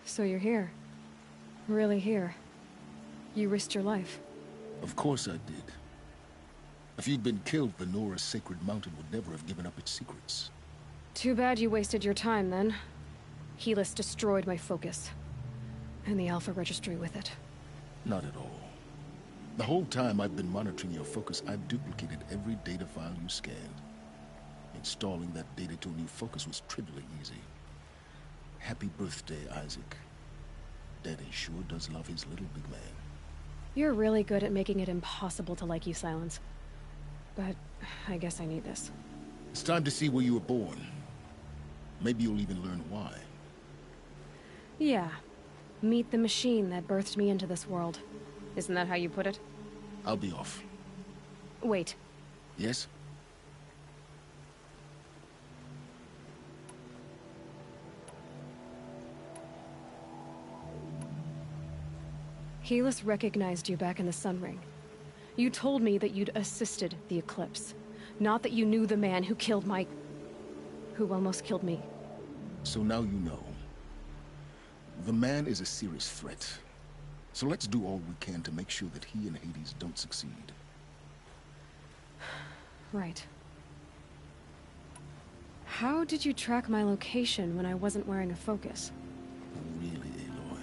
So you're here. Really here. You risked your life. Of course I did. If you'd been killed, the Nora's Sacred Mountain would never have given up its secrets. Too bad you wasted your time, then. Helis destroyed my focus. And the Alpha Registry with it. Not at all. The whole time I've been monitoring your focus, I've duplicated every data file you scanned. Installing that data to a new focus was trivially easy. Happy birthday, Isaac. Daddy sure does love his little big man. You're really good at making it impossible to like you, Silence. But I guess I need this. It's time to see where you were born. Maybe you'll even learn why. Yeah. Meet the machine that birthed me into this world. Isn't that how you put it? I'll be off. Wait. Yes? Helis recognized you back in the Sun Ring. You told me that you'd assisted the Eclipse. Not that you knew the man who killed my... who almost killed me. So now you know. The man is a serious threat. So let's do all we can to make sure that he and Hades don't succeed. Right. How did you track my location when I wasn't wearing a focus? Really, Aloy?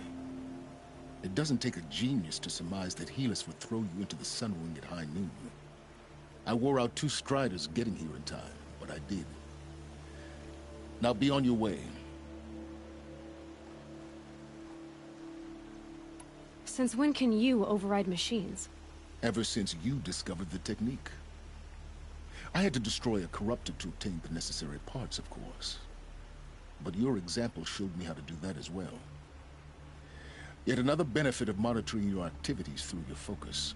It doesn't take a genius to surmise that Helis would throw you into the Sun Ring at high noon. I wore out 2 Striders getting here in time, but I did. Now be on your way. Since when can you override machines? Ever since you discovered the technique. I had to destroy a corruptor to obtain the necessary parts, of course. But your example showed me how to do that as well. Yet another benefit of monitoring your activities through your focus.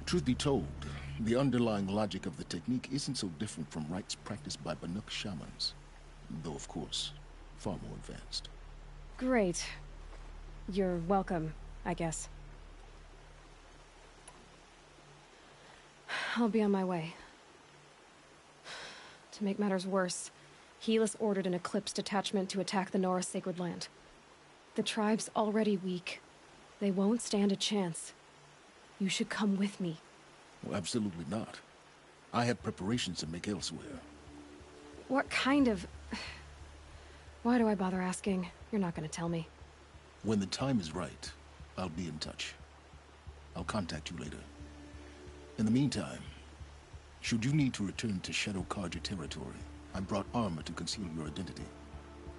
Truth be told, the underlying logic of the technique isn't so different from rites practiced by Banuk shamans. Though, of course, far more advanced. Great. You're welcome, I guess. I'll be on my way. To make matters worse, Helis ordered an Eclipse detachment to attack the Nora Sacred Land. The tribe's already weak. They won't stand a chance. You should come with me. Well, absolutely not. I have preparations to make elsewhere. What kind of... Why do I bother asking? You're not gonna tell me. When the time is right, I'll be in touch. I'll contact you later. In the meantime, should you need to return to Shadow Carja territory, I brought armor to conceal your identity.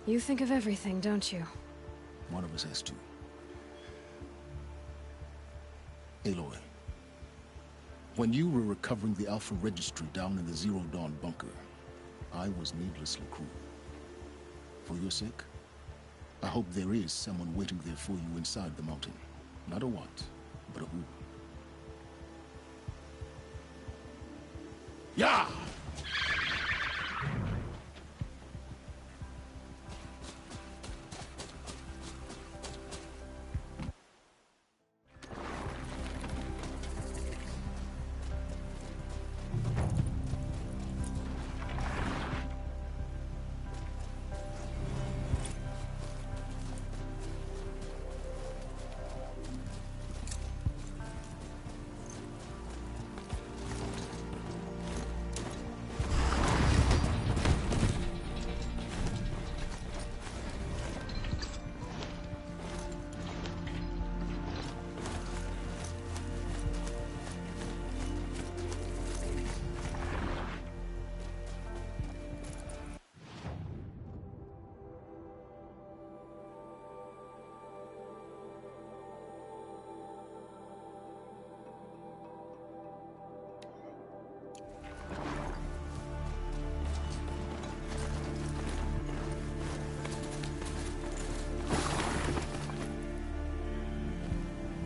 You think of everything, don't you? One of us has to. Aloy, when you were recovering the Alpha Registry down in the Zero Dawn bunker, I was needlessly cruel. For your sake, I hope there is someone waiting there for you inside the mountain. Not a what, but a who. Yeah!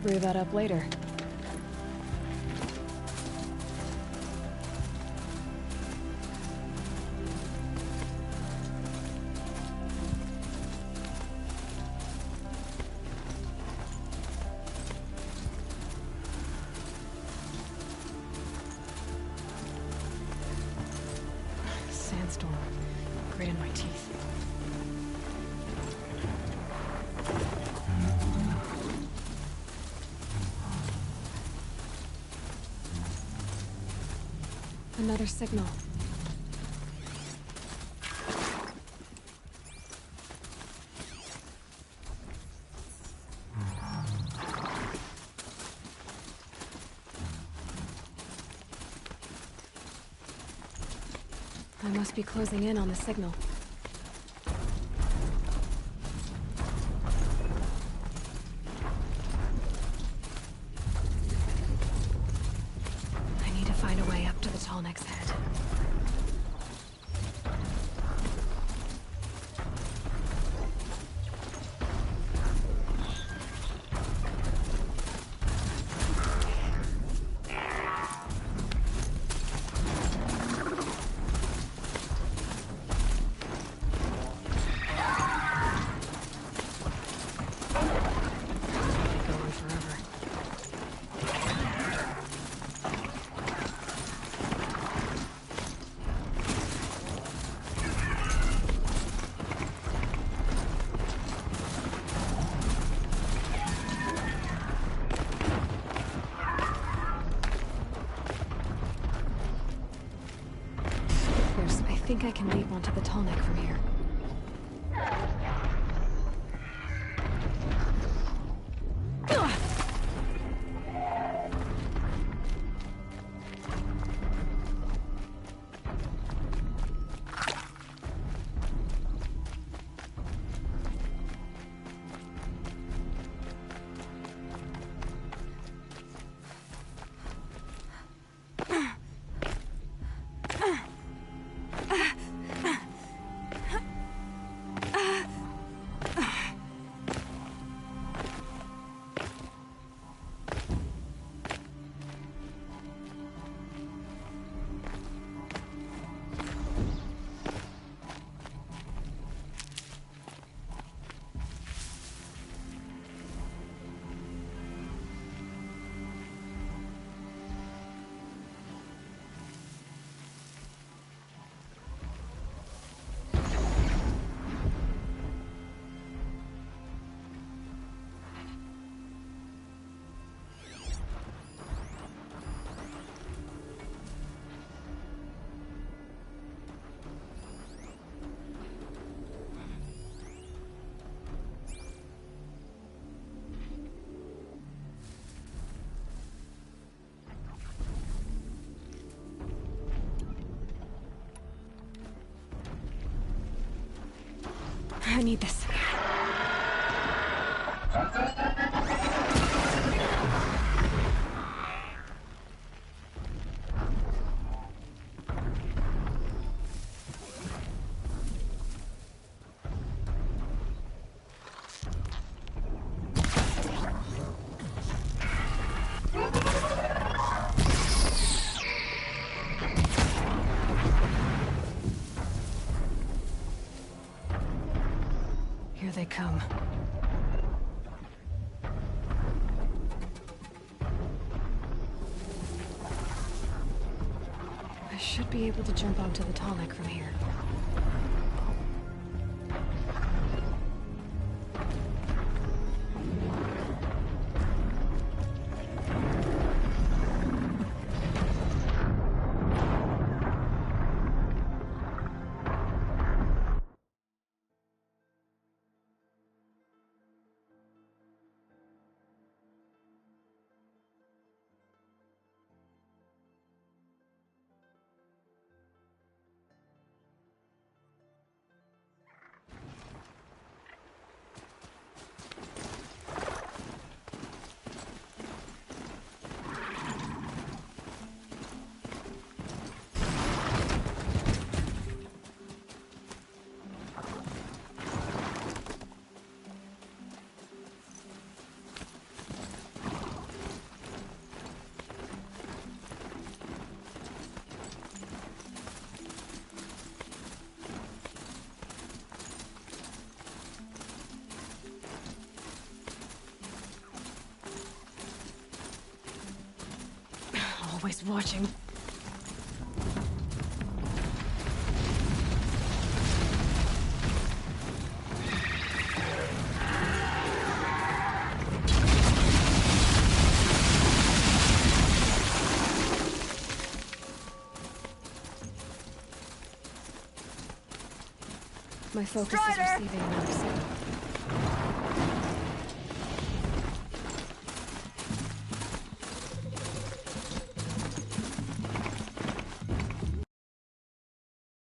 Brew that up later. Sandstorm. Right in my teeth. Another signal. I must be closing in on the signal. I need to find a way up to the Tallneck's head. I think I can leap onto the Tallneck from here. I need this. they come. I should be able to jump onto the tonic from here. Always watching. My focus is receiving enough signal.